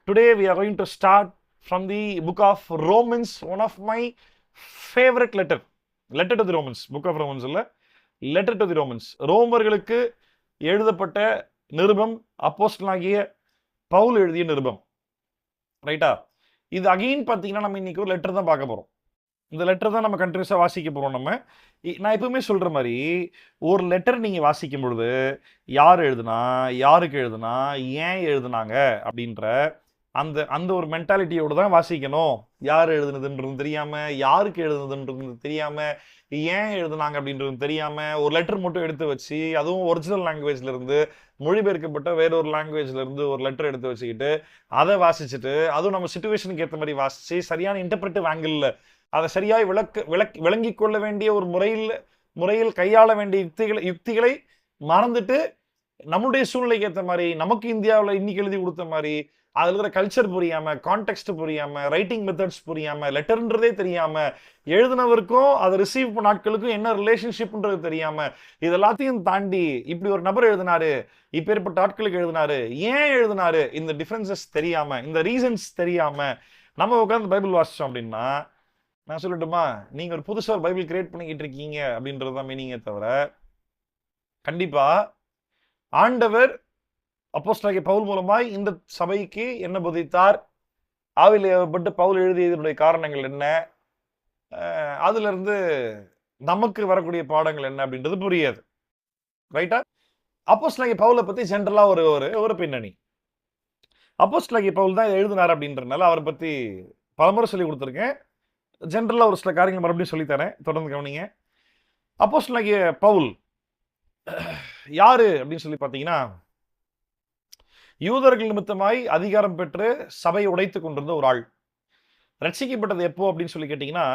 Today we are going to start from the book of Romans, one of my favorite letter to the Romans, book of Romans இல்ல, letter to the Romans. ரோமர்களுக்கு எழுதப்பட்ட நிருபம், அப்போஸ்தலனாகிய பவுல் எழுதிய நிருபம். ரைட்டா? இது again பார்த்தீங்கன்னா நம்ம இன்னைக்கு ஒரு லெட்டர் தான் பார்க்க போறோம். இந்த லெட்டர் தான் நம்ம கண்டினியூஸாக வாசிக்க போகிறோம். நான் எப்பவுமே சொல்கிற மாதிரி ஒரு லெட்டர் நீங்கள் வாசிக்கும் பொழுது யார் எழுதுனா, யாருக்கு எழுதுனா, ஏன் எழுதுனாங்க அப்படின்ற அந்த அந்த ஒரு மென்டாலிட்டியோடு தான் வாசிக்கணும். யார் எழுதுனதுன்றது தெரியாமல், யாருக்கு எழுதுனதுன்றது தெரியாமல், ஏன் எழுதுனாங்க அப்படின்றது தெரியாமல் ஒரு லெட்டர் மட்டும் எடுத்து வச்சு, அதுவும் ஒரிஜினல் லாங்குவேஜ்லேருந்து மொழிபெயர்க்கப்பட்ட வேறொரு லாங்குவேஜ்லேருந்து ஒரு லெட்டர் எடுத்து வச்சுக்கிட்டு அதை வாசிச்சுட்டு, அதுவும் நம்ம சுச்சுவேஷனுக்கு ஏற்ற மாதிரி வாசித்து சரியான இன்டர்பிரட்டிவ் ஆங்கிளில் அதை சரியாய் விளங்கிக் கொள்ள வேண்டிய ஒரு முறையில் கையாள வேண்டிய யுக்திகளை மறந்துட்டு நம்மளுடைய சூழ்நிலைக்கு ஏற்ற மாதிரி நமக்கு இந்தியாவில் இன்னைக்கு எழுதி கொடுத்த மாதிரி அதுல இருக்கிற கல்ச்சர் புரியாம, கான்டெக்ட் புரியாம, ரைட்டிங் மெத்தட்ஸ் புரியாம, லெட்டர்ன்றதே தெரியாம, எழுதினவருக்கும் அதை ரிசீவ் பண்ண ஆட்களுக்கும் என்ன ரிலேஷன்ஷிப்ன்றது தெரியாம, இது எல்லாத்தையும் தாண்டி இப்படி ஒரு நபர் எழுதினாரு, இப்பேற்பட்ட ஆட்களுக்கு எழுதினாரு, ஏன் எழுதினாரு, இந்த டிஃபரன்சஸ் தெரியாம, இந்த ரீசன்ஸ் தெரியாம நம்ம உட்காந்து பைபிள் வாசிச்சோம் அப்படின்னா, நான் சொல்லட்டுமா, நீங்க ஒரு புதுசா ஒரு பைபிள் கிரியேட் பண்ணிக்கிட்டு இருக்கீங்க அப்படின்றதுதான் மீனிங்கே தவிர, கண்டிப்பா ஆண்டவர் அப்போஸ்தலனாகிய பவுல் மூலமாய் இந்த சபைக்கு என்ன போதித்தார், ஆவியில் ஏவப்பட்டு பவுல் எழுதியதனுடைய காரணங்கள் என்ன, அதுல இருந்து நமக்கு வரக்கூடிய பாடங்கள் என்ன அப்படின்றது புரியாது. ரைட்டா? அப்போஸ்தலனாகிய பவுலை பத்தி ஜென்ரலா ஒரு பின்னணி. அப்போஸ்தலனாகிய பவுல் தான் எழுதினார் அப்படின்றதுனால அவரை பத்தி பலமுறை சொல்லி கொடுத்துருக்கேன். ஜென்ரலா ஒரு சில காரியங்கள் மறுபடியும் சொல்லித்தரேன், தொடர்ந்து கவனிங்க. அப்போஸ்தலனாகிய பவுல் யாரு அப்படின்னு சொல்லி பார்த்தீங்கன்னா, யூதர்கள் நிமித்தமாய் அதிகாரம் பெற்று சபையை உடைத்துக் கொண்டிருந்த ஒரு ஆள். ரட்சிக்கப்பட்டது எப்போ அப்படின்னு சொல்லி கேட்டீங்கன்னா,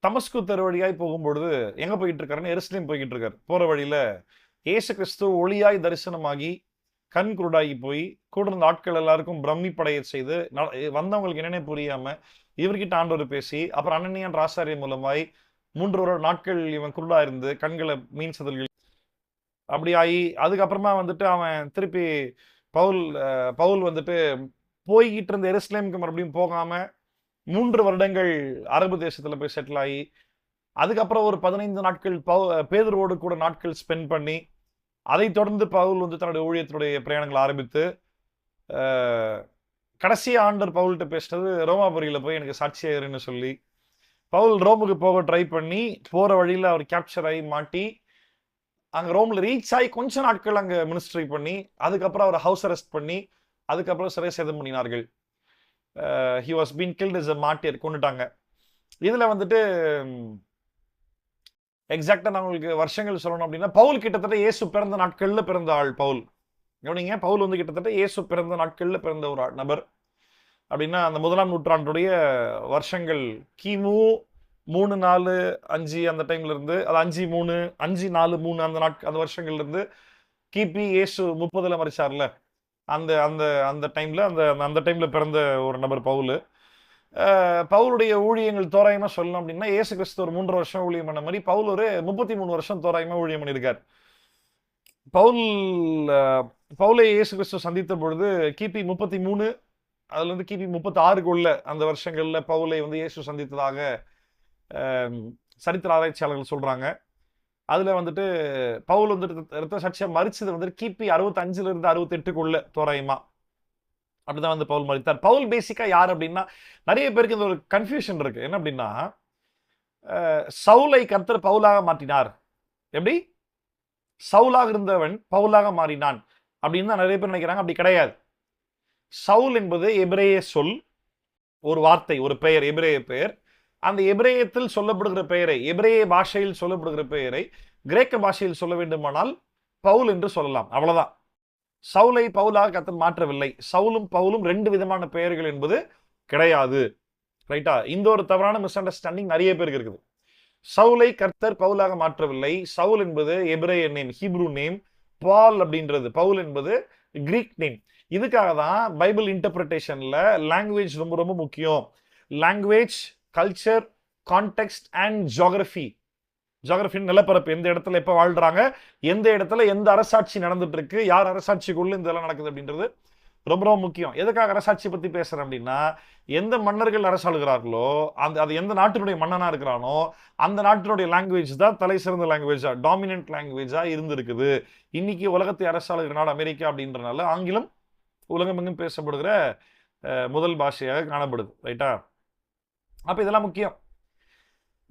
தமஸ்கு தெரு வழியாய் போகும்பொழுது எங்க போயிட்டு இருக்காருன்னு எருசலேம் போய்கிட்டு இருக்காரு. போற வழியில இயேசு கிறிஸ்து ஒளியாய் தரிசனமாகி கண் குருடாகி போய் கூட இருந்த ஆட்கள் எல்லாருக்கும் பிரமிப்படைய செய்து, வந்தவங்களுக்கு என்னென்ன புரியாம இவர்கிட்ட ஆண்டவர் பேசி, அப்புறம் அனனியான் ராசாரிய மூலமாய் 3 நாட்கள் இவன் குருடா இருந்து கண்களை மீன் சதல்கள் அப்படி ஆகி, அதுக்கப்புறமா வந்துட்டு அவன் திருப்பி பவுல் வந்துட்டு போய்கிட்டு இருந்த எருசலேமுக்கு மறுபடியும் போகாம 3 வருடங்கள் அரபு தேசத்துல போய் செட்டில் ஆகி, அதுக்கப்புறம் ஒரு 15 நாட்கள் பேதுருவோடு கூட நாட்கள் ஸ்பெண்ட் பண்ணி, அதை தொடர்ந்து பவுல் வந்து தன்னுடைய ஊழியத்தினுடைய பிரயாணங்களை ஆரம்பித்து, கடைசியா ஆண்டவர் பவுல்கிட்ட பேசினது ரோமாபுரியில போய் எனக்கு சாட்சியாயிருன்னு சொல்லி, பவுல் ரோமுக்கு போக ட்ரை பண்ணி போற வழியில அவர் கேப்சர் ஆகி மாட்டி, அங்க ரோம்ல ரீச் ஆகி கொஞ்ச நாட்கள் அங்க மினிஸ்ட்ரி பண்ணி, அதுக்கப்புறம் அவர் ஹவுஸ் அரெஸ்ட் பண்ணி, அதுக்கப்புறம் சிறை சேதம் பண்ணினார்கள். He was been guilt as a martyr, கொண்டுட்டாங்க. இதுல வந்துட்டு எக்ஸாக்டா நான் உங்களுக்கு வருஷங்கள் சொல்லணும் அப்படின்னா, பவுல் கிட்டத்தட்ட இயேசு பிறந்த நாட்கள்ல பிறந்த ஆள் பவுல். கவனிங்க, பவுல் வந்து கிட்டத்தட்ட இயேசு பிறந்த நாட்கள்ல பிறந்த ஒரு நபர். அப்படின்னா அந்த 1ஆம் நூற்றாண்டுடைய வருஷங்கள் கிமு 3, 4, 5 அந்த டைம்ல இருந்து, அது 5, 3, 5, 4, 3 அந்த வருஷங்கள்ல இருந்து கிபி இயேசு 30ல மரிச்சார்ல, அந்த அந்த அந்த டைம்ல அந்த டைம்ல பிறந்த ஒரு நபர் பவுல். பவுலுடைய ஊழியங்கள் தோராயமா சொல்லணும் அப்படின்னா, இயேசு கிறிஸ்து ஒரு 3 வருஷம் ஊழியம் பண்ண மாதிரி பவுல் ஒரு 33 வருஷம் தோராயமா ஊழியம் பண்ணியிருக்கார். பவுலை இயேசு கிறிஸ்து சந்தித்த பொழுது கிபி 33, அதுல இருந்து கிபி 36க்குள்ள அந்த வருஷங்கள்ல பவுலை வந்து இயேசு சந்தித்ததாக சரித்திர ஆராய்ச்சியாளர்கள் சொல்றாங்க. அதுல வந்துட்டு பவுல் வந்துட்டு இரத்த சாட்சியா மரிச்சது வந்துட்டு கிபி 65ல இருந்து 68க்குள்ள தோராயமா அப்படிதான் வந்து பவுல் மரித்தார். பவுல் பேசிக்கா யார் அப்படின்னா, நிறைய பேருக்கு இந்த ஒரு கன்ஃபியூஷன் இருக்கு. என்ன அப்படின்னா, சவுலை கர்த்தர் பவுலாக மாற்றினார், எப்படி சவுலாக இருந்தவன் பவுலாக மாறினான் அப்படின்னு தான் நிறைய பேர் நினைக்கிறாங்க. அப்படி கிடையாது. சவுல் என்பது எபிரேய சொல், ஒரு வார்த்தை, ஒரு பெயர், எபிரேய பெயர். அந்த எபிரேயத்தில் சொல்லப்படுகிற பெயரை, எபிரேய பாஷையில் சொல்லப்படுகிற பெயரை கிரேக்க பாஷையில் சொல்ல வேண்டுமானால் பவுல் என்று சொல்லலாம், அவ்வளவுதான். சவுலை பவுலாக கர்த்தர் மாற்றவில்லை. சவுலும் பவுலும் 2 விதமான பெயர்கள் என்பது கிடையாது. ரைட்டா? இந்த ஒரு தவறான மிஸ் அண்டர்ஸ்டாண்டிங் நிறைய பேருக்கு இருக்குது. சவுலை கர்த்தர் பவுலாக மாற்றவில்லை. சவுல் என்பது எபிரேய நேம், ஹீப்ரூ நேம். பால் அப்படின்றது, பவுல் என்பது கிரீக் நேம். இதுக்காக தான் பைபிள் இன்டர்பிரிட்டேஷன்ல லாங்குவேஜ் ரொம்ப ரொம்ப முக்கியம். Language, culture, context and geography. ஜியோகிராஃபின் நிலப்பரப்பு, எந்த இடத்துல எப்ப வாழ்றாங்க, எந்த இடத்துல எந்த அரசாட்சி நடந்துட்டு இருக்கு, யார் அரசாட்சிக்குள்ள இதெல்லாம் நடக்குது அப்படின்றது ரொம்ப ரொம்ப முக்கியம். எதுக்காக அரசாட்சி பத்தி பேசுறேன் அப்படின்னா, எந்த மன்னர்கள் அரசாளுகிறார்களோ அது எந்த நாட்டினுடைய மன்னனா இருக்கிறானோ அந்த நாட்டினுடைய லாங்குவேஜ் தான் தலை சிறந்த லாங்குவேஜா, டாமினன்ட் லாங்குவேஜா இருந்திருக்குது. இன்னைக்கு உலகத்தை அரசாளுகிற நாடு அமெரிக்கா அப்படின்றனால ஆங்கிலம் உலகமெங்கும் பேசப்படுகிற முதல் பாஷையாக காணப்படுது. ரைட்டா? அப்ப இதெல்லாம் முக்கியம்.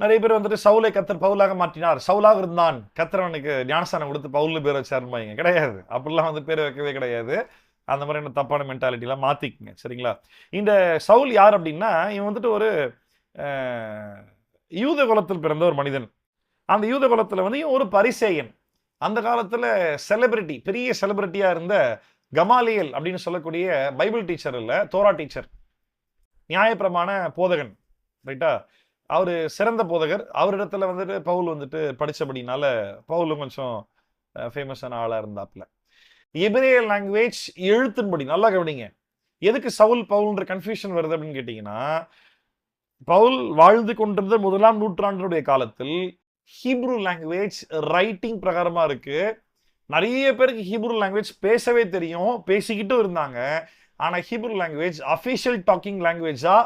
நிறைய பேர் வந்துட்டு சவுலை கத்தர் பவுலாக மாற்றினார், சவுலாக இருந்தான், கத்தர் அவனுக்கு ஞானஸ்தானம் கொடுத்து பவுல் பேர் வச்சாருமாங்க. கிடையாது, அப்படிலாம் வந்து பேர் வைக்கவே கிடையாது. அந்த மாதிரி தப்பான மென்டாலிட்டிலாம் மாத்திக்குங்க. சரிங்களா? இந்த சவுல் யார் அப்படின்னா, இவன் வந்துட்டு ஒரு யூத குலத்தில் பிறந்த ஒரு மனிதன். அந்த யூத குலத்துல வந்து இவன் ஒரு பரிசேயன். அந்த காலத்துல செலிபிரிட்டி, பெரிய செலிபிரிட்டியா இருந்த கமாலியல் அப்படின்னு சொல்லக்கூடிய பைபிள் டீச்சர் இல்ல, தோரா டீச்சர், நியாயப்பிரமாண போதகன். ரைட்டா? அவரு சிறந்த போதகர். அவரிடத்துல வந்துட்டு பவுல் வந்துட்டு படிச்சபடினால பவுலும் கொஞ்சம் ஃபேமஸான ஆளா இருந்தாப்ல. எபிரேய லாங்குவேஜ் எழுத்தின்படி நல்லா கவனிங்க. எதுக்கு சவுல் பவுல்ன்ற கன்ஃபியூஷன் வருது அப்படின்னு கேட்டீங்கன்னா, பவுல் வாழ்ந்து கொண்டிருந்த 1ஆம் நூற்றாண்டினுடைய காலத்தில் ஹீப்ரு லாங்குவேஜ் ரைட்டிங் பிரகாரமா இருக்கு. நிறைய பேருக்கு ஹீப்ரு லாங்குவேஜ் பேசவே தெரியும், பேசிக்கிட்டும் இருந்தாங்க. ஆனா ஹீப்ரு லாங்குவேஜ் அபிஷியல் டாக்கிங் லாங்குவேஜா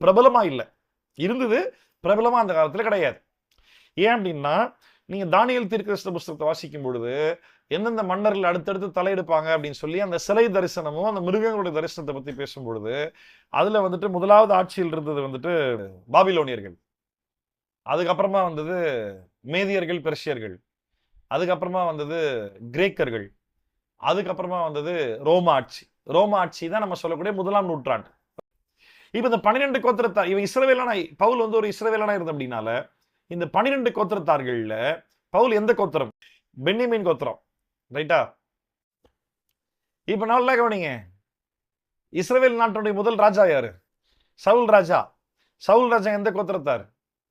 பிரபலமா இல்லை. இருந்தது, பிரபலமா அந்த காலத்துல கிடையாது. ஏன் அப்படின்னா, நீங்க தானியேல் தீர்க்கதரிசன புஸ்தகத்தை வாசிக்கும் பொழுது எந்தெந்த மன்னர்கள் அடுத்தடுத்து தலையெடுப்பாங்க அப்படின்னு சொல்லி அந்த சிலை தரிசனமும் அந்த மிருகங்களுடைய தரிசனத்தை பத்தி பேசும் பொழுது அதுல வந்துட்டு முதலாவது ஆட்சியில் இருந்தது வந்துட்டு பாபிலோனியர்கள், அதுக்கப்புறமா வந்தது மேதியர்கள், பெர்ஷியர்கள், அதுக்கப்புறமா வந்தது கிரேக்கர்கள், அதுக்கப்புறமா வந்தது ரோம ஆட்சி. ரோம ஆட்சி தான் நம்ம சொல்லக்கூடிய 1ஆம் நூற்றாண்டு. இப்ப இந்த 12 கோத்திரத்தார், இவன் இஸ்ரவேலான பவுல் வந்து ஒரு இஸ்ரவேலான இருந்த அப்படின்னால இந்த 12 கோத்திரத்தார்கள்ல பவுல் எந்த கோத்திரம்? பென்யமீன் கோத்திரம். ரைட்டா? இப்ப நல்லா கவனிங்க. இஸ்ரவேல் நாட்டுடைய முதல் ராஜா யாரு? சவுல் ராஜா. சவுல் ராஜா எந்த கோத்திரத்தார்?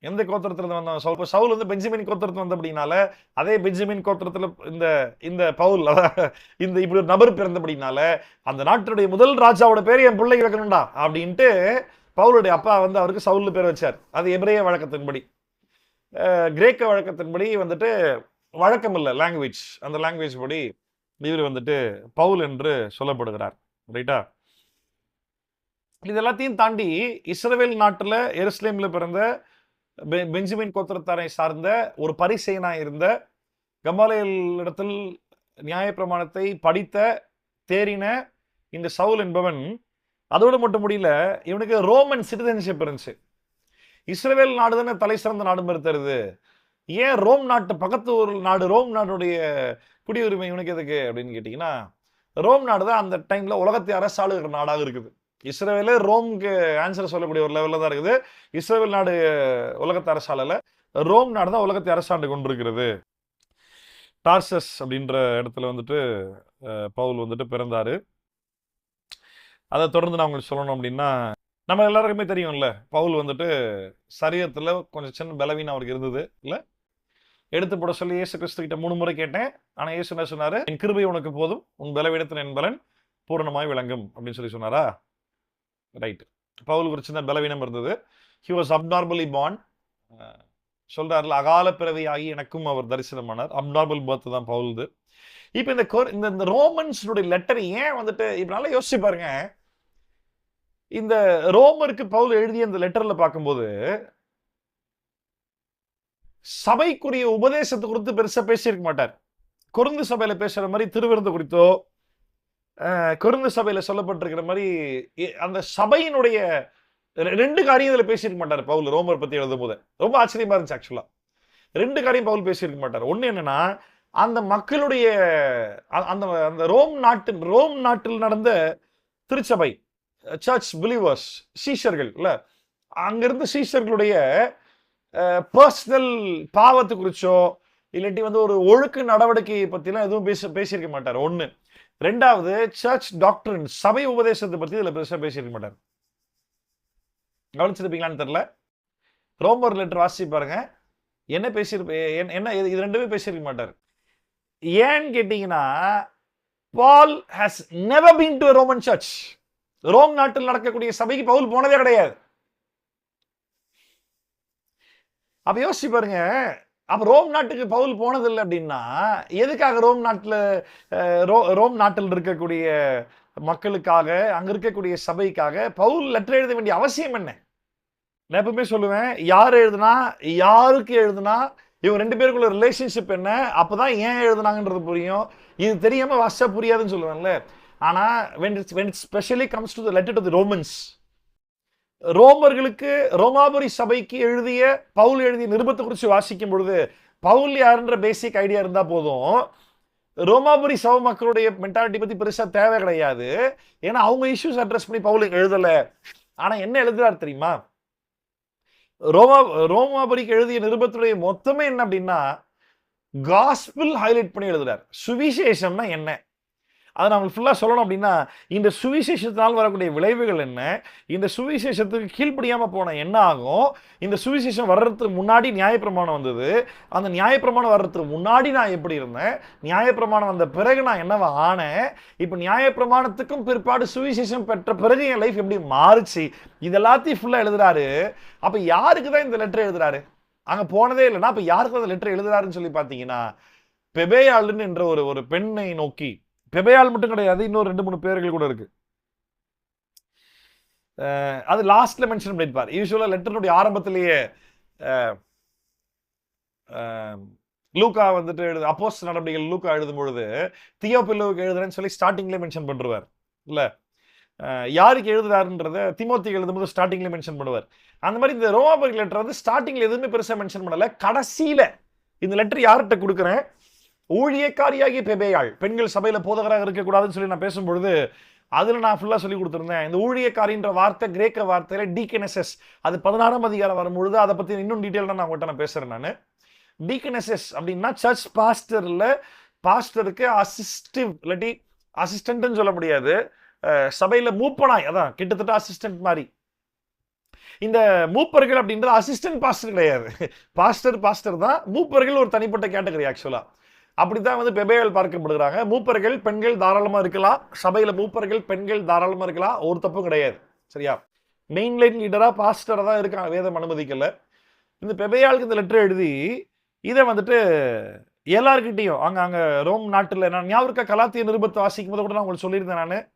எந்த கோத்திரத்துல வந்தவன்? சவுல் வந்து பெஞ்சமின் கோத்திரத்துல வந்த அப்படின்னால அதே பெஞ்சமின் கோத்திரத்துல இந்த இந்த பவுல் இந்த இப்படி ஒரு நபர் பிறந்தபடினால அந்த நாட்டுடைய முதல் ராஜாவோட பேர் என் பிள்ளைக்கு வைக்கணும்டா அப்படின்ட்டு பவுலுடைய அப்பா வந்து அவருக்கு சவுல் பேர் வச்சார். அது எபிரேய வழக்கத்தின்படி. கிரேக்க வழக்கத்தின்படி வந்துட்டு வழக்கம் இல்லை லாங்குவேஜ், அந்த லாங்குவேஜ் படி இவர் வந்துட்டு பவுல் என்று சொல்லப்படுகிறார். ரைட்டா? இது எல்லாத்தையும் தாண்டி இஸ்ரவேல் நாட்டுல எருசலேம்ல பிறந்த பெஞ்சமின் கோத்திரத்தாரை சார்ந்த ஒரு பரிசேயனா இருந்த கமாலியல் இடத்தில் நியாயப்பிரமாணத்தை படித்த தேறின இந்த சவுல் என்பவன் அதோடு மட்டும் முடியல, இவனுக்கு ரோமன் சிட்டிசன்ஷிப் இருந்துச்சு. இஸ்ரவேல் நாடு தானே தலை சிறந்த நாடு மாதிரி தருது, ஏன் ரோம் நாட்டு பக்கத்து ஒரு நாடு ரோம் நாட்டுடைய குடியுரிமை இவனுக்கு எதுக்கு அப்படின்னு கேட்டீங்கன்னா, ரோம் நாடு தான் அந்த டைம்ல உலகத்தை அரசாளுகிற நாடாக இருக்குது. இஸ்ரேலே ரோம்க்கு ஆன்சர் சொல்லக்கூடிய ஒரு லெவலில் தான் இருக்குது. இஸ்ரேல் நாடு உலகத்தை அரசாளல, ரோம் நாடு தான் உலகத்தை அரசாண்டு கொண்டிருக்கிறது. டார்சஸ் அப்படின்ற இடத்துல வந்துட்டு பவுல் வந்துட்டு பிறந்தாரு. அதை தொடர்ந்து நான் உங்களுக்கு சொல்லணும் அப்படின்னா, நம்ம எல்லாருக்குமே தெரியும்ல, பவுல் வந்துட்டு சரீரத்துல கொஞ்சம் சின்ன பலவீனம் அவருக்கு இருந்தது இல்ல. எடுத்து போட சொல்லி இயேசு கிறிஸ்து கிட்ட 3 முறை கேட்டேன். ஆனா இயேசு என்ன சொன்னாரு? என் கிருபை உனக்கு போதும், உன் பலவீனத்தில் என் பலன் பூரணமாய் விளங்கும் அப்படின்னு சொல்லி சொன்னாரா? ரைட். பவுலுக்கு ஒரு சின்ன பலவீனம் இருந்தது. He was abnormally born. சொல்றாருல, அகால பிறவியாகி எனக்கும் அவர் தரிசனமானார். அப்நார்மல் பர்த் தான் பவுலுது. இப்ப இந்த ரோமன்ஸுடைய லெட்டர் ஏன் வந்துட்டு இப்ப நல்லா யோசிச்சு பாருங்க. இந்த ரோமருக்கு பவுல் எழுதிய இந்த லெட்டர்ல பார்க்கும்போது சபைக்குரிய உபதேசத்தை குறித்து பெருசா பேசியிருக்க மாட்டார். கொரிந்து சபையில பேசுற மாதிரி திருவிருந்து குறித்தோ, கொரிந்து சபையில சொல்லப்பட்டிருக்கிற மாதிரி அந்த சபையினுடைய 2 காரியம் இதுல பேசியிருக்க மாட்டார் பவுல். ரோமர் பத்தி எழுதும் போது ரொம்ப ஆச்சரியமா இருந்துச்சு. ஆக்சுவலா 2 காரியம் பவுல் பேசியிருக்க மாட்டார். ஒண்ணு என்னன்னா, அந்த மக்களுடைய அந்த ரோம் நாட்டில் நடந்த திருச்சபை, சர்ச் பிலீவர்ஸ், சீஷர்கள் இல்ல, அங்கிருந்து சீஷர்களுடைய பர்சனல் பாவத்தை குறிச்சோ இல்லாட்டி வந்து ஒரு ஒழுக்கு நடவடிக்கை பத்திலாம் எதுவும் பேசியிருக்க மாட்டார். ஒண்ணு. 2வது, சர்ச் டாக்டரின், சபை உபதேசத்தை பத்தி இதுல பெருசா பேசியிருக்க மாட்டார். கவனிச்சிருப்பீங்களான்னு தெரியல. ரோமர் லெட்டர் வாசிச்சு பாருங்க, என்ன என்ன இது 2மே பேசியிருக்க மாட்டார். ஏன்னு கேட்டீங்கன்னா, Paul has never been to a Roman church. Rome நாட்டில் நடக்கக்கூடிய சபைக்கு பவுல் போனதே கிடையாது. அப்ப யோசிச்சு பாருங்க, அப்ப ரோம் நாட்டுக்கு பவுல் போனதில்லை அப்படின்னா எதுக்காக ரோம் நாட்டில் இருக்கக்கூடிய மக்களுக்காக, அங்க இருக்கக்கூடிய சபைக்காக பவுல் லெட்டர் எழுத வேண்டிய அவசியம் என்ன? நான் எப்பவுமே சொல்லுவேன், யாருக்கு எழுதுனா இவங்க 2 பேருக்குள்ள ரிலேஷன்ஷிப் என்ன, அப்பதான் ஏன் எழுதுனாங்கன்றது புரியும். இது தெரியாம வாசிச்சா புரியாதுன்னு சொல்லுவேன்ல. ஆனா when it specially comes to the letter to the Romans, ரோமர்களுக்கு, ரோமாபுரி சபைக்கு பவுல் எழுதிய நிருபத்தை குறித்து வாசிக்கும் பொழுது பவுல் யாருன்ற பேசிக் ஐடியா இருந்தா போதும். ரோமாபுரி சபை மக்களுடைய மென்டாலிட்டி பத்தி பெருசா தேவை கிடையாது. ஏன்னா அவங்க இஷ்யூஸ் அட்ரஸ் பண்ணி பவுலுக்கு எழுதல. ஆனா என்ன எழுதுறாரு தெரியுமா? ரோமாபுரிக்கு எழுதிய நிருபத்துடைய மொத்தமே என்ன அப்படின்னா காஸ்பிள் ஹைலைட் பண்ணி எழுதுறாரு. சுவிசேஷம்னா என்ன, அதை நம்ம ஃபுல்லா சொல்லணும் அப்படின்னா இந்த சுவிசேஷத்தினால் வரக்கூடிய விளைவுகள் என்ன, இந்த சுவிசேஷத்துக்கு கீழ்ப்படியாம போன என்ன ஆகும், இந்த சுவிசேஷம் வர்றதுக்கு முன்னாடி நியாயப்பிரமாணம் வந்தது, அந்த நியாயப்பிரமாணம் வர்றதுக்கு முன்னாடி நான் எப்படி இருந்தேன், நியாயப்பிரமாணம் வந்த பிறகு நான் என்னவா ஆனேன், இப்ப நியாயப்பிரமாணத்துக்கும் பிற்பாடு சுவிசேஷம் பெற்ற பிறகு என் லைஃப் எப்படி மாறுச்சு, இதெல்லாத்தையும் ஃபுல்லா எழுதுறாரு. அப்ப யாருக்கு தான் இந்த லெட்டர் எழுதுறாரு? அங்க போனதே இல்லைன்னா அப்ப யாருக்கு அந்த லெட்டர் எழுதுறாருன்னு சொல்லி பாத்தீங்கன்னா பெபேயாளுன்னு என்ற ஒரு பெண்ணை நோக்கி. பெபேயாள் மட்டும் கிடையாது, இன்னொரு 2-3 பேர்கள் கூட இருக்கு. அது லாஸ்ட்ல மென்ஷன் பண்ணிருப்பார். யூசுவலா லெட்டருடைய ஆரம்பத்திலேயே லூக்கா வந்துட்டு அப்போஸ்தலர் நடவடிக்கைகள் லூக்கா எழுதும் பொழுது தியோபிலுவுக்கு எழுதுறேன்னு சொல்லி ஸ்டார்டிங்ல மென்ஷன் பண்ணுவார் இல்ல. யாருக்கு எழுதுறாருன்றத திமோத்திக்கு எழுதும்போது ஸ்டார்டிங்ல மென்ஷன் பண்ணுவார். அந்த மாதிரி இந்த ரோமாபுரி லெட்டர் வந்து ஸ்டார்டிங்ல எதுவுமே பெருசா மென்ஷன் பண்ணல. கடைசியில இந்த லெட்டர் யார்கிட்ட கொடுக்குறேன், ஊழியக்காரியாகிய பெபேயாள், பெண்கள் சபையில போதகராக இருக்கக்கூடாதுன்னு சொல்லி நான் பேசும்பொழுது அதுல நான் ஃபுல்லா சொல்லி கொடுத்துருந்தேன். இந்த ஊழியக்காரின்ற வார்த்தை கிரேக்க வார்த்தையில டீகனசஸ், அது 16ஆம் அதிகாரம் வரும்பொழுது அதை பத்தி இன்னும் டீட்டெயிலா நான் உங்கள்கிட்ட நான் பேசுறேன். நான் டீகனசஸ் அப்படின்னா சர்ச் பாஸ்டர்ல, பாஸ்டருக்கு அசிஸ்டிவ் இல்லாட்டி அசிஸ்டன்ட்னு சொல்ல முடியாது, சபையில மூப்பனாய், அதான் கிட்டத்தட்ட அசிஸ்டன்ட் மாதிரி. இந்த மூப்பர்கள் அப்படின்றது அசிஸ்டன்ட் பாஸ்டர் கிடையாது, பாஸ்டர் தான். மூப்பர்கள் ஒரு தனிப்பட்ட கேட்டகரி. ஆக்சுவலா அப்படித்தான் வந்து பெபேயாள் பார்க்கப்படுகிறாங்க. மூப்பர்கள் பெண்கள் தாராளமா இருக்கலாம், சபையில மூப்பர்கள் பெண்கள் தாராளமா இருக்கலாம், ஒரு தப்பும் கிடையாது. சரியா? மெயின் லைன் லீடரா பாஸ்டரா தான் இருக்காங்க, வேதம் அனுமதிக்கல. இந்த பெபேயாளுக்கு இந்த லெட்டர் எழுதி இதை வந்துட்டு எல்லார்கிட்டையும் அங்க ரோம் நாட்டுல, நான் ஞாபகம் கலாத்திய நிருபத்தை வாசிக்கும் போது கூட நான் உங்களுக்கு சொல்லியிருந்தேன், நான்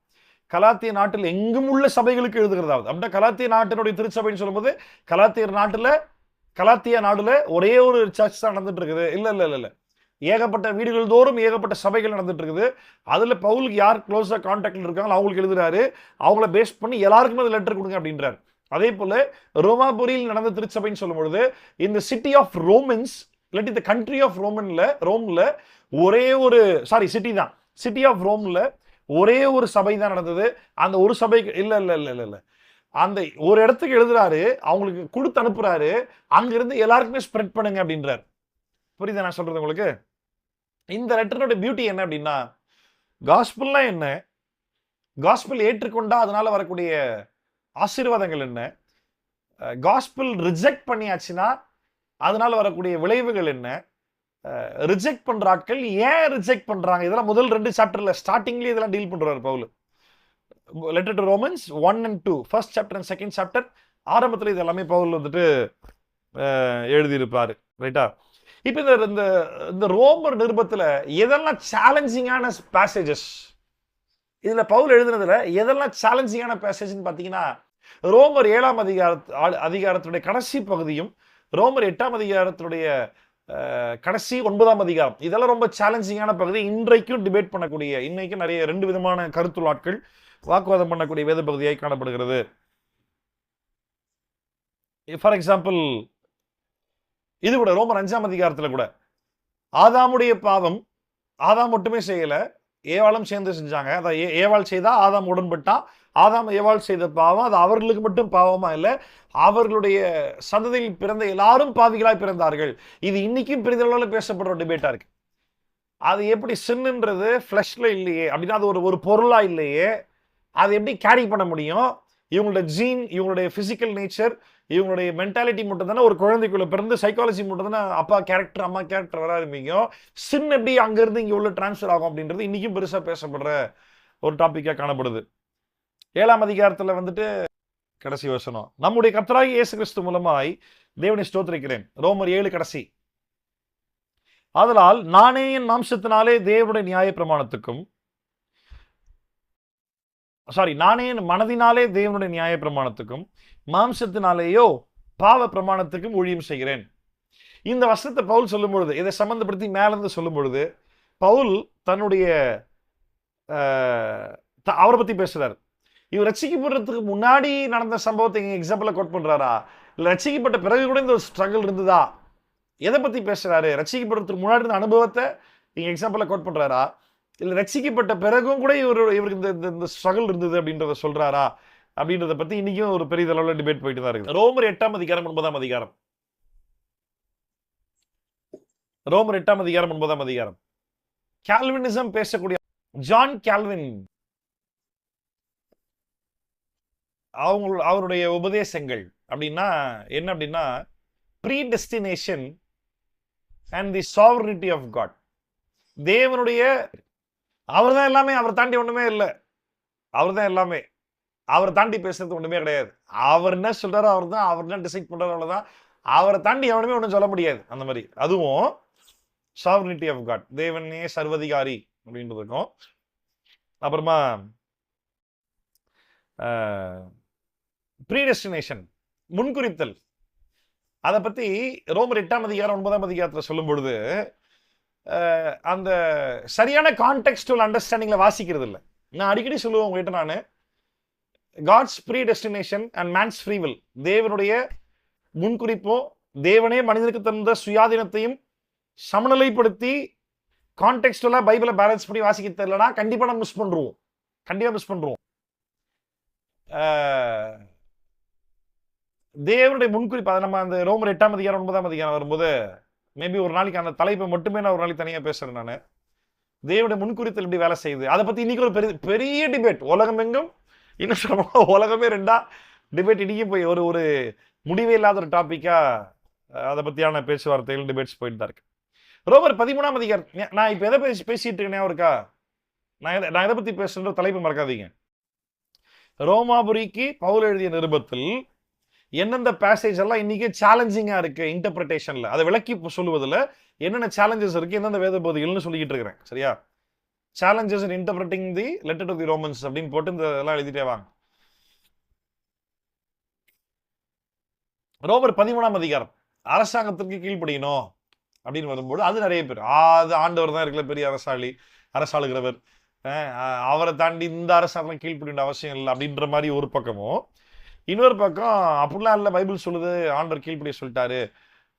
கலாத்திய நாட்டில் எங்கும் உள்ள சபைகளுக்கு எழுதுகிறதாவது. அப்படின்னா கலாத்திய நாட்டினுடைய திருச்சபைன்னு சொல்லும்போது கலாத்திய நாடுல ஒரே ஒரு சர்ச் தான் நடந்துட்டு இருக்குது. இல்ல ஏகப்பட்ட வீடுகள் தோறும் ஏகப்பட்ட சபைகள் நடந்துட்டு இருக்குது. அதுல பவுலுக்கு யார் க்ளோஸா கான்டாக்ட்ல இருக்காங்களோ அவங்களுக்கு எழுதுறாரு. அவங்கள பேஸ் பண்ணி எல்லாருக்குமே அந்த லெட்டர் கொடுங்க அப்படின்றாரு. அதே போல ரோமாபுரியில் நடந்த திருச்சபைன்னு சொல்லும் பொழுது இந்த சிட்டி ஆஃப் ரோமன்ஸ் இல்லாட்டி இந்த கண்ட்ரி ஆஃப் ரோம்ல ஒரே ஒரு சிட்டி தான், சிட்டி ஆஃப் ரோம்ல ஒரே ஒரு சபை தான் நடந்தது. அந்த ஒரு சபைக்கு இல்ல அந்த ஒரு இடத்துக்கு எழுதுறாரு, அவங்களுக்கு கொடுத்து அனுப்புறாரு, அங்கிருந்து எல்லாருக்குமே ஸ்ப்ரெட் பண்ணுங்க அப்படின்றாரு. புரியுதா நான் சொல்றது உங்களுக்கு? இந்த லெட்டரோட பியூட்டி என்ன அப்படின்னா, காஸ்பிள்னா என்ன, காஸ்பிள் ஏற்றுக்கொண்டா அதனால வரக்கூடிய ஆசீர்வாதங்கள் என்ன, காஸ்பிள் ரிஜெக்ட் பண்ணியாச்சுன்னா அதனால வரக்கூடிய விளைவுகள் என்ன, ரிஜெக்ட் பண்ற ஆட்கள் ஏன் ரிஜெக்ட் பண்றாங்க, இதெல்லாம் முதல் 2 சாப்டர்ல ஸ்டார்டிங்லயே இதெல்லாம் டீல் பண்றாரு Paul. Letter to Romans 1 and 2, first chapter and second chapter, ஆரம்பத்துல இது எல்லாமே பவுல் வந்துட்டு எழுதியிருப்பாரு. ரைட்டா? இப்ப இந்த ரோமர் நிருபத்துல எதெல்லாம் சேலஞ்சிங்கான பேசேஜஸ், இதுல பவுல் எழுதுனதுல எதெல்லாம் சேலஞ்சிங்கான பேசேஜ்னு பாத்தீங்கன்னா, ரோமர் 7ஆம் அதிகாரத்துடைய கடைசி பகுதியும் ரோமர் 8ஆம் அதிகாரத்துடைய கடைசி 9ஆம் அதிகாரம், இதெல்லாம் ரொம்ப சேலஞ்சிங்கான பகுதி. இன்றைக்கும் டிபேட் பண்ணக்கூடிய, இன்னைக்கும் நிறைய 2 விதமான கருத்துள்ள ஆட்கள் வாக்குவாதம் பண்ணக்கூடிய வேத பகுதியாய் காணப்படுகிறது. ஃபார் எக்ஸாம்பிள் இது கூட ரோமர் 5ஆம் அதிகாரத்துல கூட ஆதாமுடைய பாவம் ஆதாம் மட்டுமே செய்யல, ஏவாளும் சேர்ந்து செஞ்சாங்க. அதான் ஏவாள் செய்தா ஆதாம் உடன்பட்டான், ஆதாம் ஏவாள் செய்த பாவம் அது அவர்களுக்கு மட்டும் பாவமா இல்ல, அவர்களுடைய சந்ததியில் பிறந்த எல்லாரும் பாவிகளாய் பிறந்தார்கள். இது இன்னைக்கும் பெரிதளவுல பேசப்படுற டிபேட்டா இருக்கு. அது எப்படி சின்னுன்றது ஃபிளஷ்ல இல்லையே, அப்படின்னா அது ஒரு பொருளா இல்லையே, அது எப்படி கேரி பண்ண முடியும்? இவங்களோட ஜீன், இவங்களுடைய பிசிக்கல் நேச்சர், இவங்களுடைய மென்டாலிட்டி மட்டும் தானே ஒரு குழந்தைக்குள்ள பிறந்து, சைக்காலஜி மட்டும் தானே அப்பா கேரக்டர் அம்மா கேரக்டர் வர ஆரம்பிங்க. சின் எப்படி அங்கிருந்து இங்க உள்ள டிரான்ஸ்ஃபர் ஆகும் அப்படின்றது இன்னைக்கும் பெருசா பேசப்படுற ஒரு டாபிக்கா காணப்படுது. 7ஆம் அதிகாரத்துல வந்துட்டு கடைசி வசனம், நம்முடைய கர்த்தராகிய இயேசு கிறிஸ்து மூலமாய் தேவனை ஸ்தோத்திரிக்கிறேன். ரோமர் 7 கடைசி, ஆதலால் நானே என் மாம்சத்தினாலே தேவனுடைய நியாய பிரமாணத்துக்கும் நானே என் மனதினாலே தேவனுடைய நியாய பிரமாணத்துக்கும் மாம்சத்தினாலேயோ பாவ பிரமாணத்துக்கும் ஊழியம் செய்கிறேன். இந்த வசனத்தை பவுல் சொல்லும் பொழுது, இதை சம்பந்தப்படுத்தி மேலிருந்து சொல்லும் பொழுது, பவுல் தன்னுடைய அவரை பத்தி பேசுறாரு. இவர் ரட்சிக்கப்படுறதுக்கு முன்னாடி நடந்த சம்பவத்தை எக்ஸாம்பிள கோட் பண்றாரா, இல்ல ரட்சிக்கப்பட்ட பிறகு கூட இந்த ஒரு ஸ்ட்ரகிள் இருந்ததா, எதை பத்தி பேசுறாரு? ரட்சிக்கப்படுறதுக்கு முன்னாடி இருந்த அனுபவத்தை நீங்க எக்ஸாம்பிள கோட் பண்றாரா, இல்ல ரட்சிக்கப்பட்ட பிறகும் கூட இவருக்கு இந்த ஸ்ட்ரகிள் இருந்தது அப்படின்றத சொல்றாரா அப்படின்றத பத்தி இன்னைக்கும் ஒரு பெரிய அளவுல டிபேட் போயிட்டு தான் இருக்கு. ரோமர் 8ஆம் அதிகாரம் 9ஆம் அதிகாரம். ரோமர் 8ஆம் அதிகாரம் 9ஆம் அதிகாரம். கால்வினிசம் பேசக்கூடிய ஜான் கால்வின் அவருடைய உபதேசங்கள் அப்படின்னா என்ன அப்படின்னா, predestination and the sovereignty of God. தேவனுடைய அவர் தான் எல்லாமே, அவர் தாண்டி ஒண்ணுமே இல்லை, அவர் தான் எல்லாமே, அவரை தாண்டி பேசுறது ஒண்ணுமே கிடையாது. அவர் என்ன சொல்றாரோ அவர் தான், அவர் என்ன டிசைட் பண்றாரோ அவ்வளவுதான், அவரை தாண்டி எவனுமே ஒன்றும் சொல்ல முடியாது. அந்த மாதிரி அதுவும் சாவரிட்டி ஆஃப் காட், தேவனே சர்வதிகாரி அப்படின்றதுக்கும். அப்புறமா ப்ரீடெஸ்டினேஷன், முன்குறித்தல், அதை பத்தி ரோமர் 8ஆம் அதிகாரம் 9ஆம் அதிகாரத்தில் சொல்லும் பொழுது அந்த சரியான கான்டெக்ஸ்டுவல் அண்டர்ஸ்டாண்டிங்ல வாசிக்கிறது இல்லை. நான் அடிக்கடி சொல்லுவேன் உங்ககிட்ட, நான் God's predestination and man's free will, தேவனுடைய முன்குறிப்போ தேவனே மனிதனுக்கு தந்த சுயாதீனத்தையும் சமநிலைப்படுத்தி கான்டெக்ஸ்டுவலா பைபிளை பேலன்ஸ் பண்ணி வாசிக்க தெரியலனா கண்டிப்பா நம்ம மிஸ் பண்றோம், கண்டிப்பா மிஸ் பண்றோம். தேவனுடைய முன்குறிப்பு, அதை நம்ம அந்த ரோமர் 8ஆம் அதிகாரம் 9ஆம் அதிகாரம் வரும்போது மேபி ஒரு நாளைக்கு அந்த தலைப்பை மட்டுமே நான் ஒரு நாளைக்கு தனியாக பேசுறேன். நான் தேவனுடைய முன்குறித்தல் எப்படி வேலை செய்யுது அதை பத்தி இன்னைக்கு ஒரு பெரிய டிபேட், உலகம் எங்கும், இன்னும் சொல்ல உலகமே ரெண்டா டிபேட் இன்னைக்கு போய் ஒரு முடிவே இல்லாத ஒரு டாபிக்கா அதை பத்தியான பேச்சுவார்த்தைகள் டிபேட்ஸ் போயிட்டு தான் இருக்கு. ரோமர் 13ஆம் அதிகாரம், நான் இப்ப எதை பேசிட்டு இருக்கேன் இருக்கா, நான் எதை பத்தி பேசுற தலைப்பு மறக்காதீங்க. ரோமாபுரிக்கு பவுல் எழுதிய நிருபத்தில் எந்தெந்த பேசேஜ் எல்லாம் இன்னைக்கு சேலஞ்சிங்கா இருக்கு இன்டர்பிரிட்டேஷன்ல, அதை விளக்கி சொல்லுவதில் என்னென்ன சேலஞ்சஸ் இருக்கு, எந்தெந்த வேத போதிகள்னு சொல்லிக்கிட்டு இருக்கிறேன். சரியா, challenges in interpreting the letter to the Romans அப்படின்னு போட்டு இந்த எல்லாம் எழுதிட்டே வாங்க. ரோமர் 13ஆம் அதிகாரம், அரசாங்கத்திற்கு கீழ்ப்படியணும் அப்படின்னு வரும்போது அது நிறைய பேர் அது ஆண்டவர் தான் இருக்கல பெரிய அரசாளுகிறவர், அவரை தாண்டி இந்த அரசாங்கம் கீழ்ப்படிய அவசியம் இல்லை அப்படின்ற மாதிரி ஒரு பக்கமும், இன்னொரு பக்கம் அப்படிலாம் இல்லை, பைபிள் சொல்லுது ஆண்டவர் கீழ்ப்படிய சொல்லிட்டாரு,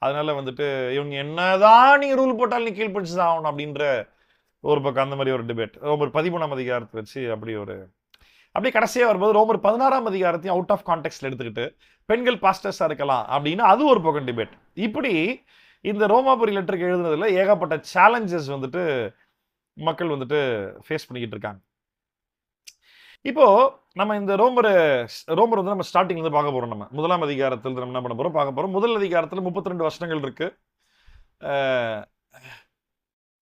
அதனால வந்துட்டு இவங்க என்னதான் நீங்க ரூல் போட்டாலும் நீ கீழ்ப்படிச்சுதான் ஆகணும் அப்படின்ற ஒரு பக்கம், அந்த மாதிரி ஒரு டிபேட். ரோமர் 13ஆம் அதிகாரத்தை வச்சு அப்படியே கடைசியா வரும்போது ரோமர் 16ஆம் அதிகாரத்தையும் அவுட் ஆஃப் கான்டெக்ட்ல எடுத்துக்கிட்டு பெண்கள் பாஸ்டர்ஸா இருக்கலாம் அப்படின்னு அது ஒரு பக்கம் டிபேட். இப்படி இந்த ரோமாபுரி லெட்டருக்கு எழுதுனதுல ஏகப்பட்ட சேலஞ்சஸ் வந்துட்டு மக்கள் வந்துட்டு ஃபேஸ் பண்ணிக்கிட்டு இருக்காங்க. இப்போ நம்ம இந்த ரோமர் வந்து நம்ம ஸ்டார்டிங்ல இருந்து பார்க்க போறோம். நம்ம முதலாம் அதிகாரத்தில் நம்ம என்ன பண்ண போறோம் பார்க்க போறோம். முதல் அதிகாரத்தில் 32 வசனங்கள் இருக்கு,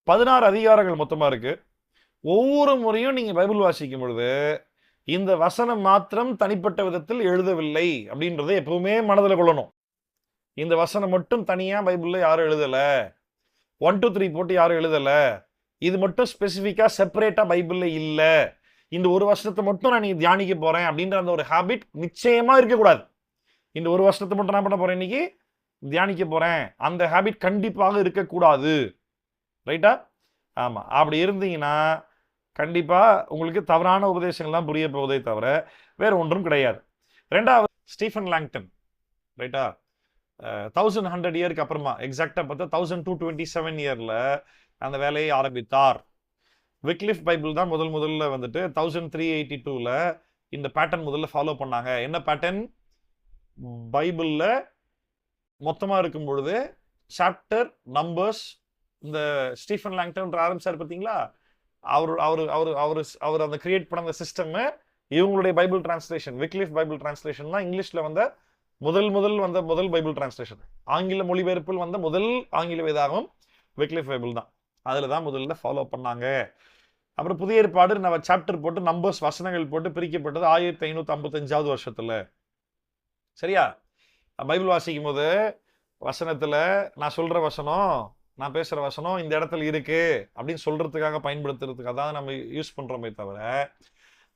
16 அதிகாரங்கள் மொத்தமா இருக்கு. ஒவ்வொரு முறையும் நீங்க பைபிள் வாசிக்கும் பொழுது இந்த வசனம் மாத்திரம் தனிப்பட்ட விதத்தில் எழுதவில்லை அப்படின்றத எப்பவுமே மனதில் கொள்ளணும். இந்த வசனம் மட்டும் தனியா பைபிள்ல யாரும் எழுதல, 1 2 3 போட்டு யாரும் எழுதல, இது மட்டும் ஸ்பெசிபிக்கா செப்பரேட்டா பைபிள்ல இல்ல, இந்த ஒரு வருஷத்தை மட்டும் நான் தியானிக்க போறேன் அப்படின்ற அந்த ஒரு ஹாபிட் நிச்சயமா இருக்கக்கூடாது. இந்த ஒரு வருஷத்தை மட்டும் நான் பண்ண போறேன், இன்னைக்கு தியானிக்க போறேன், அந்த ஹாபிட் கண்டிப்பாக இருக்கக்கூடாது. ரைட்டா? ஆமா, அப்படி இருந்தீங்கன்னா கண்டிப்பா உங்களுக்கு தவறான உபதேசங்கள்லாம் புரிய போவதே தவிர வேற ஒன்றும் கிடையாது. ரெண்டாவது ஸ்டீஃபன் லாங்டன், ரைட்டா, 1100 இயருக்கு அப்புறமா எக்ஸாக்டா பார்த்தா 1227 இயர்ல அந்த வேலையை ஆரம்பித்தார். விக்லிஃப் பைபிள் தான் முதல்ல வந்துட்டு 1382ல இந்த பேட்டர்ன் முதல்ல ஃபாலோ பண்ணாங்க. என்ன பேட்டர்ன்? பைபிள்ல மொத்தமா இருக்கும் பொழுது சாப்டர் நம்பர்ஸ், இந்த ஸ்டீஃபன் லாங்டன் ஆரம்பிச்சார் பார்த்தீங்களா, அவர் அந்த கிரியேட் பண்ண அந்த சிஸ்டம் இவங்களுடைய Bible translation, Wycliffe Bible translation தான் இங்கிலீஷ்ல வந்த முதல் பைபிள் டிரான்ஸ்லேஷன். ஆங்கில மொழிபெயர்ப்பில் வந்த முதல் ஆங்கில வேதாகம் விக்லிஃப் பைபிள் தான். அதுல தான் முதல்ல ஃபாலோ பண்ணாங்க. அப்புறம் புதிய ஏற்பாடு நம்ம சாப்டர் போட்டு நம்பர்ஸ் வசனங்கள் போட்டு பிரிக்கப்பட்டது 1555வது வருஷத்துல. சரியா? பைபிள் வாசிக்கும் போது வசனத்துல நான் சொல்ற வசனம் நான் பேசுற வசனம் இந்த இடத்துல இருக்கு அப்படின்னு சொல்றதுக்காக பயன்படுத்துறதுக்காக தான் நம்ம யூஸ் பண்றோமே தவிர,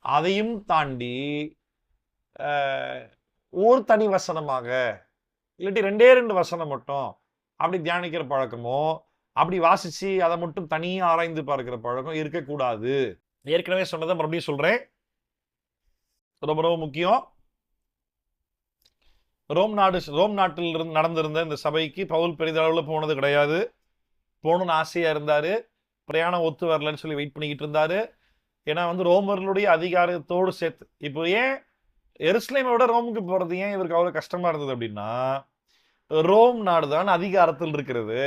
அதையும் தாண்டி ஒரு தனி வசனமாக இல்லாட்டி 2 வசனம் மட்டும் அப்படி தியானிக்கிற பழக்கமோ, அப்படி வாசிச்சு அதை மட்டும் தனியா ஆராய்ந்து பார்க்கிற பழக்கம் இருக்கக்கூடாது. ஏற்கனவே சொன்னதை மறுபடியும் சொல்றேன், ரொம்ப ரொம்ப முக்கியம். ரோம் நாட்டில் இருந்து நடந்திருந்த இந்த சபைக்கு பவுல் பெரிதளவில் போனது கிடையாது. போகணும்னு ஆசையா இருந்தாரு. பிரயாணம் ஒத்து வரலன்னு சொல்லி வெயிட் பண்ணிக்கிட்டு இருந்தாரு. ஏன்னா ரோமர்களுடைய அதிகாரத்தோடு சேர்த்து இப்போ ஏன் எருசலேமை விட ரோமுக்கு போறது ஏன் இவருக்கு அவ்வளவு கஷ்டமா இருந்தது அப்படின்னா, ரோம் நாடு தான் அதிகாரத்தில் இருக்கிறது.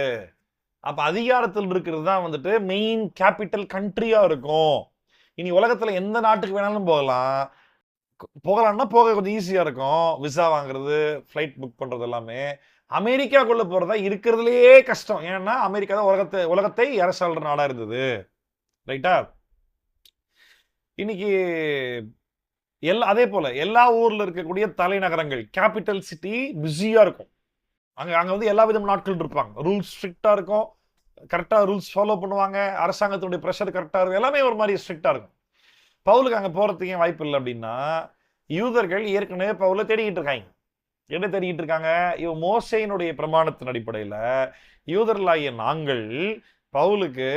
அப்ப அதிகாரத்தில் இருக்கிறது தான் மெயின் கேபிட்டல் கண்ட்ரியா இருக்கும். இனி உலகத்துல எந்த நாட்டுக்கு வேணாலும் போகலாம்னா போக கொஞ்சம் ஈஸியா இருக்கும். விசா வாங்குறது, ஃபிளைட் புக் பண்றது எல்லாமே. அமெரிக்காக்குள்ள போறதா இருக்கிறதுலயே கஷ்டம். ஏன்னா அமெரிக்கா தான் உலகத்தை அரசாள்ற நாடா இருந்தது. ரைட்டா? இன்னைக்கு அதே போல எல்லா ஊர்ல இருக்கக்கூடிய தலைநகரங்கள், கேபிட்டல் சிட்டி பிஸியா இருக்கும். அங்க எல்லா விதமான நாட்கள் இருப்பாங்க. ரூல்ஸ் ஸ்ட்ரிக்டா இருக்கும். கரெக்டா ரூல்ஸ் ஃபாலோ பண்ணுவாங்க. அரசாங்கத்துடைய ப்ரெஷர் கரெக்டா இருக்கும். எல்லாமே ஒரு மாதிரி ஸ்ட்ரிக்டா இருக்கும். பவுலுக்கு அங்க போறதுக்கு ஏன் வாய்ப்பு இல்லை அப்படின்னா, யூதர்கள் ஏற்கனவே பவுலை தேடிக்கிட்டு இருக்காங்க. என்ன தேடிக்கிட்டு இருக்காங்க? மோசேயினுடைய பிரமாணத்தின் அடிப்படையில யூதர்களாகிய நாங்கள் பவுலுக்கு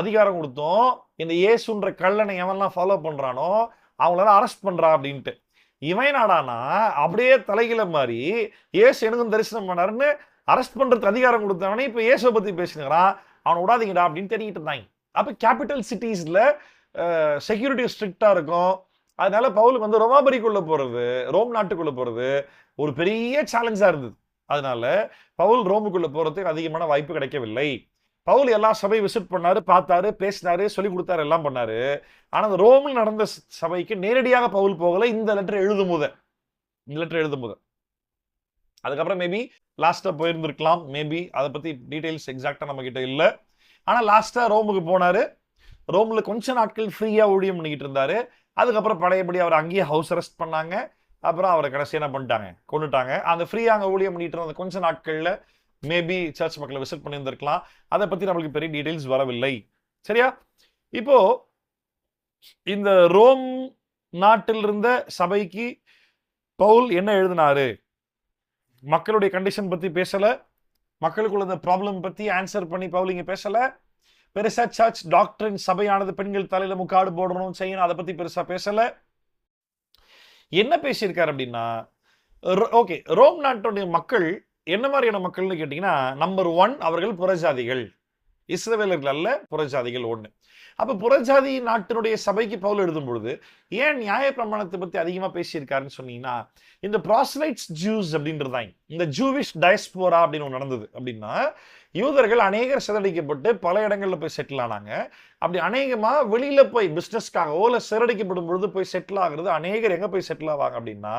அதிகாரம் கொடுத்தோம், இந்த இயேசுன்ற கல்லனை எவன்லாம் ஃபாலோ பண்றானோ அவங்கள அரெஸ்ட் பண்றா அப்படின்ட்டு. இவன் நாடானா அப்படியே தலைகில மாதிரி இயேசு எனக்கும் தரிசனம் பண்ணாருன்னு அரெஸ்ட் பண்றதுக்கு அதிகாரம் கொடுத்தவனே இப்ப இயேசுவை பத்தி பேசினுறான், அவனை விடாதீங்கடா அப்படின்னு தேடிக்கிட்டு இருந்தாங்க. அப்ப கேபிட்டல் சிட்டிஸ்ல செக்யூரிட்டி ஸ்ட்ரிக்டா இருக்கும். அதனால பவுலுக்கு ரோமாபுரிக்குள்ள போறது, ரோம் நாட்டுக்குள்ள போறது ஒரு பெரிய சேலஞ்சா இருந்தது. அதனால பவுல் ரோமுக்குள்ள போறதுக்கு அதிகமான வாய்ப்பு கிடைக்கவில்லை. பவுல் எல்லா சபை விசிட் பண்ணாரு, பார்த்தாரு, பேசினாரு, சொல்லி கொடுத்தாரு, எல்லாம் பண்ணாரு. ஆனா அந்த ரோமில் நடந்த சபைக்கு நேரடியாக பவுல் போகல. இந்த லெட்டர் எழுதும் போது அதுக்கப்புறம் மேபி லாஸ்டா போயிருந்திருக்கலாம். மேபி அதை பத்தி டீடைல்ஸ் எக்ஸாக்டா நம்ம கிட்ட இல்ல. ஆனா லாஸ்டா ரோமுக்கு போனாரு. ரோம்ல கொஞ்ச நாட்கள் ஃப்ரீயா ஊழியம் பண்ணிக்கிட்டு இருந்தாரு. அதுக்கப்புறம் பழையபடி அவர் அங்கேயே ஹவுஸ் அரெஸ்ட் பண்ணாங்க. அப்புறம் அவரை கடைசி என்ன பண்ணிட்டாங்க, கொண்டுட்டாங்க. அந்த ஃப்ரீயா அங்க ஊழியம் பண்ணிட்டு இருந்த கொஞ்ச நாட்கள்ல மேபி சர்ச் மக்களை விசிட் பண்ணியிருந்திருக்கலாம். அதை பத்தி நம்மளுக்கு பெரிய டீடைல்ஸ் வரவில்லை. சரியா? இப்போ இந்த ரோம் நாட்டில் இருந்த சபைக்கு பவுல் என்ன எழுதினாரு? மக்களுடைய கண்டிஷன் பத்தி பேசல. மக்களுக்குள்ள இந்த ப்ராப்ளம் பத்தி ஆன்சர் பண்ணி பவுல் இங்க பேசல. பெருசா சர்ச் டாக்டரின் சபையானது பெண்கள் தலையில முக்காடு போடணும் செய்யணும் அதை பத்தி பெருசா பேசல. என்ன பேசியிருக்காரு அப்படின்னா, ஓகே, ரோம் நாட்டுடைய மக்கள் என்ன மாதிரியான மக்கள்னு கேட்டீங்கன்னா, நம்பர் 1 அவர்கள் புறஜாதிகள். இஸ்ரவேலர்கள் அல்ல, புறஜாதிகள் 1. அப்ப புறஜாதி நாட்டினுடைய சபைக்கு பவுல் எழுதும் பொழுது ஏன் நியாய பிரமாணத்தை பத்தி அதிகமா பேசியிருக்காருன்னு சொன்னீங்கன்னா, இந்த ப்ராஸ்லைட்ஸ் ஜூஸ் அப்படின்றதாங்க, இந்த ஜூவிஷ் டயஸ்போரா அப்படின்னு ஒன்று நடந்தது. அப்படின்னா யூதர்கள் அநேகர் சிதறடிக்கப்பட்டு பல இடங்கள்ல போய் செட்டில் ஆனாங்க. அப்படி அநேகமா வெளியில போய் பிசினஸ்க்காகவோ இல்ல சிதறடிக்கப்படும் பொழுது போய் செட்டில் ஆகுறது, அநேகர் எங்க போய் செட்டில் ஆவாங்க அப்படின்னா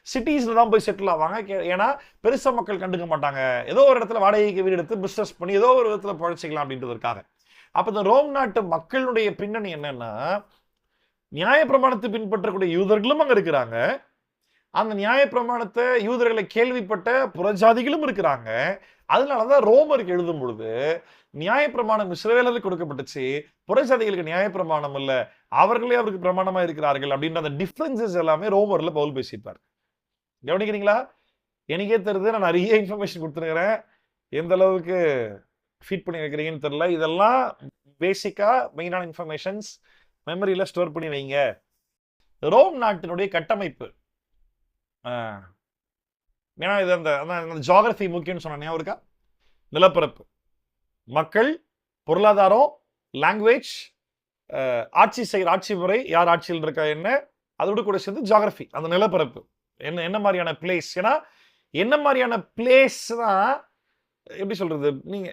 சிட்டிஸ்ல தான் போய் செட்டில் ஆவாங்க. ஏன்னா பெருசா மக்கள் கண்டுக்க மாட்டாங்க. ஏதோ ஒரு இடத்துல வாடகைக்கு வீடு எடுத்து பிசினஸ் பண்ணி ஏதோ ஒரு விதத்துல பழச்சிக்கலாம் அப்படின்றதுக்காக. அப்ப இந்த ரோம் நாட்டு மக்களுடைய பின்னணி என்னன்னா, நியாய பிரமாணத்தை பின்பற்றக்கூடிய யூதர்களும் அங்க இருக்கிறாங்க. அந்த நியாய பிரமாணத்தை யூதர்களை கேள்விப்பட்ட புறஜாதிகளும் இருக்கிறாங்க. அதனாலதான் ரோமருக்கு எழுதும் பொழுது நியாய பிரமாணம் இஸ்ரவேலருக்கு கொடுக்கப்பட்டுச்சு, புறஜாதிகளுக்கு நியாய பிரமாணம் இல்ல, அவர்களே அவருக்கு பிரமாணமா இருக்கிறார்கள் அப்படின்ற அந்த டிஃபரன்சஸ் எல்லாமே ரோமர்ல பவுல் பேசியிருப்பார். கவனிக்கிறீங்களா? எனக்கே தெரியுது, நான் நிறைய இன்ஃபர்மேஷன் கொடுத்துருக்கிறேன். எந்த அளவுக்கு ஃபீட் பண்ணி வைக்கிறீங்கன்னு தெரியல. இதெல்லாம் பேசிக்கா மெயினான இன்ஃபர்மேஷன்ஸ் மெமரியில ஸ்டோர் பண்ணி வைங்க. ரோம் நாட்டினுடைய கட்டமைப்பு, ஏன்னா இது அந்த ஜியோகிராஃபி முக்கியம்னு சொன்னேன் இருக்கா? நிலப்பரப்பு, மக்கள், பொருளாதாரம், லாங்குவேஜ், ஆட்சி செய்கிற ஆட்சி முறை, யார் ஆட்சியில் இருக்கா என்ன, அதோடு கூட சேர்ந்து ஜியோகிராஃபி, அந்த நிலப்பரப்பு என்ன மாதிரியான பிளேஸ். ஏன்னா என்ன மாதிரியான பிளேஸ் தான், எப்படி சொல்றது, நீங்க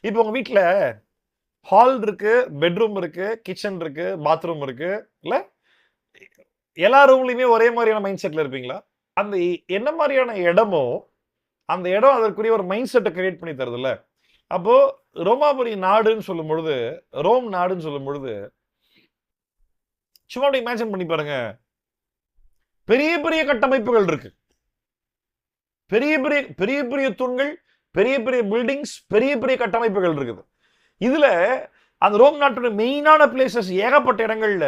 இப்போ உங்க வீட்டுல ஹால் இருக்கு, பெட்ரூம் இருக்கு, கிச்சன் இருக்கு, பாத்ரூம் இருக்கு இல்ல, எல்லா ரூம்லயுமே ஒரே மாதிரியான மைண்ட் செட்ல இருப்பீங்களா? அந்த என்ன மாதிரியான இடமோ அந்த இடம் அதற்குரிய ஒரு மைண்ட் செட்டை கிரியேட் பண்ணி தருது இல்ல. அப்போ ரோமாபுரி நாடுன்னு சொல்லும் பொழுது, ரோம் நாடுன்னு சொல்லும் பொழுது சும்மா அப்படி இமேஜின் பண்ணி பாருங்க, பெரிய பெரிய கட்டமைப்புகள் இருக்கு, பெரிய பெரிய பெரிய பெரிய தூண்கள், பெரிய பெரிய பில்டிங்ஸ், பெரிய பெரிய கட்டமைப்புகள் இருக்குது. இதுல அந்த ரோம் நாட்டுடைய மெயினான பிளேசஸ் ஏகப்பட்ட இடங்கள்ல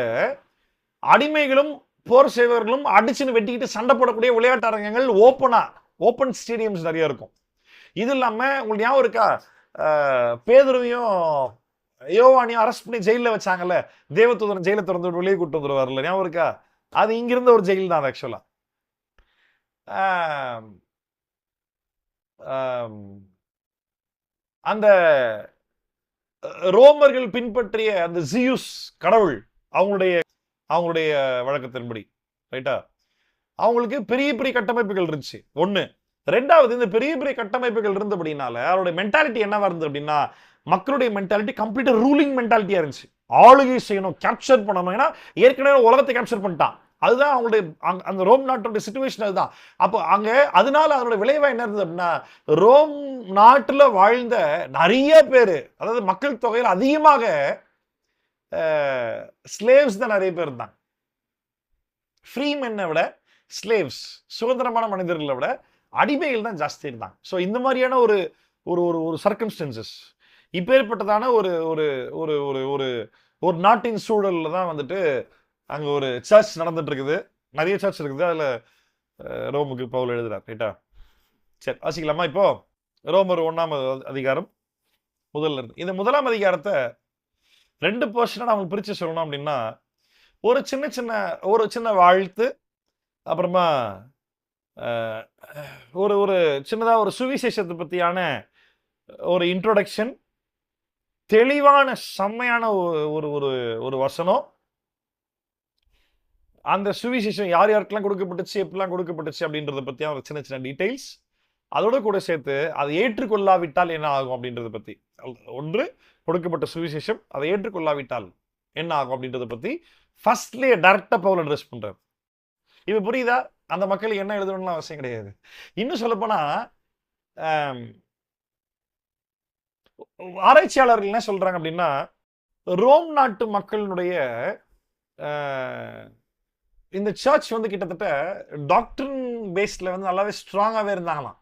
அடிமைகளும் போர் சேவர்களும் அடிச்சுன்னு வெட்டிக்கிட்டு சண்டை போடக்கூடிய விளையாட்டு அரங்கங்கள் ஓப்பன் ஸ்டேடியம்ஸ் நிறைய இருக்கும். இது இல்லாம உங்களுக்கு ஞாபகம் இருக்கா, பேதுருவையும் யோவானையும் அரெஸ்ட் பண்ணி ஜெயில வச்சாங்கல்ல, தேவதூதன் ஜெயில திறந்து வெளியே கூட்டு வந்துருவார்ல, ஞாபகம் இருக்கா? அது இங்கிருந்த ஒரு ஜெயில் தான் ஆக்சுவலா. அந்த ரோமர்கள் பின்பற்றிய அந்த ஜியூஸ் கடவுள் அவங்களுடைய வழக்கத்தின்படி, ரைட்டா, அவங்களுக்கு பெரிய பெரிய கட்டமைப்புகள் இருந்துச்சு. ஒண்ணு. ரெண்டாவது, இந்த பெரிய பெரிய கட்டமைப்புகள் இருந்தபடினால அவருடைய மென்டாலிட்டி என்னவா இருந்தது அப்படின்னா, மக்களுடைய மென்டாலிட்டி கம்ப்ளீட்டா ரூலிங் மென்டாலிட்டியா இருந்துச்சு. ஆளுகை செய்யணும், கேப்சர் பண்ணணும். ஏன்னா ஏற்கனவே உலகத்தை கேப்சர் பண்ணிட்டான். அதுதான் அவங்களுடைய அந்த ரோம் நாட்டுடைய சிச்சுவேஷன். அதுதான். அப்போ அங்க அதனால அதனுடைய விளைவா என்ன இருந்தது அப்படின்னா, ரோம் நாட்டுல வாழ்ந்த நிறைய பேரு, அதாவது மக்கள் தொகையில் அதிகமாக ஸ்லேவ்ஸ் தான் நிறைய பேர் இருந்தாங்க. ஃப்ரீ மென்னை விட ஸ்லேவ்ஸ், சுதந்திரமான மனிதர்களை விட அடிமைகள் தான் ஜாஸ்தி இருந்தாங்க. ஸோ இந்த மாதிரியான ஒரு ஒரு ஒரு சர்க்கம்ஸ்டன்சஸ், இப்பேற்பட்டதான ஒரு ஒரு ஒரு ஒரு ஒரு ஒரு நாட்டின் சூழல்ல தான் வந்துட்டு அங்க ஒரு சர்ச் நடந்துட்டு இருக்குது. நிறைய சர்ச் இருக்குது. அதுல ரோமுக்கு பவுல் எழுதுறார். ரைட்டா, சரி வாசிக்கலாமா? இப்போ ரோமர் 1ஆம் அதிகாரம் முதல்ல இருந்து. இந்த 1ஆம் அதிகாரத்தை 2 போர்ஷனா நம்ம பிரிச்சு சொல்லணும் அப்படின்னா, ஒரு சின்ன வாழ்த்து, அப்புறமா ஒரு ஒரு சின்னதா ஒரு சுவிசேஷத்தை பத்தியான ஒரு இன்ட்ரோடக்ஷன், தெளிவான செம்மையான ஒரு ஒரு ஒரு வசனம், அந்த சுவிசேஷம் யார் யாருக்கெல்லாம் கொடுக்கப்பட்டுச்சு, எப்படிலாம் கொடுக்கப்பட்டுச்சு அப்படின்றத பத்தி ஒரு சின்ன சின்ன டீடைல்ஸ், அதோட கூட சேர்த்து அதை ஏற்றுக்கொள்ளாவிட்டால் என்ன ஆகும் அப்படின்றத பத்தி. ஒன்று, கொடுக்கப்பட்ட சுவிசேஷம் அதை ஏற்றுக்கொள்ளாவிட்டால் என்ன ஆகும் அப்படின்றத பத்தி ஃபர்ஸ்ட்லயே டைரக்டா பவுல் அட்ரஸ் பண்றாரு. இப்ப புரியுதா? அந்த மக்களுக்கு என்ன எழுதணும்னு அவசியம் கிடையாது. இன்னும் சொல்ல போனா, ஆராய்ச்சியாளர்கள் என்ன சொல்றாங்க அப்படின்னா, ரோம் நாட்டு மக்களினுடைய இந்த சர்ச் வந்து கிட்டத்தட்ட டாக்டரின் பேஸ்ல வந்து நல்லாவே ஸ்ட்ராங்காவே இருந்தாங்களாம்.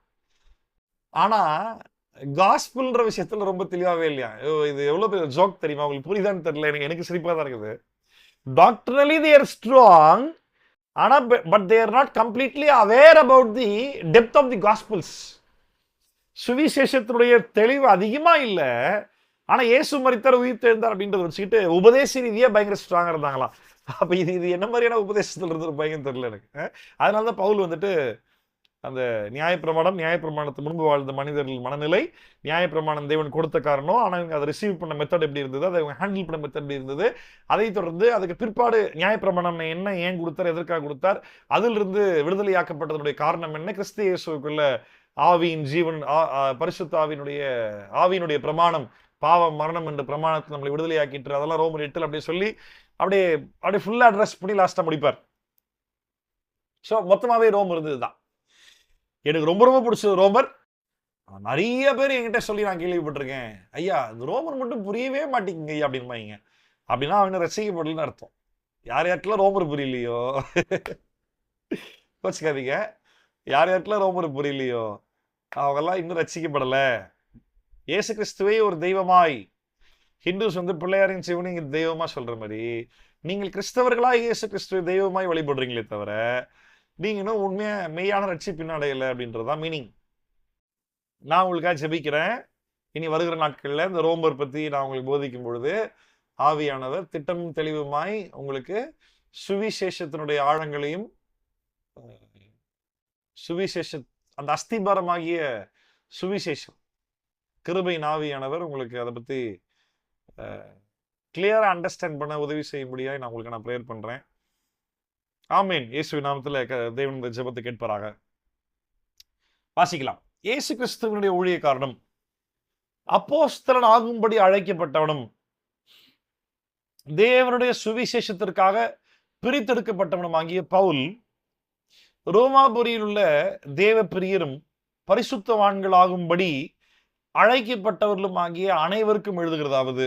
ஆனா காஸ்பிள்ன்ற விஷயத்துல ரொம்ப தெளிவாவே இல்லையா. இது எவ்வளவு பெரிய ஜோக் தெரியுமா உங்களுக்கு? புரியுதான்னு தெரியல, எனக்கு சிரிப்பா தான் இருக்குது. டாக்டரலி தே ஆர் ஸ்ட்ராங், ஆனா but they are not completely aware about the depth of the gospels. சுவிசேஷத்தினுடைய தெளிவு அதிகமா இல்ல, ஆனா இயேசு மரித்தார் உயிர் தெழுந்தார் அப்படின்றத வச்சுக்கிட்டு உபதேச ரீதியா பயங்கர ஸ்ட்ராங்கா இருந்தாங்களாம். அப்ப இது என்ன மாதிரியான உபதேசத்துல இருந்து பயங்கரம் தெரியல எனக்கு. அதனாலதான் பவுல் வந்துட்டு அந்த நியாயப்பிரமாணத்து முன்பு வாழ்ந்த மனிதர்கள் மனநிலை, நியாயப்பிரமாணம் தேவன் கொடுத்த காரணம், ஆனா இவங்க அதை ரிசீவ் பண்ண மெத்தட் எப்படி இருந்தது, அதை ஹேண்டில் பண்ண மெத்தட் எப்படி இருந்தது, அதை தொடர்ந்து அதுக்கு பிற்பாடு நியாயப்பிரமாணம் என்ன, ஏன் கொடுத்தார், எதற்காக கொடுத்தார், அதிலிருந்து விடுதலையாக்கப்பட்டதனுடைய காரணம் என்ன, கிறிஸ்து இயேசுவுக்குள்ள ஆவியின் ஜீவன், பரிசுத்த ஆவியினுடைய பிரமாணம், பாவம் மரணம் என்ற பிரமாணத்தை நம்மளை விடுதலையாக்கிட்டு, அதெல்லாம் ரோமர் 8 அப்படியே சொல்லி அப்படியே ஃபுல்லா அட்ரஸ் பண்ணி லாஸ்டா முடிப்பார். சோ மொத்தமாவே ரோமர் இருந்ததுதான். எனக்கு ரொம்ப ரொம்ப பிடிச்சது ரோமர். நிறைய பேர் என்கிட்ட சொல்லி நான் கேள்விப்பட்டிருக்கேன், ஐயா இந்த ரோமர் மட்டும் புரியவே மாட்டேங்குங்க ஐயா அப்படின்பாங்க. அப்படின்னா அவன் ரசிக்கப்படலன்னு அர்த்தம். யார் யாருக்கெல்லாம் ரோமர் புரியலையோ வச்சுக்காதீங்க, யார் யாருக்கெல்லாம் ரோமர் புரியலையோ அவங்கெல்லாம் இன்னும் ரசிக்கப்படல. இயேசு கிறிஸ்துவை ஒரு தெய்வமாய், ஹிந்துஸ் வந்து பிள்ளையாரின் சிவனிங்க தெய்வமா சொல்ற மாதிரி, நீங்கள் கிறிஸ்தவர்களா இயேசு கிறிஸ்துவை தெய்வமாய் வழிபடுறீங்களே தவிர நீங்க இன்னும் உண்மையா மெய்யான ரட்சிப்பின் அடையல அப்படின்றதான் மீனிங். நான் உங்களுக்காக ஜெபிக்கிறேன். இனி வருகிற நாட்கள்ல இந்த ரோமர் பத்தி நான் உங்களுக்கு போதிக்கும் பொழுது ஆவியானவர் திட்டமும் தெளிவுமாய் உங்களுக்கு சுவிசேஷத்தினுடைய ஆழங்களையும், அந்த அஸ்திபாரமாகிய சுவிசேஷம், கிருபையின் ஆவியானவர் உங்களுக்கு அதை பத்தி கிளியரா அண்டர்ஸ்டாண்ட் பண்ண உதவி செய்யும்படியா நான் உங்களுக்கு ப்ரேயர் பண்றேன். ஆமீன். இயேசுவின் நாமத்துல தேவன் இந்த ஜெபத்தை கேட்பாராக. வாசிக்கலாம். இயேசு கிறிஸ்துவனுடைய ஊழியக்காரனும் அப்போஸ்தலன் ஆகும்படி அழைக்கப்பட்டவனும் தேவனுடைய சுவிசேஷத்திற்காக பிரித்தெடுக்கப்பட்டவனும் ஆகிய பவுல், ரோமாபுரியில் உள்ள தேவ பிரியரும் பரிசுத்தவான்கள் ஆகும்படி அழைக்கப்பட்டவர்களும் ஆகிய அனைவருக்கும் எழுதுகிறதாவது,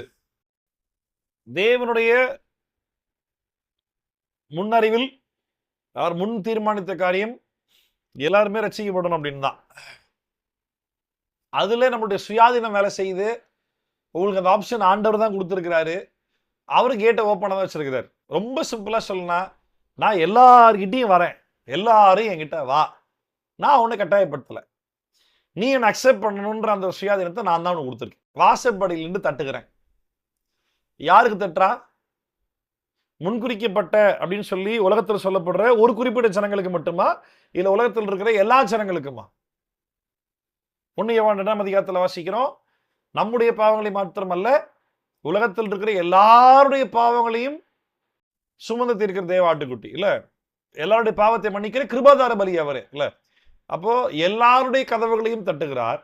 தேவனுடைய முன்னறிவில் அவர் முன் தீர்மானித்த காரியம் எல்லாருமே ரட்சிக்கப்படணும் அப்படின்னு தான். அதுல நம்மளுடைய சுயாதீனம் வேலை செய்யுது. உங்களுக்கு அந்த ஆப்ஷன் ஆண்டவர் தான் கொடுத்துருக்கிறாரு. அவரு கேட்டை ஓப்பனாக தான் வச்சிருக்கிறார். ரொம்ப சிம்பிளா சொல்லணும்னா, நான் எல்லார்கிட்டையும் வரேன், எல்லாரும் என்கிட்ட வா, நான் உன்னை கட்டாயப்படுத்தல, நீ என்ன அக்செப்ட் பண்ணணுன்ற அந்த சுயாதீனத்தை நான் தான் உனக்கு கொடுத்துருக்கேன். வாசப்படியிலிருந்து தட்டுகிறேன். யாருக்கு தட்டுறா? முன்குறிக்கப்பட்ட அப்படின்னு சொல்லி உலகத்தில் சொல்லப்படுற ஒரு குறிப்பிட்ட ஜனங்களுக்கு மட்டுமா, இல்ல உலகத்தில் இருக்கிற எல்லா ஜனங்களுக்குமா? 1 யோவான் 2ஆம் அதிகாரத்தில் வாசிக்கிறோம், நம்முடைய பாவங்களை மாத்திரமல்ல, உலகத்தில் இருக்கிற எல்லாருடைய பாவங்களையும் சுமந்து தீர்க்கிற தேவ ஆட்டுக்குட்டி இல்ல, எல்லாருடைய பாவத்தை மன்னிக்கிற கிருபாதார பலி அவரே இல்ல. அப்போ எல்லாருடைய கதவுகளையும் தட்டுகிறார்.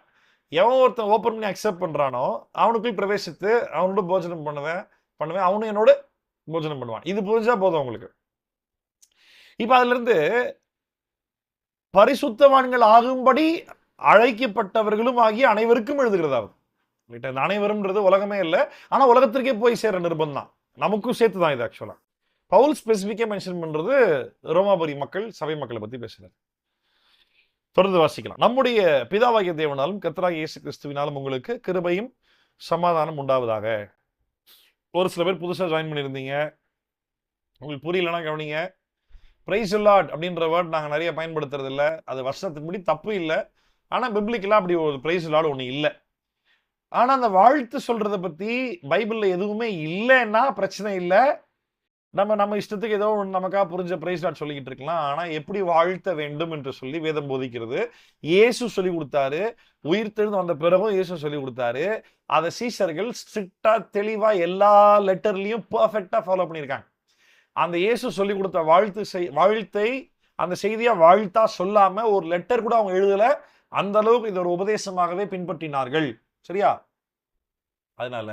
எவன் ஒருத்தன் ஓப்பன் பண்ணி அக்செப்ட் பண்றானோ அவனுக்குள் பிரவேசித்து அவனோட போஜனம் பண்ணுவேன், அவனும் என்னோட போஜனம் பண்ணுவான். இது புரிஞ்சா போதும் உங்களுக்கு. இப்ப அதுல இருந்து பரிசுத்தவான்கள் ஆகும்படி அழைக்கப்பட்டவர்களும் ஆகிய அனைவருக்கும் எழுதுகிறதாவது. இந்த அனைவரும்ன்றது உலகமே இல்லை, ஆனா உலகத்திற்கே போய் சேர நிர்பந்தம் தான், நமக்கும் சேர்த்து தான் இது. ஆக்சுவலா பவுல் ஸ்பெசிபிக்கா மென்ஷன் பண்றது ரோமாபுரி மக்கள், சபை மக்களை பத்தி பேசுறாரு. தொடர்ந்து வாசிக்கலாம். நம்முடைய பிதாவாகிய தேவனாலும் கர்த்தராகிய இயேசு கிறிஸ்துவினாலும் உங்களுக்கு கிருபையும் சமாதானம் உண்டாவதாக. ஒரு சில பேர் புதுசா ஜாயின் பண்ணியிருந்தீங்க, உங்களுக்கு புரியலன்னா கவனிங்க. பிரைஸ் லார்ட் அப்படின்ற வேர்ட் நாங்கள் நிறைய பயன்படுத்துறது இல்லை, அது வருஷத்துக்கு தப்பு இல்லை. ஆனா பிப்ளிக்கெல்லாம் அப்படி ஒரு பிரைஸ் லார்ட் ஒன்று இல்லை. ஆனா அந்த வாழ்த்து சொல்றதை பத்தி பைபிள்ல எதுவுமே இல்லைன்னா பிரச்சனை இல்லை. நம்ம இஷ்டத்துக்கு ஏதோ நமக்கா புரிஞ்ச பிரைஸ் லார்ட் சொல்லிக்கிட்டு இருக்கலாம். ஆனா எப்படி வாழ்த்த வேண்டும் என்று சொல்லி வேதம் போதிக்கிறது. இயேசு சொல்லி கொடுத்தாரு, உயிர்த்தெழுந்து வந்த பிறகும் இயேசு சொல்லி கொடுத்தாரு. அதை சீஷர்கள் ஸ்ட்ரிக்டா தெளிவா எல்லா லெட்டர்லயும் பெர்ஃபெக்டா ஃபாலோ பண்ணியிருக்காங்க. அந்த இயேசு சொல்லி கொடுத்த வாழ்த்தை அந்த செய்தியா வாழ்த்தா சொல்லாம ஒரு லெட்டர் கூட அவங்க எழுதல. அந்த அளவுக்கு இது ஒரு உபதேசமாகவே பின்பற்றினார்கள். சரியா? அதனால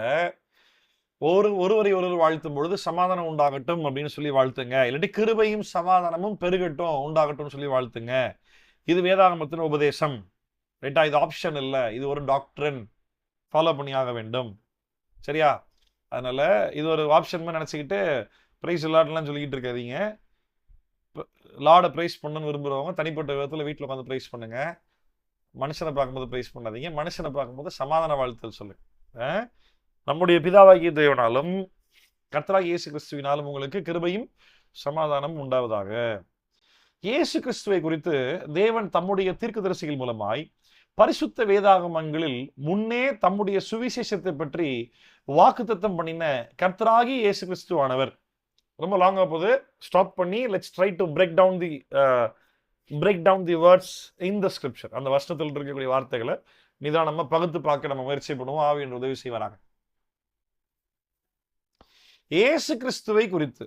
ஒருவரை வாழ்த்தும் பொழுது சமாதானம் உண்டாகட்டும் அப்படின்னு சொல்லி வாழ்த்துங்க, இல்லாட்டி கிருபையும் சமாதானமும் பெருகட்டும் உண்டாகட்டும் சொல்லி வாழ்த்துங்க. இது வேதாகமத்தின் உபதேசம். ரைட்டா? இது ஆப்ஷன் இல்லை, இது ஒரு டாக்டரின், ஃபாலோ பண்ணியாக வேண்டும். சரியா? அதனால இது ஒரு ஆப்ஷன் நினைச்சுக்கிட்டு பிரைஸ் லார்ட்லாம் சொல்லிக்கிட்டு இருக்காதீங்க. லார்டை பிரைஸ் பண்ணணும்னு விரும்புறவங்க தனிப்பட்ட விதத்தில் வீட்டில் உட்காந்து பிரைஸ் பண்ணுங்க. மனுஷனை பார்க்கும்போது பிரைஸ் பண்ணாதீங்க, மனுஷனை பார்க்கும்போது சமாதான வாழ்த்தல் சொல்லுங்க. நம்முடைய பிதாவாகிய தேவனாலும் கர்த்தராகிய இயேசு கிறிஸ்துவினாலும் உங்களுக்கு கிருபையும் சமாதானம் உண்டாவதாக. இயேசு கிறிஸ்துவை குறித்து தேவன் தம்முடைய தீர்க்கதரிசிகள் மூலமாய் பரிசுத்த வேதாகமங்களில் முன்னே தம்முடைய சுவிசேஷத்தை பற்றி வாக்குத்தத்தம் பண்ணின கர்த்தராகிய இயேசு கிறிஸ்துவானவர். ரொம்ப லாங்கா போது, ஸ்டாப் பண்ணி let's try to break down the words in the scripture. அந்த வசனத்தில் இருக்கக்கூடிய வார்த்தைகளை நிதானமா பகுத்து பார்க்க நம்ம முயற்சி பண்ணுவோம். ஆவியின் உதவி செய்வாராங்க. இயேசு கிறிஸ்துவை குறித்து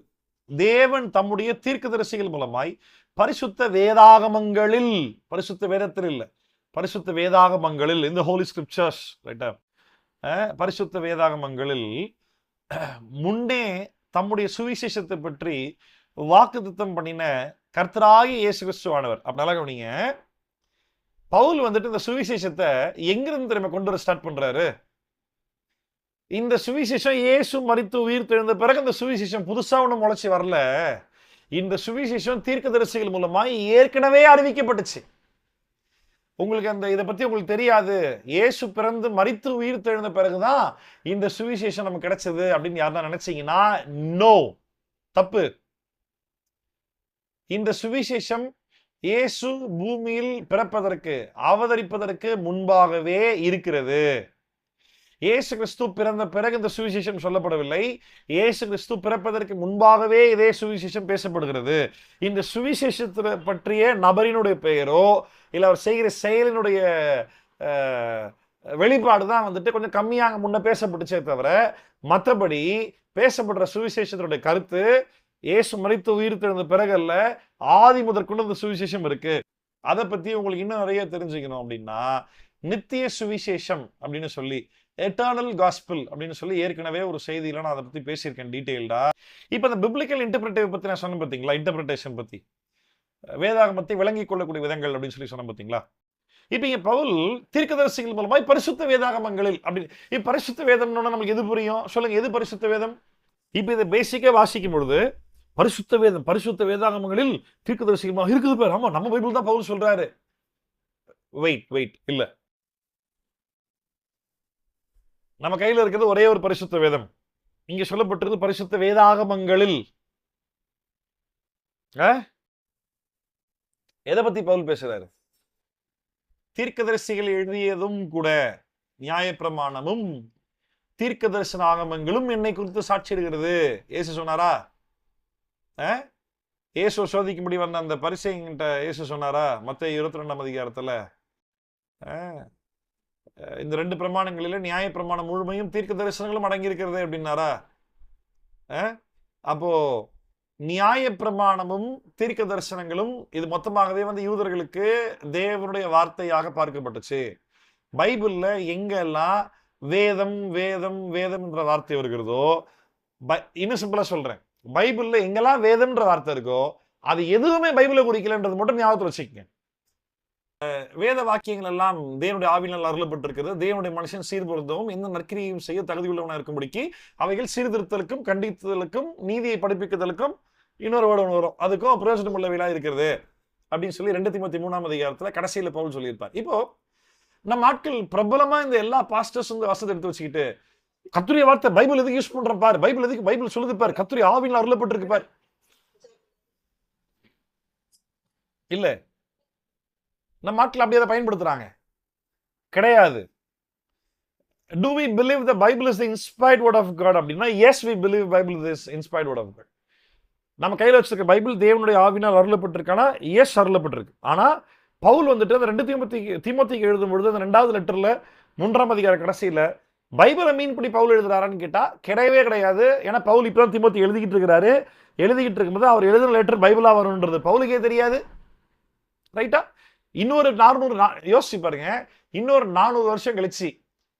தேவன் தம்முடைய தீர்க்கதரிசிகள் மூலமாய் பரிசுத்த வேதாகமங்களில், பரிசுத்த வேதத்தில் இல்ல, பரிசுத்த வேதாகமங்களில், இந்த ஹோலி ஸ்கிரிப்சர்ஸ், ரைட்டா, பரிசுத்த வேதாகமங்களில் முன்னே தம்முடைய சுவிசேஷத்தை பற்றி வாக்குத்தத்தம் பண்ணின கர்த்தராகிய இயேசு கிறிஸ்துவானவர். அப்படினால கவனிங்க, பவுல் வந்துட்டு இந்த சுவிசேஷத்தை எங்கிருந்து திரும்ப கொண்டு வர ஸ்டார்ட் பண்றாரு? இந்த சுவிசேஷம் இயேசு மரித்து உயிர் தெழுந்த பிறகு இந்த சுவிசேஷம் புதுசா ஒண்ணு முளைச்சி வரல. இந்த சுவிசேஷம் தீர்க்கதரிசிகள் மூலமா ஏற்கனவே அறிவிக்கப்பட்டுச்சு. உங்களுக்கு அந்த இதை பத்தி உங்களுக்கு தெரியாது, இயேசு பிறந்து மரித்து உயிர் தெழுந்த பிறகுதான் இந்த சுவிசேஷம் நமக்கு கிடைச்சது அப்படின்னு யாருன்னா நினைச்சீங்கன்னா நோ, தப்பு. இந்த சுவிசேஷம் இயேசு பூமியில் பிறப்பதற்கு, அவதரிப்பதற்கு முன்பாகவே இருக்கிறது. இயேசு கிறிஸ்து பிறந்த பிறகு இந்த சுவிசேஷம் சொல்லப்படவில்லை. இயேசு கிறிஸ்து பிறப்பதற்கு முன்பாகவே இதே சுவிசேஷம் பேசப்படுகிறது. இந்த சுவிசேஷத்தை பற்றிய நபரினுடைய பெயரோ இல்ல அவர் செய்கிற செயலினுடைய வெளிப்பாடு தான் வந்துட்டு கொஞ்சம் கம்மியாக முன்ன பேசப்பட்டுச்சே தவிர, மற்றபடி பேசப்படுற சுவிசேஷத்தினுடைய கருத்து இயேசு மரித்து உயிர் தெழுந்த பிறகு அல்ல, ஆதி முதற்கொண்டு இந்த சுவிசேஷம் இருக்கு. அதை பத்தி உங்களுக்கு இன்னும் நிறைய தெரிஞ்சுக்கணும் அப்படின்னா நித்திய சுவிசேஷம் அப்படின்னு சொல்லி, எட்டர்னல் காஸ்பிள் அப்படின்னு சொல்லி ஏற்கனவே ஒரு செய்தியில நான் அதை பத்தி பேசியிருக்கேன் டீடைல்டா. இப்ப இந்த பிப்ளிக்கல் இன்டர்பிரேட்டிவ் பத்தி நான் சொன்னேன் பாத்தீங்களா, இன்டர்பிரேஷன் பத்தி, வேதாகமத்தை விளங்கிக் கொள்ளக்கூடிய விதங்கள் அப்படின்னு சொல்லி சொன்ன பாத்தீங்களா. இப்ப இங்க பவுல் தீர்க்கதரிசிகள் மூலமாய் பரிசுத்த வேதாகமங்களில் அப்படி, இப்ப பரிசுத்த வேதம்னு நமக்கு எது புரியும் சொல்லுங்க? எது பரிசுத்த வேதம்? இப்ப இதை பேசிக்கா வாசிக்கும் பொழுது பரிசுத்த வேதம், பரிசுத்த வேதாகமங்களில் தீர்க்கதரிசிகள் இருக்குது பேர். ஆமா, நம்ம பைபிள் தான் பவுல் சொல்றாரு. வெயிட் இல்ல, நம்ம கையில இருக்கிறது ஒரே ஒரு பரிசுத்த வேதம். இங்க சொல்லப்பட்டிருக்கு பரிசுத்த வேதாகமங்களில். எதை பத்தி பவுல் பேசுறாரு? தீர்க்கதரிசிகள் எழுதியதும் கூட, நியாயப்பிரமாணமும் தீர்க்க தரிசன ஆகமங்களும் என்னை குறித்து சாட்சியிடுகிறது. இயேசு சொன்னாரா? இயேசு சோதிக்கும்படி வந்த அந்த பரிசைங்கிட்ட இயேசு சொன்னாரா? மத்தேயு 22ஆம் அதிகாரத்துல இந்த 2 பிரமாணங்களில நியாய பிரமாணம் முழுமையும் தீர்க்க தரிசனங்களும் அடங்கி இருக்கிறது அப்படின்னாரா? அப்போ நியாய பிரமாணமும் தீர்க்க தரிசனங்களும் இது மொத்தமாகவே வந்து யூதர்களுக்கு தேவனுடைய வார்த்தையாக பார்க்கப்பட்டுச்சு. பைபிள்ல எங்கெல்லாம் வேதம் வேதம் வேதம் என்ற வார்த்தை வருகிறதோ, இன்னும் சிம்பிளா சொல்றேன், பைபிள்ல எங்கெல்லாம் வேதம்ன்ற வார்த்தை இருக்கோ அது எதுவுமே பைபிளை குறிக்கலன்றது மட்டும் ஞாபகத்தில் வச்சுக்கங்க. வேத வாக்கியங்கள் எல்லாம் தேவனுடைய ஆவியினால் அருளப்பட்டிருக்கிறது. தேவனுடைய மனுஷன் சீர்பொருந்தவும் எந்த நற்கிரியும் செய்ய தகுதி உள்ளவனாக இருக்கும்படிக்கு அவைகள் சீர்திருத்தலுக்கும் கண்டித்தலுக்கும் நீதியை படிப்பிக்குதலுக்கும் இன்னொரு வேர்டு வரும், அதுக்கும் பிரயோஜனம் உள்ளவையா இருக்கிறது அப்படின்னு சொல்லி 2 தீமோத்தேயு 3ஆம் அதிகாரத்துல கடைசியில பவுல் சொல்லியிருப்பார். இப்போ நம்ம ஆட்கள் பிரபலமா இந்த எல்லா பாஸ்டர்ஸ் வந்து வசதி எடுத்து வச்சுக்கிட்டு கர்த்தருடைய வார்த்தை பைபிள் எதுக்கு யூஸ் பண்ற பாரு, பைபிள் எதுக்கு பைபிள் சொல்லுது பாரு, கர்த்தருடைய ஆவியினால் அருளப்பட்டிருக்கு பாரு. இல்ல, நம்ம ஆட்கள் அப்படியே அதை பயன்படுத்துறாங்க கிடையாது. Do we believe the Bible is the inspired word of God அப்படின்னா yes we believe Bible is inspired word of God. நம்ம கையில வச்சிருக்க பைபிள் தேவனுடைய ஆவியினால் அருளப்பட்டிருக்கானா? எஸ், அருளப்பட்டிருக்கு. ஆனா பவுல் வந்துட்டு அந்த 2 தீமோத்தேயுக்கு எழுதும் பொழுது அந்த 2வது லெட்டர்ல 3ஆம் அதிகார கடைசியில பைபிளை மீன்படி பவுல் எழுதுறாரான்னு கேட்டா கிடையவே கிடையாது. ஏன்னா பவுல் இப்பதான் தீமோத்தேயு எழுதிக்கிட்டு இருக்கிறாரு. எழுதிக்கிட்டு இருக்கும்போது அவர் எழுதுன லெட்டர் பைபிளா வரும்ன்றது பவுலுக்கே தெரியாது. ரைட்டா? இன்னொரு 400 யோசிச்சு பாருங்க, இன்னொரு 400 வருஷம் கழிச்சு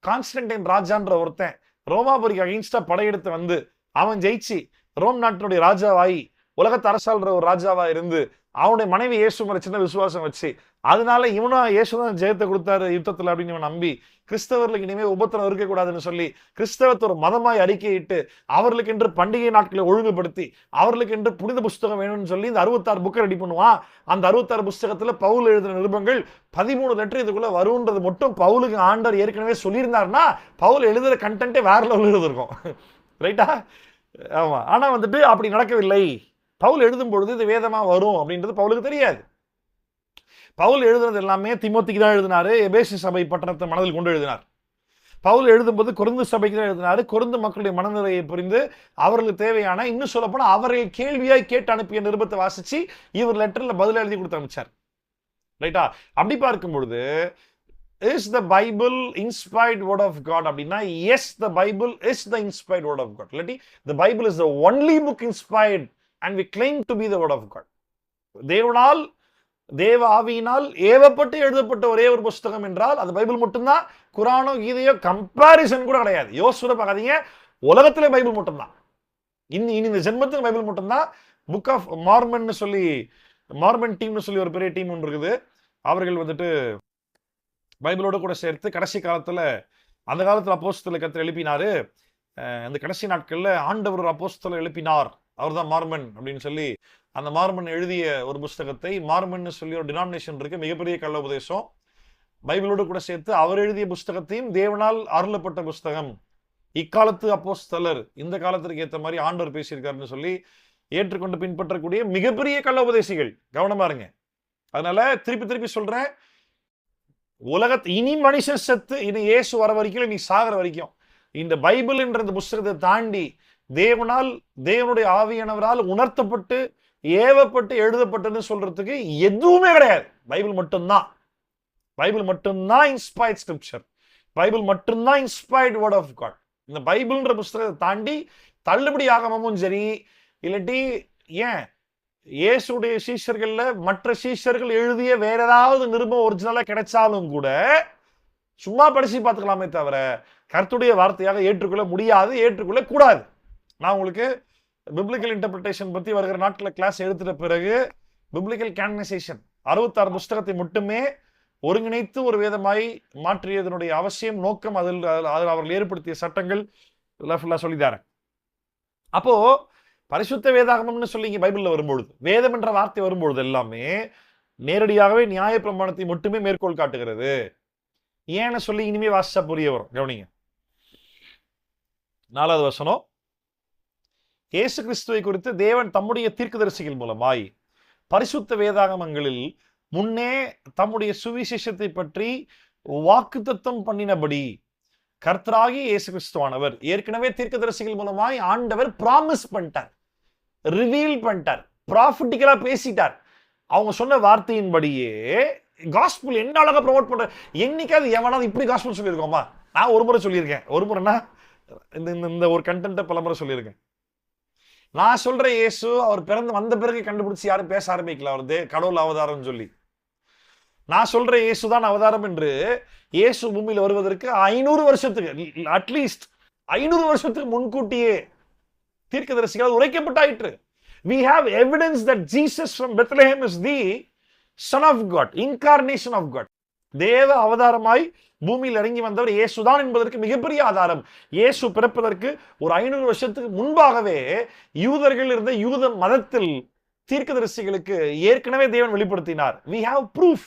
கான்ஸ்டன்டைன் ராஜான்ற ஒருத்தன் ரோமாபுரிக்கு அகைன்ஸ்டா படையெடுத்து வந்து அவன் ஜெயிச்சு ரோம் நாட்டினுடைய ராஜாவாயி உலகத்தை அரசாள்ற ஒரு ராஜாவா இருந்து அவனுடைய மனைவி இயேசு மேல சின்ன விசுவாசம் வச்சு அதனால இவனா இயேசுதான் ஜெயத்தை கொடுத்தாரு யுத்தத்துல அப்படின்னு இவன் நம்பி கிறிஸ்தவர்களுக்கு இனிமே உபத்திரம் இருக்கக்கூடாதுன்னு சொல்லி கிறிஸ்தவத்தை ஒரு மதமாய் அறிக்கையிட்டு அவர்களுக்கு என்று பண்டிகை நாட்களை ஒழுங்குபடுத்தி அவர்களுக்கு என்று புனித புஸ்தகம் வேணும்னு சொல்லி இந்த 66 புக்கை ரெடி பண்ணுவான். அந்த 66 புஸ்தகத்துல பவுல் எழுதின நிருபங்கள் 13 லெட்டர் இதுக்குள்ள வரும்ன்றது மட்டும் பவுலுக்கு ஆண்டவர் ஏற்கனவே சொல்லியிருந்தாருன்னா பவுல் எழுதுற கண்டென்ட்டே வேற லெவலில் எழுதிருக்கும். ரைட்டா? ஆமா. ஆனா வந்துட்டு அப்படி நடக்கவில்லை. பவுல் எழுதும் பொழுது இது வேதமா வரும் அப்படின்றது பவுலுக்கு தெரியாது. பவுல் எழுதுறது எல்லாமே தீமோத்தேயுக்கு தான் எழுதினாரு. எபேசு சபை பட்டணத்தை மனதில் கொண்டு எழுதினார். பவுல் எழுதும்போது கொரிந்து சபைக்கு தான் எழுதினாரு. கொரிந்து மக்களுடைய மனநிலையை புரிந்து அவர்களுக்கு தேவையான, இன்னும் சொல்ல போனா அவர்கள் கேள்வியாய் கேட்டு அனுப்பிய நிருபத்தை வாசிச்சு இவர் லெட்டர்ல பதில் எழுதி கொடுத்து அனுப்பிச்சார். ரைட்டா? அப்படி பார்க்கும் பொழுது is the Bible inspired word of God அப்படின்னா yes, the Bible is the inspired word of God. இல்லாட்டி the Bible is the only book inspired and we claim to be the word of God. தேவனால் தேவ ஆவியினால் ஏவப்பட்டு எழுதப்பட்ட ஒரே ஒரு புஸ்தகம் என்றால் அது பைபிள் மட்டும்தான். குரானோ கீதையோ கம்பாரிசன் கூட கிடையாது. யோசுவரை பார்க்காதீங்க, உலகத்திலே பைபிள் மட்டும்தான். இனி இந்த ஜென்மத்துக்கு பைபிள் மட்டும்தான். புக் ஆஃப் மார்மன் சொல்லி மார்மன் டீம்னு சொல்லி ஒரு பெரிய டீம் ஒன்று இருக்குது. அவர்கள் வந்துட்டு பைபிளோடு கூட சேர்த்து கடைசி காலத்துல அந்த காலத்துல அப்போஸ்தலரை கர்த்தர் எழுப்பினாரு. அந்த கடைசி நாட்கள்ல ஆண்டவர் ஒரு அப்போஸ்தலரை எழுப்பினார், அவர் தான் மார்மன் அப்படின்னு சொல்லி அந்த மார்மன் எழுதிய ஒரு புஸ்தகத்தை, மார்மன் சொல்லி ஒரு டினாமினேஷன் இருக்கு, மிகப்பெரிய கள்ள உபதேசம், பைபிளோடு கூட சேர்த்து அவர் எழுதிய புஸ்தகத்தையும் தேவனால் அருளப்பட்ட புஸ்தகம், இக்காலத்து அப்போஸ்தலர் இந்த காலத்திற்கு ஏற்ற மாதிரி ஆண்டவர் பேசியிருக்காருன்னு சொல்லி ஏற்றுக்கொண்டு பின்பற்றக்கூடிய மிகப்பெரிய கள்ள உபதேசிகள். கவனமா இருங்க. அதனால திருப்பி சொல்றேன், இனி மனுஷன் செத்து இனி இயேசு வர வரைக்கும் நீ சாகிற வரைக்கும் இந்த பைபிள் என்ற இந்த புஸ்தகத்தை தாண்டி தேவனால் தேவனுடைய ஆவியானவரால் உணர்த்தப்பட்டு ஏவப்பட்டு எழுதப்பட்டதுன்னு சொல்றதுக்கு எதுவுமே கிடையாது. பைபிள் மட்டும்தான். பைபிள் மட்டும்தான் இன்ஸ்பயர்ட் ஸ்கிரிப்சர். பைபிள் மட்டும்தான் இன்ஸ்பயர்ட் வேர்ட் ஆஃப் காட். இந்த பைபிள்ன்ற புஸ்தகத்தை தாண்டி தள்ளுபடி ஆகமும் சரி, இல்லாட்டி ஏன் இயேசுடைய சீஷர்கள்ல மற்ற சீஷர்கள் எழுதிய வேற ஏதாவது நிருபம் ஒரிஜினலா கிடைச்சாலும் கூட சும்மா படிச்சு பார்த்துக்கலாமே தவிர கர்த்தருடைய வார்த்தையாக ஏற்றுக்கொள்ள முடியாது, ஏற்றுக்கொள்ள கூடாது. நான் உங்களுக்கு பிப்ளிக்கல் இன்டர்பிரிட்டேஷன் பத்தி வருகிற நாட்களில் கிளாஸ் எடுத்துட்ட பிறகு பிப்ளிக்கல் கேனனைசேஷன் 66 புஸ்தகத்தை மட்டுமே ஒருங்கிணைத்து ஒரு வேதமாய் மாற்றியதனுடைய அவசியம், நோக்கம், அதில் அவர்கள் ஏற்படுத்திய சட்டங்கள் சொல்லித்தாரேன். அப்போ பரிசுத்த வேதாகமம்னு சொல்லி இங்க பைபிள்ல வரும்பொழுது, வேதம் என்ற வார்த்தை வரும்பொழுது எல்லாமே நேரடியாகவே நியாய பிரமாணத்தை மட்டுமே மேற்கோள் காட்டுகிறது. ஏன்னு சொல்லி இனிமே வாசிச்சா புரிய வரும். கவனிங்க. 4வது வசனம், இயேசு கிறிஸ்துவை குறித்து தேவன் தம்முடைய தீர்க்கதரிசிகள் மூலமாய் பரிசுத்த வேதாகமங்களில் முன்னே தம்முடைய சுவிசேஷத்தை பற்றி வாக்குத்தத்தம் பண்ணினபடி கர்த்தராகி இயேசு கிறிஸ்துவானவர் ஏற்கனவே தீர்க்கதரிசிகள் மூலமாய் ஆண்டவர் பிராமிஸ் பண்ணிட்டார், ரிவீல் பண்ணிட்டார், ப்ராஃபிட்டிக்கலா பேசிட்டார். அவங்க சொன்ன வார்த்தையின்படியே காஸ்பல் என்ன அழகா ப்ரொமோட் பண்ற. என்னைக்காவது எவனாவது இப்படி காஸ்பல் சொல்லியிருக்கோமா? நான் ஒரு முறை சொல்லியிருக்கேன். ஒரு முறைன்னா இந்த ஒரு கண்டென்ட்டை பல முறை சொல்லியிருக்கேன். நான் சொல்ற இயேசு அவர் பிறந்து வந்த பிறகு கண்டுபிடிச்சு யாரும் பேச ஆரம்பிக்கல அவரது கடவுள் அவதாரம் சொல்லி. நான் சொல்ற இயேசுதான் அவதாரம் என்று இயேசு பூமியில் வருவதற்கு 500 வருஷத்துக்கு, அட்லீஸ்ட் 500 வருஷத்துக்கு முன்கூட்டியே தீர்க்கதரிசிகளால் உரைக்கப்பட்டாயிற்று. We have evidence that Jesus from Bethlehem is the Son of God, incarnation of God. தேவ அவதாரமாய் பூமியில் இறங்கி வந்தவர் இயேசுதான் என்பதற்கு மிகப்பெரிய ஆதாரம். இயேசு பிறப்பதற்கு ஒரு 500 வருஷத்துக்கு முன்பாகவே யூதர்கள் இருந்த யூத மதத்தில் தீர்க்கதரிசிகளுக்கு ஏற்கனவே தேவன் வெளிப்படுத்தினார். We have proof.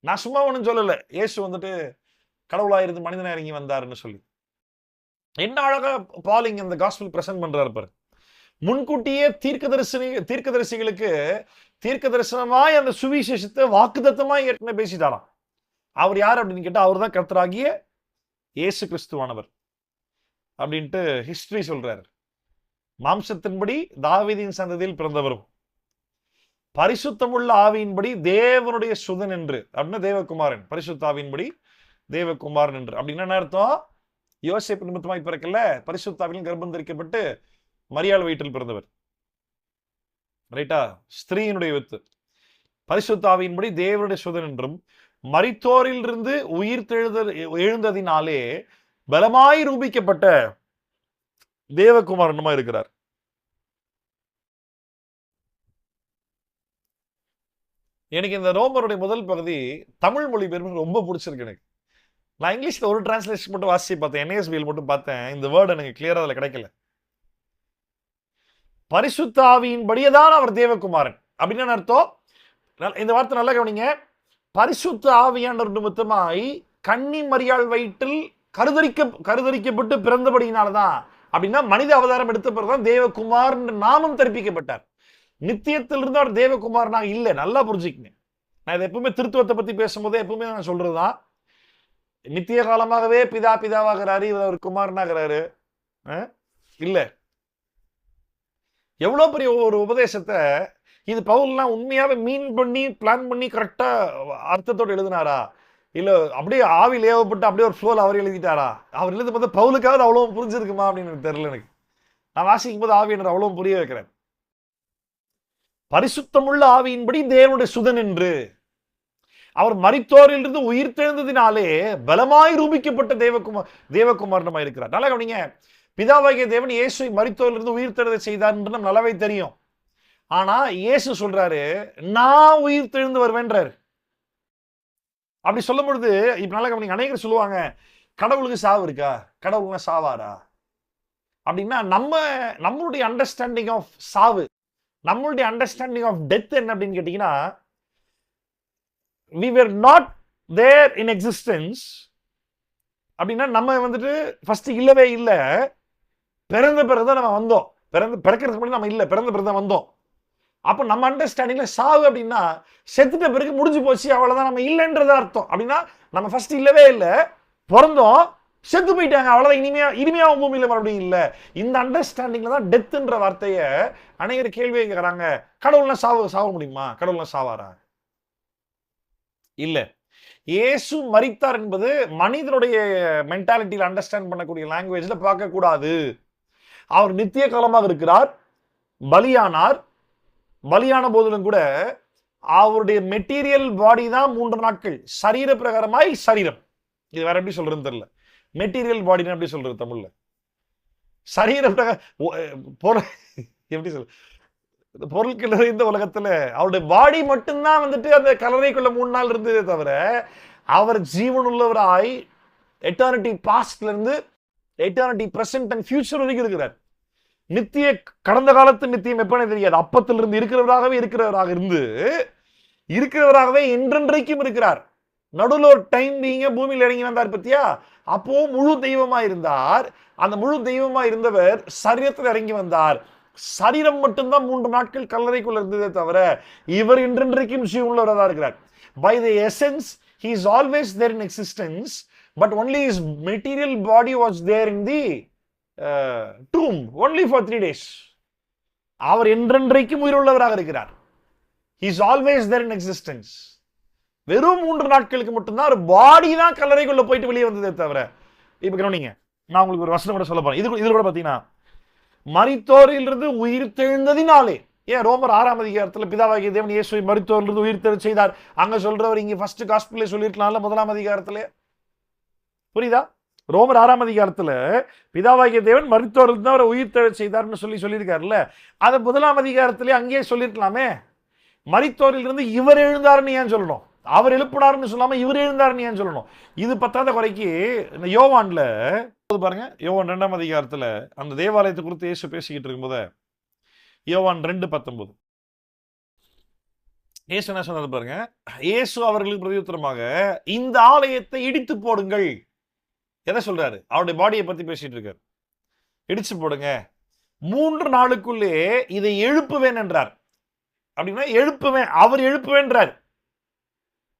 நான் சும்மா ஒன்றும் சொல்லல, இயேசு வந்துட்டு கடவுளாயிருந்து மனிதனா இறங்கி வந்தாருன்னு சொல்லி. என்ன அழகா பாலிங் இந்த காஸ்பல் பிரசன்ட் பண்றாரு பாரு. முன்கூட்டியே தீர்க்கதரிசிகளுக்கு தீர்க்க தரிசனமாய் அந்த சுவிசேஷத்தை வாக்குத்தத்தமாய் ஏற்கனவே பேசிட்டாராம். அவர் யார் அப்படின்னு கேட்டா அவர் தான் கர்த்தராகிய இயேசு கிறிஸ்துவானவர் அப்படின்ட்டு ஹிஸ்டரி சொல்றாரு. மாம்சத்தின்படி தாவீதின் சந்ததியில் பிறந்தவரும் பரிசுத்தமுள்ள ஆவியின்படி தேவனுடைய சுதன் என்று அப்படின்னா தேவகுமாரன், பரிசுத்த ஆவியின்படி தேவகுமாரன் என்று அப்படின்னா என்ன அர்த்தம்? யோசேப்பு நிமித்தமாய் பிறக்கல, பரிசுத்த ஆவியில் கர்ப்பம் தரிக்கப்பட்டு மரியாள் வயிற்றில் பிறந்தவர். ரைட்டா? ஸ்திரீயினுடைய வித்து. பரிசுத்த ஆவியின்படி தேவனுடைய சுதன் என்றும் மரித்தோரில் இருந்து உயிர் எழுந்ததினாலே பலமாய் ரூபிக்கப்பட்ட தேவகுமாரனுமா இருக்கிறார். எனக்கு இந்த ரோமருடைய முதல் பகுதி தமிழ் மொழி பெருமை ரொம்ப பிடிச்சிருக்கு எனக்கு. நான் இங்கிலீஷ்ல ஒரு டிரான்ஸ்லேஷன் மட்டும் வாசிச்சு பார்த்தேன், NASBL மட்டும் பார்த்தேன். இந்த வேர்டு எனக்கு கிளியரா அதில் கிடைக்கல. பரிசுத்த ஆவியின்படியேதான் அவர் தேவகுமாரன் அப்படின்னு அர்த்தம். இந்த வார்த்தை நல்லா கவனிங்க. பரிசுத்த ஆவியானவர் நிமித்தமாய் கன்னி மரியாள் வயிற்றில் கருதரிக்கப்பட்டு பிறந்தபடியினால்தான் அப்படின்னா மனித அவதாரம் எடுத்த பிறகுதான் தேவகுமார் நாமம் தரிப்பிக்கப்பட்டார். நித்தியத்திலிருந்து அவர் தேவகுமாரனா இல்லை. நல்லா புரிஞ்சுக்கங்க. நான் இதை எப்பவுமே திருத்துவத்தை பத்தி பேசும்போது எப்பவுமே நான் சொல்றதுதான், நித்திய காலமாகவே பிதாவாகிறாரு, இவர் குமாரனாகிறாரு இல்ல. எவ்வளவு பெரிய ஒரு உபதேசத்தை இது பவுல்லாம் உண்மையாவே மீன் பண்ணி பிளான் பண்ணி கரெக்டா அர்த்தத்தோடு எழுதினாரா, இல்ல அப்படியே ஆவியில் ஏவப்பட்டு அப்படியே ஒரு ஃப்ளோல அவர் எழுதிட்டாரா? அவர் எழுதி பார்த்தா பவுலுக்காவது அவ்வளவு புரிஞ்சிருக்குமா அப்படின்னு எனக்கு தெரியல. எனக்கு நான் வாசிக்கும் போது ஆவியினர் அவ்வளவு புரிய வைக்கிறேன். பரிசுத்தமுள்ள ஆவியின்படி தேவனுடைய சுதன் என்று அவர் மரித்தோரில் இருந்து உயிர் தெழுந்ததினாலே பலமாய் ரூபிக்கப்பட்ட தேவகுமாரனமாய் இருக்கிறார். நல்லா கவனிங்க. பிதாவாகிய தேவன் இயேசுவை மரித்தோரில் இருந்து உயிர் தெழுந்த செய்தார் என்று நம்ம நல்லாவே தெரியும். ஆனா இயேசு சொல்றாரு, நான் உயிர் தெழுந்து வருவேன்றாரு. அப்படி சொல்லும் பொழுது இப்ப நல்லா கவனிங்க. அநேகர் சொல்லுவாங்க, கடவுளுக்கு சாவு இருக்கா? கடவுளுக்கு சாவாரா? அப்படின்னா நம்மளுடைய அண்டர்ஸ்டாண்டிங் ஆஃப் சாவு, நம்மளுடைய அண்டர்ஸ்டாண்டிங் ஆஃப் டெத் என்ன அப்படின்னு கேட்டீங்கன்னா, we were not there in existence அப்படின்னா நம்ம வந்துட்டு ஃபர்ஸ்ட் இல்லவே இல்லை, பிறந்த பிறகுதான் நம்ம வந்தோம். பிறக்கிறதுக்கு முன்னாடி நம்ம இல்லை, பிறந்த பிறகுதான் வந்தோம். அப்போ நம்ம அண்டர்ஸ்டாண்டிங்ல சாவு அப்படின்னா செத்துட்ட பிறகு முடிஞ்சு போச்சு, அவ்வளவுதான், நம்ம இல்லைன்றது அர்த்தம். அப்படின்னா நம்ம ஃபர்ஸ்ட் இல்லவே இல்லை, பிறந்தோம், செத்து போயிட்டாங்க, அவ்வளவுதான், இனிமையா பூமியில மறுபடியும் இல்லை. இந்த அண்டர்ஸ்டாண்டிங்ல தான் டெத்ன்ற வார்த்தையை அநேகர் கேள்வி கேட்கறாங்க. கடவுள்லாம் சாவ முடியுமா? கடவுள்லாம் சாவாரா? இல்ல. இயேசு மரித்தார் என்பது மனிதனுடைய மென்டாலிட்டியில் அண்டர்ஸ்டாண்ட் பண்ணக்கூடிய லாங்குவேஜ்ல பார்க்க கூடாது. அவர் நித்திய காலமாக இருக்கிறார், பலியான போதிலும் கூட அவருடைய மெட்டீரியல் பாடி தான் 3 நாட்கள் சரீர பிரகாரமாய் சரீரம். இது வேற எப்படி சொல்றதுன்னு தெரியல. மெட்டீரியல் பாடின்னு எப்படி சொல்றது தமிழ்ல? சரீர எப்படி சொல்ற, பொருட்கள் நிறைந்த உலகத்துல அவருடைய பாடி மட்டும்தான் வந்துட்டு அந்த கலரைக்குள்ள 3 நாள் இருந்ததே தவிர அவர் ஜீவனுள்ளவராய் எட்டர்னிட்டி பாஸ்ட்ல இருந்து எட்டர்னிட்டி பிரசன்ட் அண்ட் ஃபியூச்சர் வரைக்கும் இருக்கிறார். நித்திய கடந்த காலத்து நித்தியம் எப்பனே தெரியாது. அப்பத்திலிருந்து இருக்கிறவராகவே இருந்து இருக்கிறவராகவே என்றென்றைக்கும் இருக்கிறார். நடுவில் ஒரு டைம் நீங்க பூமியில் இறங்கி வந்தார் பத்தியா, அப்போ முழு தெய்வமா இருந்தார். அந்த முழு தெய்வமா இருந்தவர் சரீரத்தில் இறங்கி வந்தார். சரீரம் மட்டும்தான் 3 நாட்கள் கல்லறைக்குள்ள இருந்ததே தவிர இவர் இன்றைக்கும் ஜீவனுள்ளவராக இருக்கிறார். By the essence he is always there in existence, but only his material body was there in the tomb only for 3 days. அவர் என்றென்றைக்கும் உயிருள்ளவராக இருக்கிறார். he is always there in existence. வெறும் 3 நாட்களுக்கு மட்டும்தான் ஒரு பாடி தான் கல்லறைக்குள்ள போயிட்டு வெளியே வந்ததே தவிர. இப்ப கவனிங்க, நான் உங்களுக்கு ஒரு வசனம் கூட சொல்ல போறேன். இது கூட பாத்தீங்கன்னா, மரித்தோரிலிருந்து உயிர் தெழுந்ததினாலே, ஏன் ரோமர் 6ஆம் அதிகாரத்தில் பிதாவாகிய தேவன் இயேசுவை மரித்தோரிலிருந்து உயிர் தெழச் செய்தார் அங்க சொல்றவர் இங்க ஃபர்ஸ்ட் காஸ்பல்ல சொல்லிருக்கலாம்ல 1ஆம் அதிகாரத்திலே. புரியுதா? ரோமர் 6ஆம் அதிகாரத்துல பிதாவாகிய தேவன் மரித்தோரிலிருந்து அவரை உயிர் தெழச் செய்தார்னு சொல்லியிருக்காருல்ல, அதை 1ஆம் அதிகாரத்திலே அங்கேயே சொல்லிருக்கலாமே. மரித்தோரிலிருந்து இவர் எழுந்தாருன்னு ஏன் சொல்லணும்? அவர் எழுப்பினார்னு சொல்லாம இவர் எழுந்தாருன்னு ஏன் சொல்லணும்? இது பத்தாத குறைக்கு இந்த யோவான்ல பாருங்க, யோவான் 2ஆம் அதிகாரத்துல அந்த தேவாலயத்தை குறித்து இயேசு பேசிக்கிட்டு இருக்கும்போது, யோவான் 2:19 இயேசு என்ன சொன்னது பாருங்க. இயேசு அவர்களுக்கு பிரதியுத்தரமாக, இந்த ஆலயத்தை இடித்து போடுங்கள். எதை சொல்றாரு? அவருடைய பாடியை பத்தி பேசிட்டு இருக்காரு. இடிச்சு போடுங்க, 3 நாளுக்குள்ளே இதை எழுப்புவேன் என்றார். அப்படின்னா எழுப்புவேன், அவர் எழுப்புவேன்றார்.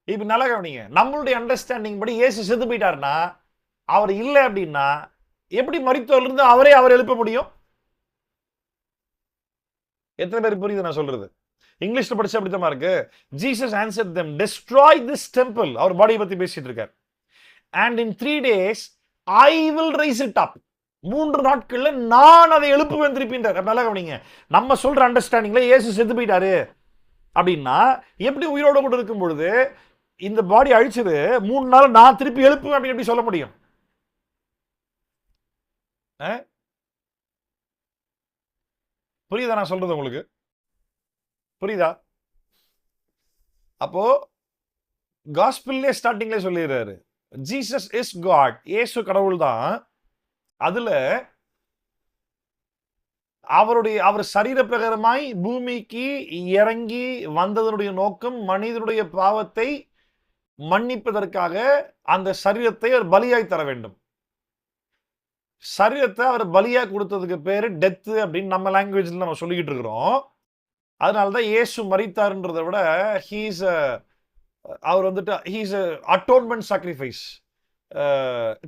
இப்ப நல்லா கவனிங்க, நம்மளுடைய அண்டர்ஸ்டாண்டிங் படி இயேசு செத்து போயிட்டாருன்னா, அவர் இல்லை அப்படின்னா எப்படி மரித்தோரிலிருந்து அவர் எழுப்ப முடியும்? எத்தனை பேருக்கு புரியுது நான் சொல்றது? இங்கிலீஷ்ல படிச்சா அப்படித்தான் இருக்கு. Jesus answered them, destroy this temple. அவர் பாடியை பத்தி பேசிட்டு இருக்கார். and in 3 days I will raise it up. 3 நாட்கள்ல நான் அதை எழுப்புவேன் திருப்பின்றார். நல்லா கவனிங்க, நம்ம சொல்ற அண்டர்ஸ்டாண்டிங்ல இயேசு செத்து போயிட்டாரு அப்படின்னா எப்படி உயிரோடு கூட இருக்கும் பொழுது இந்த பாடி அழிச்சது 3 நாள் நான் திருப்பி எழுப்புவேன் அப்படின்னு எப்படி சொல்ல முடியும்? புரியுதா நான் சொல்றது உங்களுக்கு? புரியுதா? அப்போ காஸ்பல்லே ஸ்டார்டிங்ல சொல்லிடுறாரு, ஜீசஸ் இஸ் காட். இயேசு கடவுள் தான். அதுல அவர் சரீர பிரகாரமாய் பூமிக்கு இறங்கி வந்ததனுடைய நோக்கம் மனிதனுடைய பாவத்தை மன்னிப்பதற்காக அந்த சரீரத்தை அவர் பலியாய் தர வேண்டும். சரீரத்தை அவர் பலியா கொடுத்ததுக்கு பேரு டெத் அப்படின்னு நம்ம லாங்குவேஜ்ல நம்ம சொல்லிக்கிட்டு இருக்கிறோம். அதனாலதான் இயேசு மரித்தாருன்றதை விட அவர் வந்துட்டு ஹீஸ் அட்டோன்மெண்ட் சாக்ரிஃபைஸ்,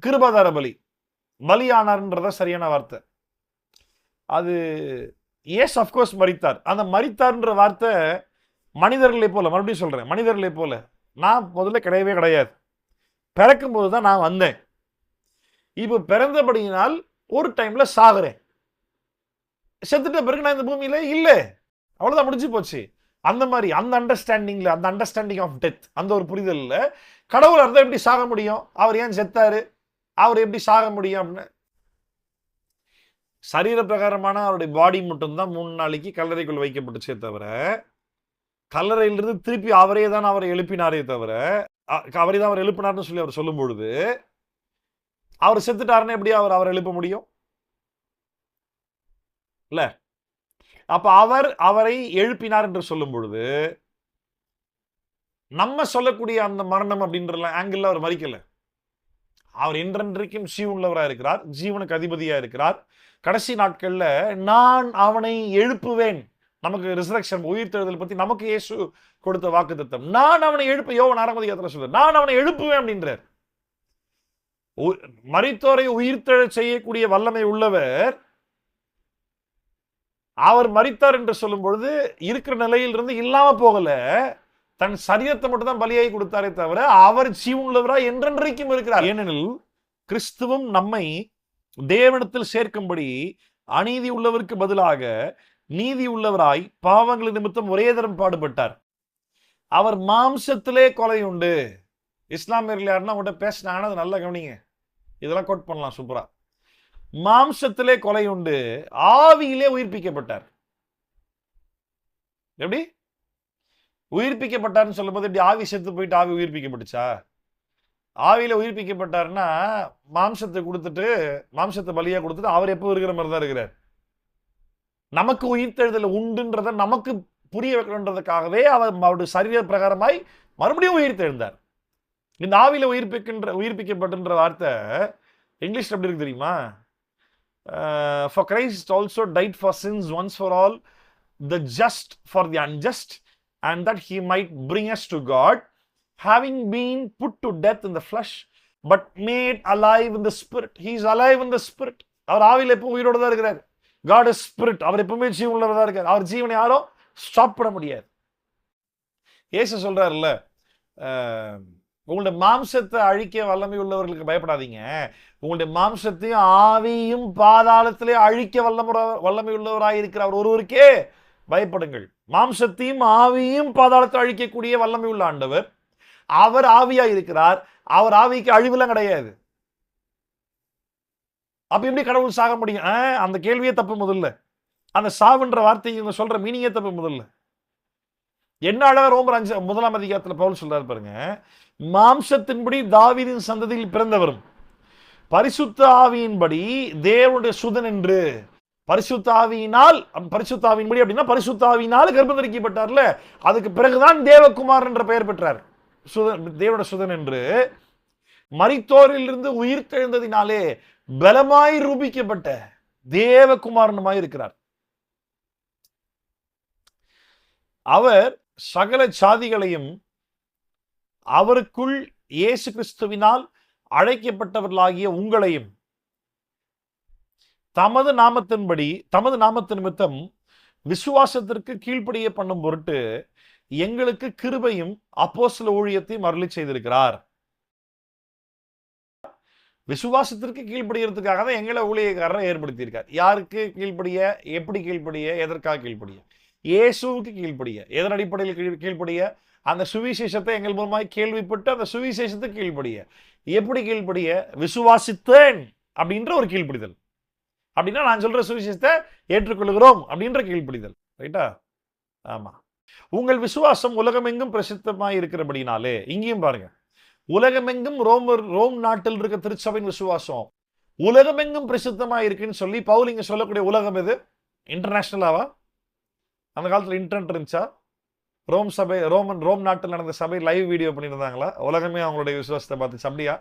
கிருபாதார பலியானார்ன்றத சரியான வார்த்தை. அது எஸ் அஃப்கோர்ஸ் மரித்தார். அந்த மரித்தார்ன்ற வார்த்தை மனிதர்களை போல, மறுபடியும் சொல்றேன், மனிதர்களை போல நான் முதல்ல கிடையவே கிடையாது. பிறக்கும் போது தான் நான் வந்தேன். இப்போ பிறந்தபடியினால் ஒரு டைம்ல சாகுறேன். செத்துட்ட பிறகு நான் இந்த பூமியில இல்லை, அவ்வளவுதான், முடிஞ்சு போச்சு. அந்த மாதிரி அந்த அண்டர்ஸ்டாண்டிங்ல, அந்த அண்டர்ஸ்டாண்டிங் ஆஃப் டெத், அந்த ஒரு புரிதல்ல கடவுள் இருந்தா எப்படி சாக முடியும்? அவர் ஏன் செத்தாரு? அவர் எப்படி சாக முடியும் அப்படின்னு சரீர பிரகாரமான அவருடைய பாடி மட்டும்தான் 3 நாளைக்கு கல்லறைக்குள் வைக்கப்பட்டுச்சே தவிர, கல்லறையிலிருந்து திருப்பி அவரே தான் அவரை எழுப்பினாரே தவிர, அவரே தான் அவர் எழுப்பினார்னு சொல்லி அவர் சொல்லும் பொழுது, அவர் செத்துட்டாருன்னு எப்படி அவர் எழுப்ப முடியும்? இல்ல. அப்ப அவரை எழுப்பினார் என்று சொல்லும் பொழுது, நம்ம சொல்லக்கூடிய அந்த மரணம் அப்படின்ற ஆங்கிள் அவர் மறிக்கல. அவர் என்றென்றைக்கும் ஜீவனுள்ளவராக இருக்கிறார், ஜீவனுக்கு அதிபதியா இருக்கிறார். கடைசி நாட்கள்ல நான் அவனை எழுப்புவேன். நமக்கு ரிசரக்ஷன், உயிர்த்தெழுதல் பத்தி நமக்கு இயேசு கொடுத்த வாக்குத்தத்தம். நான் அவனை எழுப்ப, யோவான் 6ஆம் அதிகாரத்துல சொல்றார், நான் அவனை எழுப்புவேன் அப்படின்றார். மரித்தோரை உயிர்த்தெழச் செய்யக்கூடிய வல்லமை உள்ளவர். அவர் மரித்தார் என்று சொல்லும் பொழுது இருக்கிற நிலையில் இருந்து இல்லாம போகல, தன் சரீரத்தை மட்டும் தான் பலியாகி கொடுத்தாரே தவிர அவர் ஜீவனுள்ளவராய் என்றென்றைக்கும் இருக்கிறார். ஏனெனில் கிறிஸ்துவும் நம்மை தேவனிடத்தில் சேர்க்கும்படி அநீதி உள்ளவருக்கு பதிலாக நீதி உள்ளவராய் பாவங்களின் நிமித்தம் ஒரே தரம் பாடுபட்டார். அவர் மாம்சத்திலே கொலை உண்டு. இஸ்லாமியர்கள் யாருன்னா உங்கள்கிட்ட பேசினாங்கன்னா அது நல்லா கவனிங்க, இதெல்லாம் கோட் பண்ணலாம் சூப்பரா. மாம்சத்திலே கொலை உண்டு, ஆவியிலே உயிர்ப்பிக்கப்பட்டார். எப்படி உயிர்ப்பிக்கப்பட்டார்னு சொல்லும் போது எப்படி ஆவி செத்து போயிட்டு ஆவி உயிர்ப்பிக்கப்பட்டுச்சா? ஆவியில உயிர்ப்பிக்கப்பட்டாருன்னா மாம்சத்தை கொடுத்துட்டு, மாம்சத்தை பலியா கொடுத்துட்டு அவர் எப்போ இருக்கிற மாதிரி தான் இருக்கிறார். நமக்கு உயிர்த்தெழுதல் உண்டுன்றத நமக்கு புரிய வைக்கணுன்றதுக்காகவே அவர் அவருடைய சரீர பிரகாரமாய் மறுபடியும் உயிர்த்தெழுந்தார். இந்த ஆவியில உயிர்ப்பிக்கப்பட்டுன்ற வார்த்தை இங்கிலீஷ்ல எப்படி இருக்கு தெரியுமா? For Christ also died for sins once for all, the just for the unjust, and that he might bring us to God, having been put to death in the flesh, but made alive in the spirit. He is alive in the spirit. அவர் ஆவியில எப்பவும் உயிரோட தான் இருக்கிறார். God is spirit. அவர் எப்பவுமே ஜீவனுள்ளவரா தான் இருக்கார். அவர் ஜீவனை யாரும் ஸ்டாப் பண்ண முடியாது. இயேசு சொல்றாருல்ல, உங்களுடைய மாம்சத்தை அழிக்க வல்லமை உள்ளவர்களுக்கு பயப்படாதீங்க, உங்களுடைய மாம்சத்தையும் ஆவியும் பாதாளத்திலே அழிக்க வல்லமை உள்ளவராக இருக்கிறவர் ஒருவருக்கே பயப்படுங்கள். மாம்சத்தையும் ஆவியும் பாதாளத்தை அழிக்கக்கூடிய வல்லமை உள்ள ஆண்டவர், அவர் ஆவியா இருக்கிறார். அவர் ஆவிக்கு அழிவுலாம் கிடையாது. அப்ப எப்படி கடவுள் சாக முடியும்? அந்த கேள்வியே தப்பு. முதல்ல அந்த சாவுன்ற வார்த்தை இவங்க சொல்ற மீனிங்கே தப்பு. முதல்ல என்ன அழகா ரோமர் 5 அதிகாரத்துல பவுல் சொல்றாரு பாருங்க, மாம்சத்தின்படி தாவீதின் சந்ததியில் பிறந்தவரும் பரிசுத்த ஆவியின்படி தேவனுடைய சுதன் என்று, பரிசுத்த ஆவியின்படி அப்படின்னா பரிசுத்த ஆவியினால் கர்ப்பம் தரிக்கப்பட்டார்ல, அதுக்கு பிறகுதான் தேவகுமார் என்ற பெயர் பெற்றார். தேவனுடைய சுதன் என்று மரித்தோரிலிருந்து உயிர் தெழுந்ததினாலே பலமாய் ரூபிக்கப்பட்ட தேவகுமாரனுமாய் இருக்கிறார். அவர் சகல சாதிகளையும் அவருக்குள் இயேசு கிறிஸ்துவினால் அழைக்கப்பட்டவர்களாகிய உங்களையும் தமது நாமத்து நிமித்தம் விசுவாசத்திற்கு கீழ்ப்படிய பண்ணும் பொருட்டு எங்களுக்கு கிருபையும் அப்போஸ்தல ஊழியத்தையும் அருளி செய்திருக்கிறார். விசுவாசத்திற்கு கீழ்ப்படுகிறதுக்காக தான் எங்களை ஊழியக்காரரை ஏற்படுத்தியிருக்கார். யாருக்கு கீழ்ப்படிய, எப்படி கீழ்ப்படிய, எதற்காக கீழ்ப்படிய? இயேசுவுக்கு கீழ்ப்படிய. எதன் அடிப்படையில் கீழ்ப்படிய? அந்த சுவிசேஷத்தை எங்கள் மூலமாய் கேள்விப்பட்டு அந்த சுவிசேஷத்துக்கு கீழ்ப்படிய. எப்படி கீழ்ப்படிய? விசுவாசித்தேன் அப்படின்ற ஒரு கீழ்ப்படிதல். அப்படின்னா நான் சொல்ற சுவிசேஷத்தை ஏற்றுக்கொள்கிறோம் அப்படின்ற கீழ்ப்படிதல். ரைட்டா? ஆமா. உங்கள் விசுவாசம் உலகமெங்கும் பிரசித்தமாய் இருக்கிறபடினாலே, இங்கேயும் பாருங்க, உலகமெங்கும் ரோம் நாட்டில் இருக்க திருச்சபையின் விசுவாசம் உலகமெங்கும் பிரசித்தமாக இருக்குன்னு சொல்லி பவுல் இங்க சொல்லக்கூடிய உலகம் எது? இன்டர்நேஷனலாவா? அந்த காலத்துல இன்டர்நெட் இருந்துச்சா? ரோம் நாட்டில் நடந்த சபை லைவ் வீடியோ பண்ணியிருந்தாங்களா? உலகமே அவங்களுடைய விசுவாசத்தை பார்த்துச்சு. அப்படியா?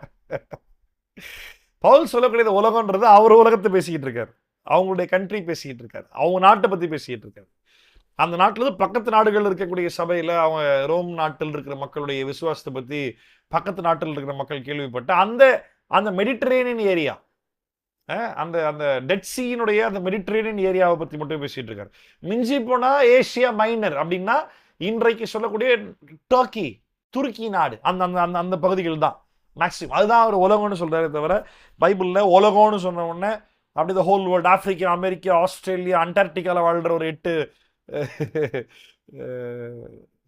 பவுல் சொல்லக்கூடிய உலகம்ன்றது அவர் உலகத்தை பேசிக்கிட்டு இருக்காரு, அவங்களுடைய கண்ட்ரி பேசிக்கிட்டு இருக்காரு, அவங்க நாட்டை பத்தி பேசிக்கிட்டு இருக்காரு. அந்த நாட்டில் பக்கத்து நாடுகள் இருக்கக்கூடிய சபையில அவங்க ரோம் நாட்டில் இருக்கிற மக்களுடைய விசுவாசத்தை பத்தி பக்கத்து நாட்டில் இருக்கிற மக்கள் கேள்விப்பட்ட அந்த மெடிட்டரேனியன் ஏரியா, அந்த அந்த டெட் சீனுடைய அந்த மெடிட்டரேனியன் ஏரியாவை பத்தி மட்டும் பேசிட்டு இருக்காரு. மிஞ்சி போனா ஏசியா மைனர் அப்படின்னா இன்றைக்கு சொல்லக்கூடிய டர்க்கி, துருக்கி நாடு, அந்த அந்த அந்த பகுதிகள் தான் மேக்சிமம். அதுதான் அவர் உலகம்னு சொல்றாரு. தவிர பைபிள்ல உலகம்னு சொன்ன உடனே அப்படி the whole world, Africa, America, Australia, அண்டார்டிகால வாழ்ற ஒரு 8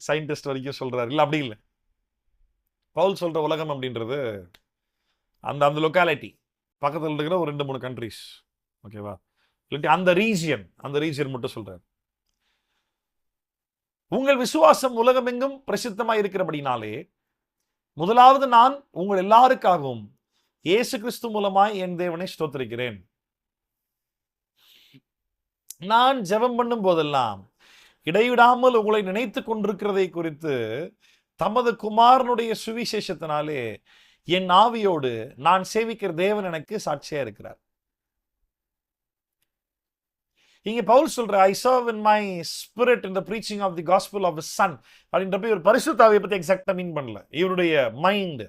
சயின்டிஸ்ட் வரைக்கும் சொல்றாரு. இல்லை, அப்படி இல்லை. பவுல் சொல்ற உலகம் அப்படின்றது அந்த அந்த லொக்காலிட்டி பக்கத்தில் இருக்கிற ஒரு 2-3 கண்ட்ரிஸ். ஓகேவா? இல்லாட்டி அந்த ரீஜியன் மட்டும் சொல்றாரு. உங்கள் விசுவாசம் உலகமெங்கும் பிரசித்தமாய் இருக்கிறபடினாலே முதலாவது நான் உங்கள் எல்லாருக்காகவும் இயேசு கிறிஸ்து மூலமாய் என் தேவனை ஸ்தோத்திரிக்கிறேன். நான் ஜெபம் பண்ணும் போதெல்லாம் இடைவிடாமல் உங்களை நினைத்து கொண்டிருக்கிறதை குறித்து தமது குமாரனுடைய சுவிசேஷத்தினாலே என் ஆவியோடு நான் சேவிக்கிற தேவன் எனக்கு சாட்சியா இருக்கிறார். இங்க பவுல் சொல்ற I serve in my spirit in the preaching of the gospel of the son அப்படின்றப்ப இவர் பரிசுத்த ஆவியை பத்தி எக்ஸாக்டா மீன் பண்ணல. இவருடைய மைண்ட்,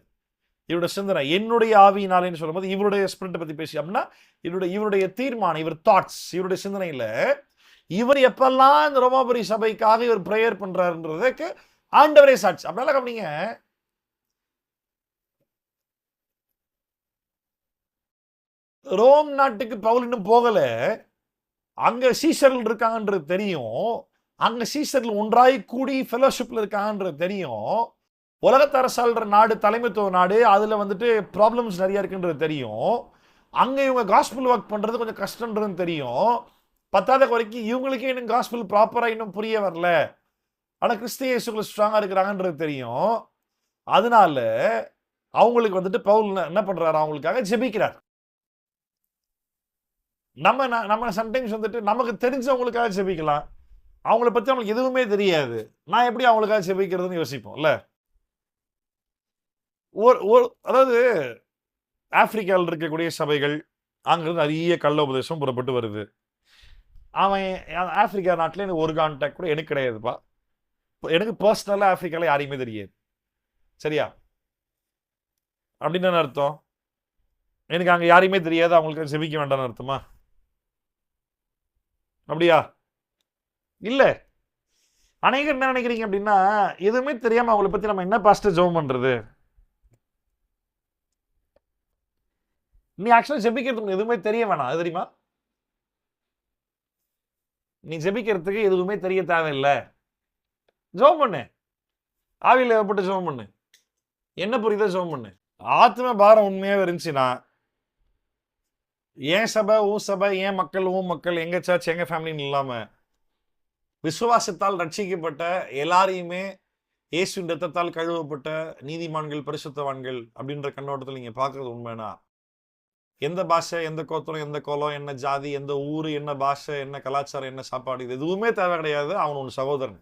இவருடைய சிந்தனை, என்னுடைய ஆவியினாலேன்னு சொல்லும்போது இவருடைய ஸ்பிரிட்டை பத்தி பேசி அப்படின்னா இவருடைய தீர்மானம், இவர் தாட்ஸ், இவருடைய சிந்தனையில இவர் எப்பெல்லாம் இந்த ரோமாபுரி சபைக்காக இவர் பிரேயர் பண்றாருன்றதுக்கு ஆண்டவரே சாட்சி. அப்படின்னால கவனிங்க, ரோம் நாட்டுக்கு பவுல் இன்னும் போகல, அங்க சீசர்கள் இருக்காங்கன்றது தெரியும், அங்க சீசர்கள் ஒன்றாய் கூடி ஃபெலோஷிப்ல இருக்காங்கன்றது தெரியும், உலகத்தை அரசாள்ற நாடு, தலைமைத்துவ நாடு, அதுல வந்துட்டு ப்ராப்ளம்ஸ் நிறைய இருக்குன்றது தெரியும், அங்க இவங்க காஸ்பிள் ஒர்க் பண்றது கொஞ்சம் கஷ்டம்ன்றது தெரியும். பத்தாத வரைக்கும் இவங்களுக்கே இன்னும் காஸ்பிள் ப்ராப்பரா இன்னும் புரிய வரல, ஆனா கிறிஸ்து இயேசுக்குள்ள ஸ்ட்ராங்கா இருக்கிறாங்கன்றது தெரியும். அதனால அவங்களுக்கு வந்துட்டு பவுல் என்ன பண்றாரு? அவங்களுக்காக ஜெபிக்கிறார். நம்ம சம்டைம்ஸ் வந்துட்டு நமக்கு தெரிஞ்சவங்களுக்காக ஜெபிக்கலாம், அவங்கள பத்தி அவங்களுக்கு எதுவுமே தெரியாது, நான் எப்படி அவங்களுக்காக ஜெபிக்கிறதுன்னு யோசிப்போம் இல்ல. அதாவது ஆப்பிரிக்காவில் இருக்கக்கூடிய சபைகள் அங்கிருந்து நிறைய கள்ள உபதேசம் புறப்பட்டு வருது. அவன் ஆப்பிரிக்கா நாட்டில் எனக்கு ஒரு கான்டாக்ட் கூட எனக்கு கிடையாதுப்பா. எனக்கு பர்சனலாக ஆப்பிரிக்காவில் யாரையுமே தெரியாது. சரியா? அப்படின்னு என்ன அர்த்தம்? எனக்கு அங்கே யாரையுமே தெரியாது, அவங்களுக்கு செபிக்க வேண்டாம்னு அர்த்தமா? அப்படியா? இல்லை. அநேகர் என்ன நினைக்கிறீங்க அப்படின்னா, எதுவுமே தெரியாம அவங்களை பத்தி நம்ம என்ன பாஸ்டர் ஜெபம் பண்றது? நீ ஆக்சுவலா ஜெபிக்கிறதுக்கு எதுவுமே தெரிய வேணாம், அது தெரியுமா? நீ ஜெபிக்கிறதுக்கு எதுவுமே தெரிய தேவையில்லை. ஜெபம் பண்ணு, ஆவியில் ஏற்பட்டு ஜெபம் பண்ணு, என்ன புரியுதோ ஜெபம் பண்ணு. ஆத்ம பாரம் உண்மையாக இருந்துச்சுன்னா, ஏன் சபை உன் சபை, ஏன் மக்கள் உன் மக்கள், எங்க சர்ச் எங்க ஃபேமிலின்னு இல்லாம விசுவாசத்தால் ரட்சிக்கப்பட்ட எல்லாரையுமே இயேசுவின் ரத்தத்தால் கழுவப்பட்ட நீதிமான்கள், பரிசுத்தவான்கள் அப்படின்ற கண்ணோட்டத்தில் நீங்க பார்க்கறது உண்மைனா, எந்த பாஷை, எந்த கோத்திரம், எந்த கோலம், என்ன ஜாதி, எந்த ஊரு, என்ன பாஷை, என்ன கலாச்சாரம், என்ன சாப்பாடு, இது எதுவுமே தேவை கிடையாது. அவன் உன் சகோதரன்.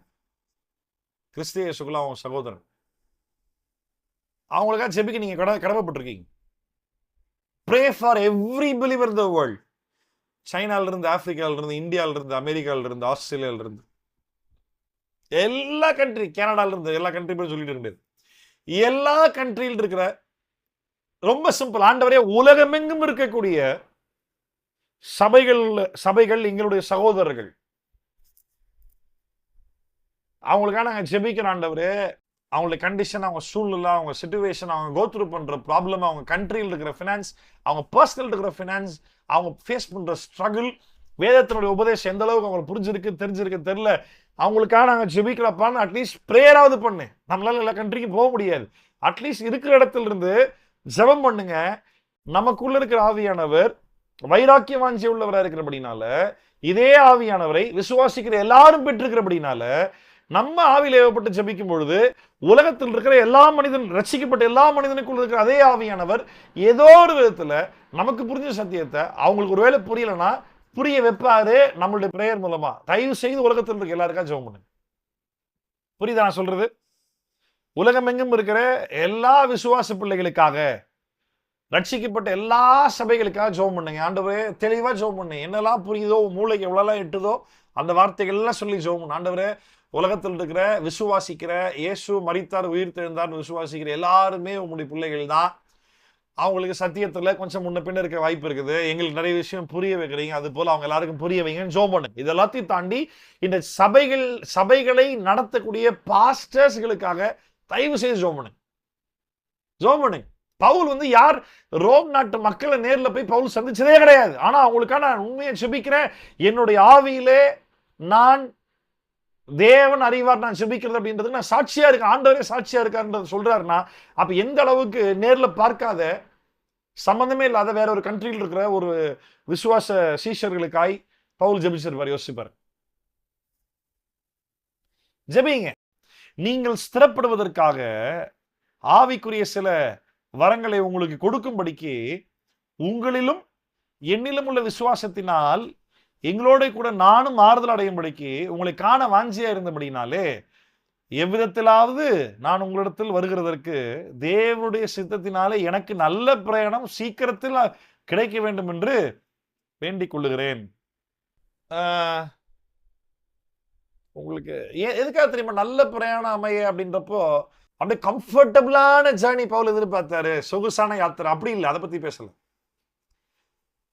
கிறிஸ்திய இயேசுக்குள்ள அவன் சகோதரன். அவங்களுக்காக ஜெபிக்க நீங்க கடமைப்பட்டிருக்கீங்க. Pray for every believer in the world. சைனால இருந்து, ஆப்பிரிக்கால இருந்து, இந்தியால இருந்து, அமெரிக்கால இருந்து, ஆஸ்திரேலியால இருந்து, எல்லா கண்ட்ரி, கனடால இருந்து, எல்லா கண்ட்ரி பேர் சொல்லிட்டு இருந்தது. எல்லா கண்ட்ரியில் இருக்கிற ரொம்ப சிம்பிள், ஆண்டவரே உலகமெங்கும் இருக்கக்கூடிய சபைகள் எங்களுடைய சகோதரர்கள், அவங்களுக்காக நாங்கள் ஜெபிக்கிறோம். ஆண்டவரே அவங்களுடைய கண்டிஷன், அவங்க சூழ்நிலை, அவங்க சிச்சுவேஷன், அவங்க கோத்ரூ பண்ற ப்ராப்ளம், அவங்க கண்ட்ரியில் இருக்கிற ஃபினான்ஸ், அவங்க பர்சனல் இருக்கிற ஃபினான்ஸ், அவங்க ஃபேஸ் பண்ற ஸ்ட்ரகிள், வேதத்தினுடைய உபதேசம் எந்த அளவுக்கு அவங்களுக்கு புரிஞ்சிருக்கு தெரிஞ்சிருக்கு தெரியல, அவங்களுக்காக நாங்கள் ஜெபிக்கிறப்பான்னு அட்லீஸ்ட் ப்ரேயராவது பண்ணு. நம்மளால எல்லா கண்ட்ரிக்கும் போக முடியாது, அட்லீஸ்ட் இருக்கிற இடத்துல இருந்து ஜெபம் பண்ணுங்க. நமக்குள்ள இருக்கிற ஆவியானவர் வைராக்கிய வாஞ்சி உள்ளவராக இருக்கிறபடினால, இதே ஆவியானவரை விசுவாசிக்கிற எல்லாரும் பெற்றிருக்கிறபடினால, நம்ம ஆவியில் ஏவப்பட்டு ஜெபிக்கும் பொழுது உலகத்தில் இருக்கிற எல்லா மனிதன், ரட்சிக்கப்பட்ட எல்லா மனிதனுக்குள்ள இருக்கிற அதே ஆவியானவர் ஏதோ ஒரு விதத்துல நமக்கு புரிஞ்ச சத்தியத்தை அவங்களுக்கு ஒருவேளை புரியலன்னா புரிய வைப்பாரு நம்மளுடைய பிரேயர் மூலமா. தயவு செய்து உலகத்தில் இருக்க எல்லாருக்கா ஜெபம் பண்ணுங்க. புரியுதா நான் சொல்றது? உலகம் எங்கும் இருக்கிற எல்லா விசுவாச பிள்ளைகளுக்காக, ரட்சிக்கப்பட்ட எல்லா சபைகளுக்காக ஜெபம் பண்ணுங்க. ஆண்டவரே தெளிவா ஜெபம் பண்ணுங்க. என்னெல்லாம் புரியுதோ, மூளைக்கு எவ்வளவு எட்டுதோ அந்த வார்த்தைகள் எல்லாம் சொல்லி ஜெபம் பண்ணு. ஆண்டவரே உலகத்தில் இருக்கிற விசுவாசிக்கிற, இயேசு மரித்தார் உயிர் தெழுந்தார் விசுவாசிக்கிற எல்லாருமே உங்களுடைய பிள்ளைகள் தான். அவங்களுக்கு சத்தியத்துல கொஞ்சம் முன்ன பின்ன இருக்க வாய்ப்பு இருக்குது. எங்களுக்கு நிறைய விஷயம் புரிய வைக்கிறீங்க, அது போல அவங்க எல்லாருக்கும் புரிய வைங்கன்னு ஜெபம் பண்ணுங்க. இது எல்லாத்தையும் தாண்டி இந்த சபைகளை நடத்தக்கூடிய பாஸ்டர்ஸ்களுக்காக தயவு செய்து ஜெபம் பண்ணுங்க. ஜெபம் பண்ணுங்க. பவுல் யார் ரோம் நாட்டு மக்களை நேர்ல போய் பவுல் சந்திச்சதே கிடையாது. ஆனா அவங்களுக்காக நான் உண்மையை ஜெபிக்கிறேன். என்னுடைய ஆவியிலே நான் தேவன் அறிவார் நான் ஜெபிக்கிறது அப்படின்றது நான் சாட்சியா இருக்கேன், ஆண்டவரே சாட்சியா இருக்காருன்றது சொல்றாருன்னா, அப்ப எந்த அளவுக்கு நேர்ல பார்க்காத, சம்பந்தமே இல்லாத வேற ஒரு கண்ட்ரியில் இருக்கிற ஒரு விசுவாச சீஷர்களுக்காய் பவுல் ஜெபிச்சிருப்பார். யோசிப்பார். ஜெபிங்க. நீங்கள் ஸ்திரப்படுவதற்காக ஆவிக்குரிய சில வரங்களை உங்களுக்கு கொடுக்கும்படிக்கு உங்களிலும் என்னிலும் உள்ள விசுவாசத்தினால் எங்களோட கூட நானும் ஆறுதல் அடையும்படிக்கு உங்களை காண வாஞ்சியா இருந்தபடினாலே எவ்விதத்திலாவது நான் உங்களிடத்தில் வருகிறதற்கு தேவனுடைய சித்தத்தினாலே எனக்கு நல்ல பிரயாணம் சீக்கிரத்தில் கிடைக்க வேண்டும் என்று வேண்டிக் கொள்ளுகிறேன். உங்களுக்கு எதுக்காக தெரியுமா நல்ல பிரயாணம் அமைய அப்படின்றப்போ அப்படியே கம்ஃபர்டபுளான ஜேர்னி பவுல் எதிர்பார்த்தாரு, சொகுசான யாத்திரை அப்படி இல்லை. அதை பத்தி பேசல.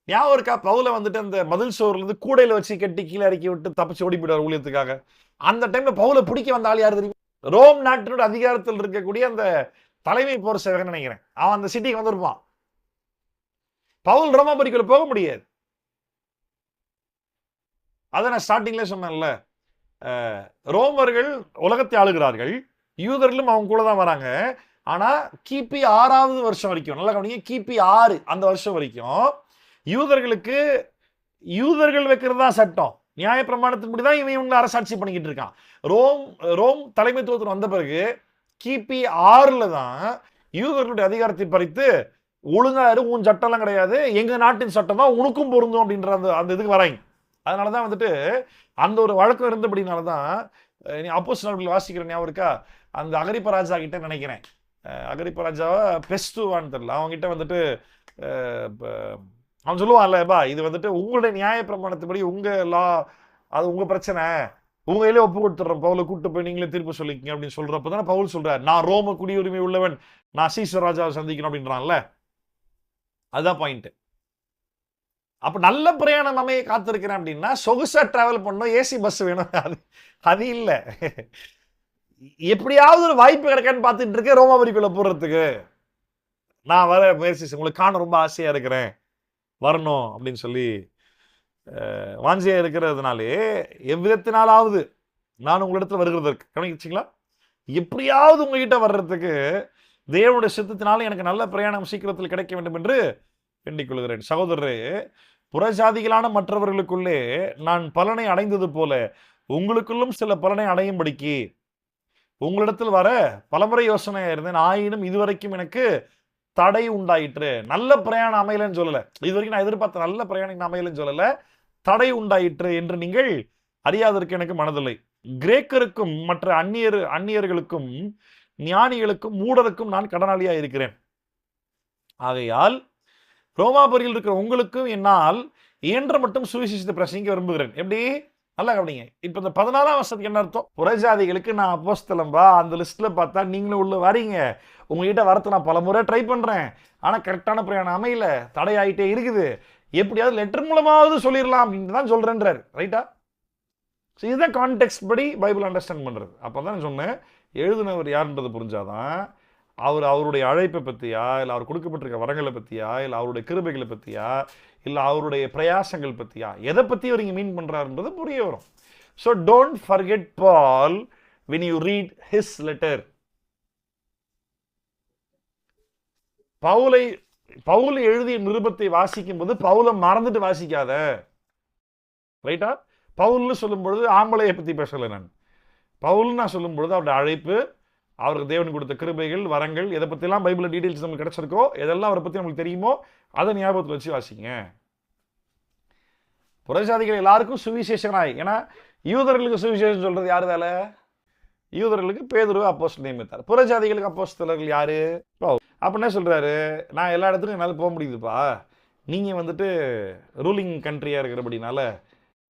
ஞாபகம் இருக்கா? பவுல அந்த மதில் சோர்ல இருந்து கூடையில வச்சு கட்டி கீழே இறக்கி விட்டு தப்பிச்சு ஓடி போயிடுவார் ஊழியத்துக்காக. அந்த டைம்ல பவுல பிடிக்க வந்த ஆள் யாரு தெரியும்? ரோம் நாட்டினோட அதிகாரத்தில் இருக்கக்கூடிய அந்த தலைமை போர் சேவகன் நினைக்கிறேன். அவன் அந்த சிட்டிக்கு வந்திருப்பான். பவுல் ரோமாபுரிக்குள்ள போக முடியாது. அதை நான் ஸ்டார்டிங்ல சொன்னேன்ல, ரோமர்கள் உலகத்தை ஆளுகிறார்கள், யூதர்களும் அவங்க கூட தான் வராங்க. ஆனா கிபி 6வது வருஷம் வரைக்கும், நல்லா கவனிங்க, கிபி 6 அந்த வருஷம் வரைக்கும் யூதர்களுக்கு யூதர்கள் வைக்கிறது தான் சட்டம். நியாய பிரமாணத்தின்படி தான் இவன் அரசாட்சி பண்ணிக்கிட்டு இருக்கான். ரோம் தலைமைத்துவத்தில் வந்த பிறகு கிபி 6ல தான் யூதர்களுடைய அதிகாரத்தை பறித்து ஒழுங்கா உன் சட்டம்லாம் கிடையாது, எங்க நாட்டின் சட்டம் தான் உனக்கும் பொருந்தும் அப்படின்ற அந்த இதுக்கு வராங்க. அதனாலதான் அந்த ஒரு வழக்கம் இருந்தபடினாலதான் அப்போஸ்தலர்கள் வாசிக்கிற ஞாபகம் இருக்கா? அந்த அகிரிப்ப ராஜா கிட்ட நினைக்கிறேன், அகிரிப்பா ராஜாவா பெஸ்டுவான்னு தெரியல, அவங்ககிட்ட வந்துட்டு அவன் சொல்லுவான்லப்பா, இது வந்துட்டு உங்களுடைய நியாய பிரமாணத்துப்படி உங்க லா, அது உங்க பிரச்சனை, உங்க கையிலே ஒப்பு கொடுத்துட்றோம், பவுலை கூட்டு போய் நீங்களே தீர்ப்பு சொல்லிக்கங்க அப்படின்னு சொல்றப்ப தானே பவுல் சொல்றாரு, நான் ரோம குடியுரிமை உள்ளவன், நான் சீசர் ராஜாவை சந்திக்கணும் அப்படின்றான்ல. அதுதான் பாயிண்ட். அப்ப நல்ல பிரயாணம் அமைய காத்திருக்கிறேன் அப்படின்னா சொகுசா டிராவல் பண்ணணும், ஏசி பஸ் வேணும், அது இல்ல. எப்படியாவது ஒரு வாய்ப்பு கிடைக்கான்னு பார்த்துட்டு இருக்கேன் ரோமாபுரிக்குள்ள போறதுக்கு. நான் வர முயற்சி, உங்களுக்கு காண ரொம்ப ஆசையா இருக்கிறேன், வரணும் அப்படின்னு சொல்லி வாஞ்சியா இருக்கிறதுனாலே எவ்விதத்தினாலாவது நான் உங்களிடத்துல வருகிறதற்கு, கவனிச்சிங்களா, எப்படியாவது உங்ககிட்ட வர்றதுக்கு தேவனுடைய சித்தத்தினால எனக்கு நல்ல பிரயாணம் சீக்கிரத்தில் கிடைக்க வேண்டும் என்று வேண்டிக் கொள்கிறேன். சகோதரரே, புறஜாதிகளான மற்றவர்களுக்குள்ளே நான் பலனை அடைந்தது போல உங்களுக்குள்ளும் சில பலனை அடையும்படிக்கு உங்களிடத்தில் வர பலமுறை யோசனையா இருந்தேன், ஆயினும் இதுவரைக்கும் எனக்கு தடை உண்டாயிற்று. நல்ல பிரயாணம் அமையலன்னு சொல்லல, இதுவரைக்கும் நான் எதிர்பார்த்த நல்ல பிரயாணம் அமையலன்னு சொல்லல, தடை உண்டாயிற்று என்று நீங்கள் அறியாதற்கு எனக்கு மனதில்லை. கிரேக்கருக்கும் மற்ற அந்நியர்களுக்கும் ஞானிகளுக்கும் மூடருக்கும் நான் கடனாளியா இருக்கிறேன். ஆகையால் ரோமாபுரியில் இருக்கிற உங்களுக்கும் என்னால் இயன்ற மட்டும் சுவிசேஷத்தை பிரசங்கிக்க விரும்புகிறேன். எப்படி? நல்லா கவனிங்க. இப்ப இந்த 14ஆம் வருஷத்துக்கு என்ன அர்த்தம்? புறஜாதிகளுக்கு நான் அப்போஸ்தலன்பா, அந்த லிஸ்ட்ல பார்த்தா நீங்களும் உள்ள வரீங்க, உங்ககிட்ட வரத்து நான் பல முறை ட்ரை பண்றேன், ஆனா கரெக்டான பிரயாணம் அமையல, தடையாயிட்டே இருக்குது, எப்படியாவது லெட்டர் மூலமாவது சொல்லிடலாம் அப்படின்னு தான் சொல்றேன்றாரு. ரைட்டா? இதுதான் கான்டெக்ஸ்ட் படி பைபிள் அண்டர்ஸ்டாண்ட் பண்றது. அப்பதான் சொன்னேன், எழுதினவர் யாருன்றது புரிஞ்சாதான் அவருடைய அழைப்பை பற்றியா, இல்லை அவர் கொடுக்கப்பட்டிருக்க வரங்களை பற்றியா, இல்லை அவருடைய கிருபைகளை பற்றியா, இல்லை அவருடைய பிரயாசங்கள் பற்றியா, எதை பற்றி அவர் இங்கே மீன் பண்ணுறாருன்றது புரிய வரும். So don't forget Paul when you read his letter. Paul எழுதிய நிருபத்தை வாசிக்கும் போது பவுலை மறந்துட்டு வாசிக்காத. ரைட்டா? பவுல்னு சொல்லும் பொழுது ஆம்பளையை பற்றி பேசலை நான். பவுல் நான் சொல்லும் பொழுது அவருடைய அழைப்பு, அவருக்கு தேவன் கொடுத்த கிருபைகள், வரங்கள், எதை பற்றிலாம் பைபிள் டீடைல்ஸ் நமக்கு கிடைச்சிருக்கோ, எதெல்லாம் அவரை பற்றி நமக்கு தெரியுமோ அதை ஞாபகத்தில் வச்சு வாசிங்க. புறஜாதிகள் எல்லாருக்கும் சுவிசேஷனாய், ஏன்னா யூதர்களுக்கு சுவிசேஷம் சொல்றது யாரு வேலை? யூதர்களுக்கு பேதுரு அப்போஸ்தலர் நியமித்தார். புறஜாதிகளுக்கு அப்போஸ்தலர்கள் யாரு? அப்ப என்ன சொல்றாரு? நான் எல்லா இடத்துக்கும் என்னால் போக முடியுதுப்பா, நீங்க வந்துட்டு ரூலிங் கண்ட்ரியா இருக்கிறபடினால,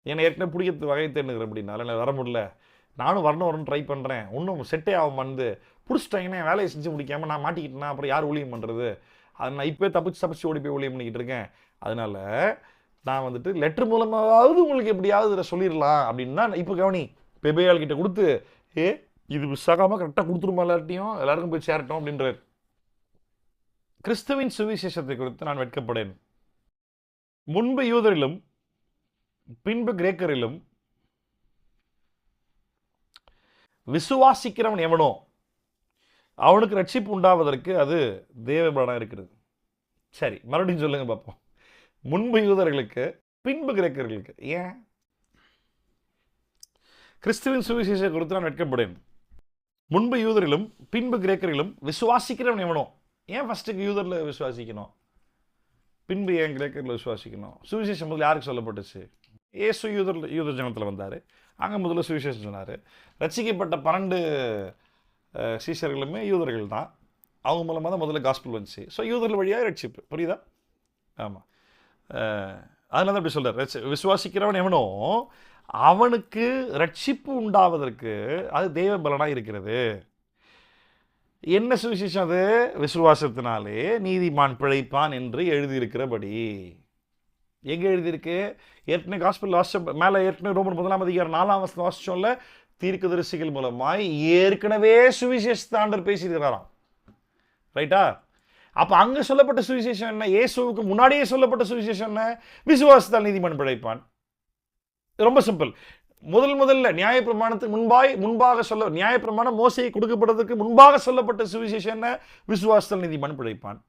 என்னை ஏற்கனவே பிடிக்கிறது வகை தேர்ந்துக்கிறபடினால என்ன வர முடியல, நானும் வரணும் ட்ரை பண்ணுறேன், ஒன்றும் செட்டே ஆகும் வந்து பிடிச்சிட்டாங்கன்னா வேலையை செஞ்சு முடிக்காமல் நான் மாட்டிக்கிட்டேன்னா அப்புறம் யார் ஊழியம் பண்ணுறது, அது நான் இப்போ தப்பிச்சு ஓடி போய் ஊழியம் பண்ணிக்கிட்டு இருக்கேன், அதனால நான் வந்துட்டு லெட்டர் மூலமாவது உங்களுக்கு எப்படியாவது இதை சொல்லிடலாம் அப்படின்னா, இப்போ கவனி, பெபேயால் கிட்ட கொடுத்து இது மிஸ் ஆகாமல் கரெக்டாக கொடுத்துருமா எல்லாருக்கும் போய் சேரட்டும் அப்படின்றார். கிறிஸ்துவின் சுவிசேஷத்தை குறித்து நான் வெட்கப்படேன். முன்பு யூதரிலும் பின்பு கிரேக்கரிலும் விசுவாசிக்கிறவன் எவனோ அவனுக்கு ரட்சிப்பு உண்டாவதற்கு அது தேவபலனாக இருக்கிறது. சரி, மறுபடியும் சொல்லுங்க பார்ப்போம். முன்பு யூதர்களுக்கு பின்பு கிரேக்கர்களுக்கு. ஏன்? கிறிஸ்துவின் சுவிசேஷத்தை குறித்து நான் வெட்கப்படேன். முன்பு யூதரிலும் பின்பு கிரேக்கரிலும் விசுவாசிக்கிறவன் எவனோ. ஏன் ஃபர்ஸ்ட்டுக்கு யூதரில் விசுவாசிக்கணும், பின்பு ஏன் கிரேக்கரில் விசுவாசிக்கணும்? சுவிசேஷம் முதல்ல யாருக்கு சொல்லப்பட்டுச்சு? ஏசு யூத ஜனத்தில் வந்தார், அங்கே முதல்ல சுவிசேஷம் சொன்னார். ரட்சிக்கப்பட்ட 12 சீஷர்களுமே யூதர்கள் தான், அவங்க மூலமாக தான் முதல்ல காஸ்பிள் வந்துச்சு. ஸோ யூதர்கள் வழியாக ரட்சிப்பு, புரியுதா? ஆமாம், அதனால தான் அப்படி சொல்கிறார், விசுவாசிக்கிறவன் எவனோ அவனுக்கு ரட்சிப்பு உண்டாவதற்கு அது தேவ பலனாக இருக்கிறது. என்ன சுவிசேஷம் அது? விசுவாசத்தினாலே நீதிமான் பிழைப்பான் என்று எழுதியிருக்கிறபடி. எங்கே எழுதியிருக்கு? ஏற்கனவே காஸ்பிள் மேலே ஏற்கனவே ரோமர் 1ஆம் அதிகாரம் 4ஆம் வசனம் வாசிச்சோம்ல, தீர்க்கதரிசிகள் மூலமாய் ஏற்கனவே சுவிசேஷத்தை ஆண்டவர் பேசியிருக்கிறாராம். ரைட்டா? அப்போ அங்கே சொல்லப்பட்ட சுவிசேஷம் என்ன? இயேசுவுக்கு முன்னாடியே சொல்லப்பட்ட சுவிசேஷம் என்ன? விசுவாசத்தால் நீதிமான் பிழைப்பான். ரொம்ப சிம்பிள். முதல்ல நியாயப்பிரமாணத்துக்கு முன்பாக சொல்ல, நியாயப்பிரமாணம் மோசையை கொடுக்கப்படுறதுக்கு முன்பாக சொல்லப்பட்ட சுவிசேஷம் என்ன? விசுவாசத்தால் நீதிமான் பிழைப்பான்.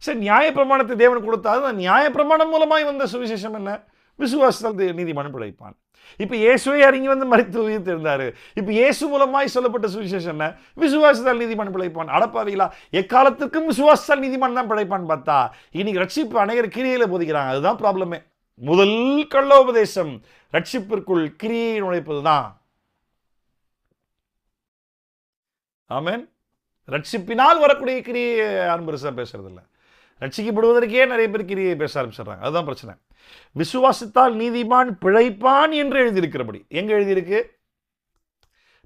சரி, நியாயப்பிரமாணத்தை தேவன் கொடுத்தாது, நியாயப்பிரமாணம் மூலமாய் வந்த சுவிசேஷம் என்ன? விசுவாசத்தால் நீதிமான் பிழைப்பான். இப்போ இயேசுவே இறங்கி வந்து மரித்து உயிர் தெரிந்தாரு. இப்போ இயேசு மூலமாய் சொல்லப்பட்ட சுவிசேஷம் என்ன? விசுவாசத்தால் நீதிமான் பிழைப்பான். அடப்பாவீங்களா, எக்காலத்துக்கும் விசுவாசத்தால் நீதிமான் தான் பிழைப்பான் பார்த்தா இன்னைக்கு ரட்சிப்பு அநேகர் கிரியையில போதிக்கிறாங்க. அதுதான் ப்ராப்ளமே. முதல் கள்ளோபதேசம் ரட்சிப்பிற்குள் கிரியை நுழைப்பது தான். ஆமென். ரட்சிப்பினால் வரக்கூடிய கிரியை யாரும் பெருசாக பேசுறது இல்லை. ரட்சிக்கப்படுவதற்கே நிறைய பேர் கிரியை பேச ஆரம்பிச்சிடுறாங்க. அதுதான் பிரச்சனை. விசுவாசித்தால் நீதிமான் பிழைப்பான் என்று எழுதியிருக்கிறபடி. எங்க எழுதியிருக்கு?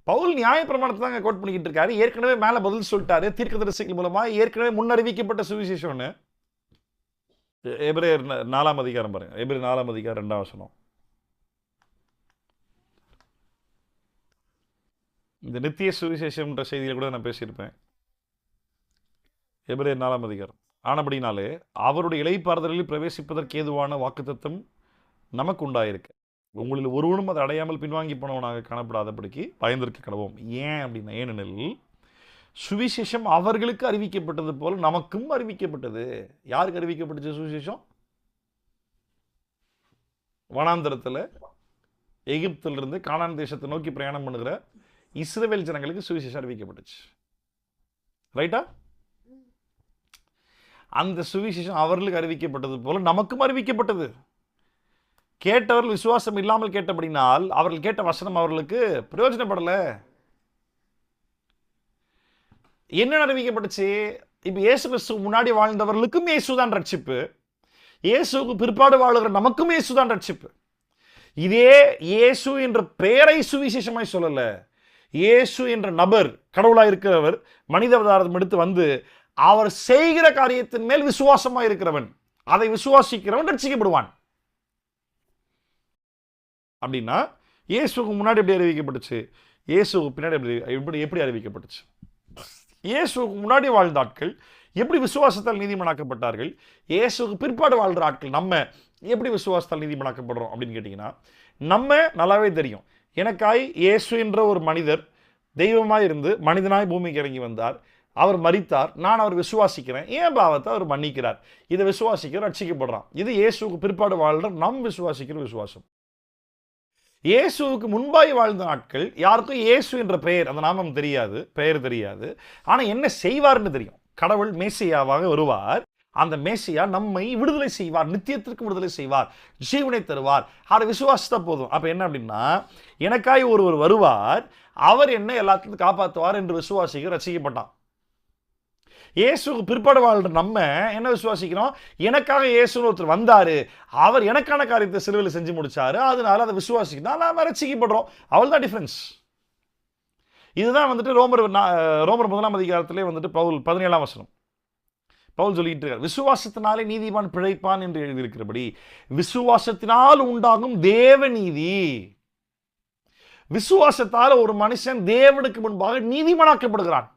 பவுல் நியாய பிரமாணத்தை தாங்க கோட் பண்ணிக்கிட்டு இருக்காரு. ஏற்கனவே மேல பதில் சொல்லிட்டாரு. தீர்க்கதரிசிகள் மூலமா ஏற்கனவே முன்னறிவிக்கப்பட்ட சுவிசேஷம்னு. எபிரேயர் 4ஆம் அதிகாரம் பாருங்க. எபிரேயர் 4ஆம் அதிகாரம் 2ஆம் வசனம். இந்த நித்திய சுவிசேஷம்ன்ற செய்தியில கூட நான் பேசியிருப்பேன். எபிரேயர் 4ஆம் அதிகாரம். ஆனபடினாலே அவருடைய இளைப்பாறுதலில் பிரவேசிப்பதற்கு ஏதுவான வாக்குத்தத்தம் நமக்கு உண்டாயிருக்கு. உங்களில் ஒருவனும் அதை அடையாமல் பின்வாங்கி போனவனாக காணப்படாதபடிக்கு பயந்திருக்க கடவோம். ஏன் அப்படின்னா, ஏனெனில் சுவிசேஷம் அவர்களுக்கு அறிவிக்கப்பட்டது போல் நமக்கும் அறிவிக்கப்பட்டது. யாருக்கு அறிவிக்கப்பட்டுச்சு சுவிசேஷம்? வனாந்தரத்தில் எகிப்திலிருந்து கானான் தேசத்தை நோக்கி பிரயாணம் பண்ணுகிற இஸ்ரவேல் ஜனங்களுக்கு சுவிசேஷம் அறிவிக்கப்பட்டுச்சு. ரைட்டா? அந்த சுவிசேஷம் அவர்களுக்கு அறிவிக்கப்பட்டது போல நமக்கும் அறிவிக்கப்பட்டது. கேட்டவர்கள் விசுவாசம் இல்லாமல் கேட்டபடினால் அவர்கள் கேட்ட வசனம் அவர்களுக்கு பிரயோஜனப்படல. என்ன அறிவிக்கப்பட்டுச்சு? இப்ப இயேசு கிறிஸ்துவுக்கு முன்னாடி வாழ்ந்தவர்களுக்கும் இயேசுதான் ரட்சிப்பு, இயேசுக்கு பிற்பாடு வாழுகிற நமக்கும் இயேசுதான் ரட்சிப்பு. இதே இயேசு என்ற பெயரை சுவிசேஷமாய் சொல்லல. இயேசு என்ற நபர், கடவுளாய் இருக்கிறவர், மனித அவதாரம் எடுத்து வந்து அவர் செய்கிற காரியத்தின் மேல் விசுவாசமாய் இருக்கிறவன், அதை விசுவாசிக்கிறவன் ரட்சிக்கப்படுவான். அப்படின்னா இயேசுக்கு முன்னாடி எப்படி அறிவிக்கப்பட்டுச்சு? இயேசுக்கு பின்னாடி எப்படி அறிவிக்கப்பட்டுச்சு? இயேசுக்கு முன்னாடி வாழ்ந்த ஆட்கள் எப்படி விசுவாசத்தால் நீதிமனாக்கப்பட்டார்கள்? இயேசுக்கு பிற்பாடு வாழ்கிற ஆட்கள் நம்ம எப்படி விசுவாசத்தால் நீதிமனாக்கப்படுறோம் அப்படின்னு கேட்டிங்கன்னா, நம்ம நல்லாவே தெரியும். எனக்காய் இயேசு என்ற ஒரு மனிதர் தெய்வமாய் இருந்து மனிதனாய் பூமிக்கு இறங்கி வந்தார், அவர் மரித்தார், நான் அவர் விசுவாசிக்கிறேன், என் பாவத்தை அவர் மன்னிக்கிறார், இதை விசுவாசிக்கிற ரட்சிக்கப்படுறான். இது இயேசுக்கு பிற்பாடு வாழ்கிற நம் விசுவாசிக்கிற விசுவாசம். இயேசுவுக்கு முன்பாய் வாழ்ந்த நாட்கள் யாருக்கும் இயேசு என்ற பெயர், அந்த நாமம் தெரியாது, பெயர் தெரியாது. ஆனால் என்ன செய்வார்னு தெரியும். கடவுள் மேசியாவாக வருவார், அந்த மேசியா நம்மை விடுதலை செய்வார், நித்தியத்திற்கு விடுதலை செய்வார், ஜீவனை தருவார். அதை விசுவாசித்தா போதும். அப்போ என்ன அப்படின்னா, எனக்காய் ஒருவர் வருவார், அவர் என்ன எல்லாத்துக்கும் காப்பாற்றுவார் என்று விசுவாசிக்க ரசிக்கப்பட்டான். இயேசுக்கு பிற்பாடு வாழ்ற நம்ம என்ன விசுவாசிக்கிறோம்? எனக்காக இயேசுன்னு ஒருத்தர் வந்தாரு, அவர் எனக்கான காரியத்தை சிலுவையில் செஞ்சு முடிச்சாரு, அதனால அதை விசுவாசிக்கணும், நாம ரட்சிக்கப்படுறோம். அவ்வளவுதான் டிஃபரன்ஸ். இதுதான் வந்துட்டு ரோமர் 1ஆம் அதிகாரத்திலே வந்துட்டு பவுல் 17ஆம் வசனம் பவுல் சொல்லிட்டு இருக்கார், விசுவாசத்தினாலே நீதிமான் பிழைப்பான் என்று எழுதியிருக்கிறபடி விசுவாசத்தினால் உண்டாகும் தேவ நீதி. விசுவாசத்தால் ஒரு மனுஷன் தேவனுக்கு முன்பாக நீதிமானாக்கப்படுகிறான்.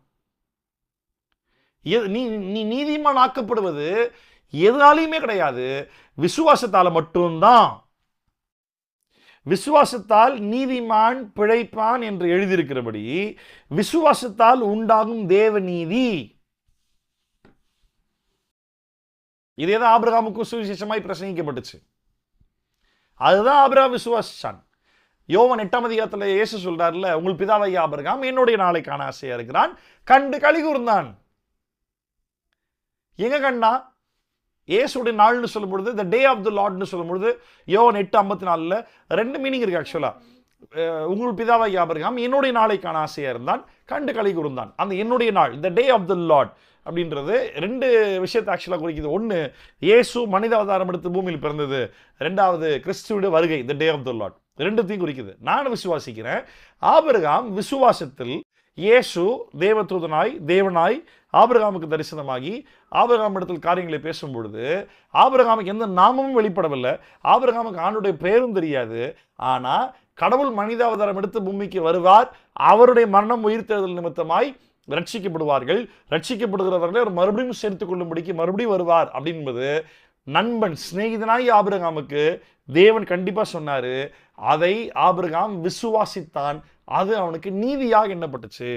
நீ நீதிமான் ஆக்கப்படுவது எதனாலையுமே கிடையாது, விசுவாசத்தால மட்டும்தான். விசுவாசத்தால் நீதிமான் பிழைப்பான் என்று எழுதியிருக்கிறபடி விசுவாசத்தால் உண்டாகும் தேவ நீதி. இதேதான் ஆபிரகாமுக்கும் சுவிசேஷமாய் பிரசங்கிக்கப்பட்டுச்சு. அதுதான் ஆபிரகாம் விசுவாசிச்சான். யோவான் 8ஆம் அதிகாரத்துல இயேசு சொல்றாருல, உங்கள் பிதாவாகிய ஆபிரகாம் என்னுடைய நாளை காண ஆசையா இருக்கிறான், கண்டு களி கூர்ந்தான். எங்க கண்டா? இயேசுடைய நாள்னு சொல்லும் பொழுது, த டே ஆஃப் த லார்ட்னு சொல்லும் பொழுது யோவான் 8:54 ரெண்டு மீனிங் இருக்கு. ஆக்சுவலா உங்கள் பிதாவாகிய ஆபிரகாம் என்னுடைய நாளை காண ஆசையா இருந்தான், கண்டு களி கூர்ந்தான். அந்த என்னுடைய நாள், த டே ஆஃப் த லார்ட் அப்படின்றது ரெண்டு விஷயத்தை ஆக்சுவலாக குறிக்குது. ஒன்று, இயேசு மனித அவதாரம் எடுத்து பூமியில் பிறந்தது. ரெண்டாவது, கிறிஸ்துவுடைய வருகை, த டே ஆஃப் த லார்ட். ரெண்டுத்தையும் குறிக்குது. நான் விசுவாசிக்கிறேன், ஆபிரகாம் விசுவாசத்தில் இயேசு தேவதூதனாய் தேவனாய் ஆபிரகாமுக்கு தரிசனமாகி ஆபிரகாம் இடத்தில் காரியங்களை பேசும் பொழுது ஆபிரகாமுக்கு எந்த நாமமும் வெளிப்படவில்லை, ஆபிரகாமுக்கு ஆண்டுடைய பெயரும் தெரியாது. ஆனா கடவுள் மனித அவதாரம் எடுத்து பூமிக்கு வருவார், அவருடைய மரணம் உயிர்த்தெழுதல் நிமித்தமாய் ரட்சிக்கப்படுவார்கள், ரட்சிக்கப்படுகிறவர்களை அவர் மறுபடியும் சேர்த்துக் கொள்ளும்படிக்கு மறுபடியும் வருவார் அப்படின்பது நண்பன் சிநேகிதனாய் ஆபிரகாமுக்கு தேவன் கண்டிப்பா சொன்னாரு. அதை ஆபிரகாம் விசுவாசித்தான், அது அவனுக்கு நீதியாக எண்ணப்பட்டுச்சு.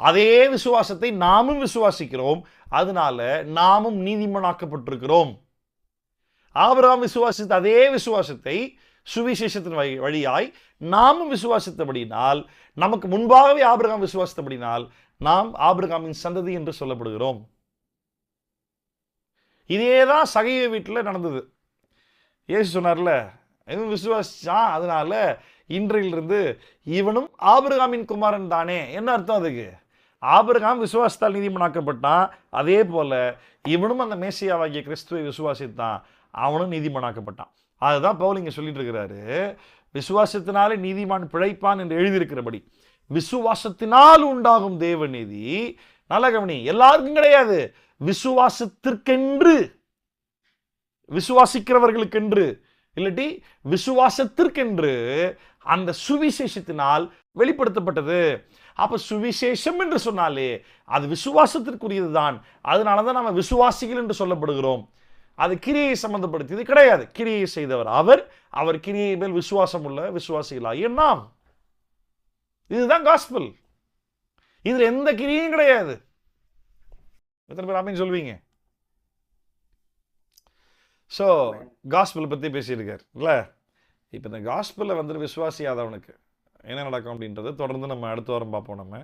அதே விசுவாசத்தை நாமும் விசுவாசிக்கிறோம், அதனால நாமும் நீதிமானாக்கப்பட்டிருக்கிறோம். ஆபிரகாம் விசுவாசித்த அதே விசுவாசத்தை சுவிசேஷத்தின் வழியாய் நாமும் விசுவாசித்தபடினால், நமக்கு முன்பாகவே ஆபிரகாம் விசுவாசித்தபடினால் நாம் ஆபிரகாமின் சந்ததி என்று சொல்லப்படுகிறோம். இதேதான் சகைய வீட்டில் நடந்தது. இயேசு சொன்னார்ல, இவன் விசுவாசிச்சான், அதனால இன்றையிலிருந்து இவனும் ஆபிரகாமின் குமாரன் தானே. என்ன அர்த்தம் அதுக்கு? ஆபிரகாம் விசுவாசத்தால் நீதிமனாக்கப்பட்டான், அதே போல இவனும் அந்த மேசியாவாகிய கிறிஸ்துவை விசுவாசித்தான், அவனும் நீதிமனாக்கப்பட்டான். அதுதான் பவுல் இங்க சொல்லிட்டு இருக்கிறாரு. விசுவாசத்தினாலே நீதிமான் பிழைப்பான் என்று எழுதியிருக்கிறபடி விசுவாசத்தினால் உண்டாகும் தேவ நீதி, நல்ல கவனி, எல்லாருக்கும் கிடையாது, விசுவாசத்திற்கென்று, விசுவாசிக்கிறவர்களுக்கென்று, இல்லாட்டி விசுவாசத்திற்கென்று அந்த சுவிசேஷத்தினால் வெளிப்படுத்தப்பட்டது. அப்ப சுவிசேஷம் என்று சொன்னாலே அது விசுவாசத்திற்குரியதுதான். அதனாலதான் நம்ம விசுவாசிகள் என்று சொல்லப்படுகிறோம். அது கிரியை சம்பந்தப்படுத்தியது கிடையாது. கிரியை செய்தவர் அவர், அவர் கிரியை மேல் விசுவாசம் உள்ள விசுவாசிகளாகிய நாம். இதுதான் காஸ்பல். இதுல எந்த கிரியையும் கிடையாது. எத்தனை பேர் ஆமென் சொல்வீங்க? ஸோ காஸ்பல் பத்தி பேசியிருக்கார் இல்ல. இப்போ இந்த காஸ்பல்ல வந்து விசுவாசியாதவனுக்கு என்ன நடக்கும் அப்படின்றத தொடர்ந்து நம்ம அடுத்த வாரம் பார்ப்போம். நம்ம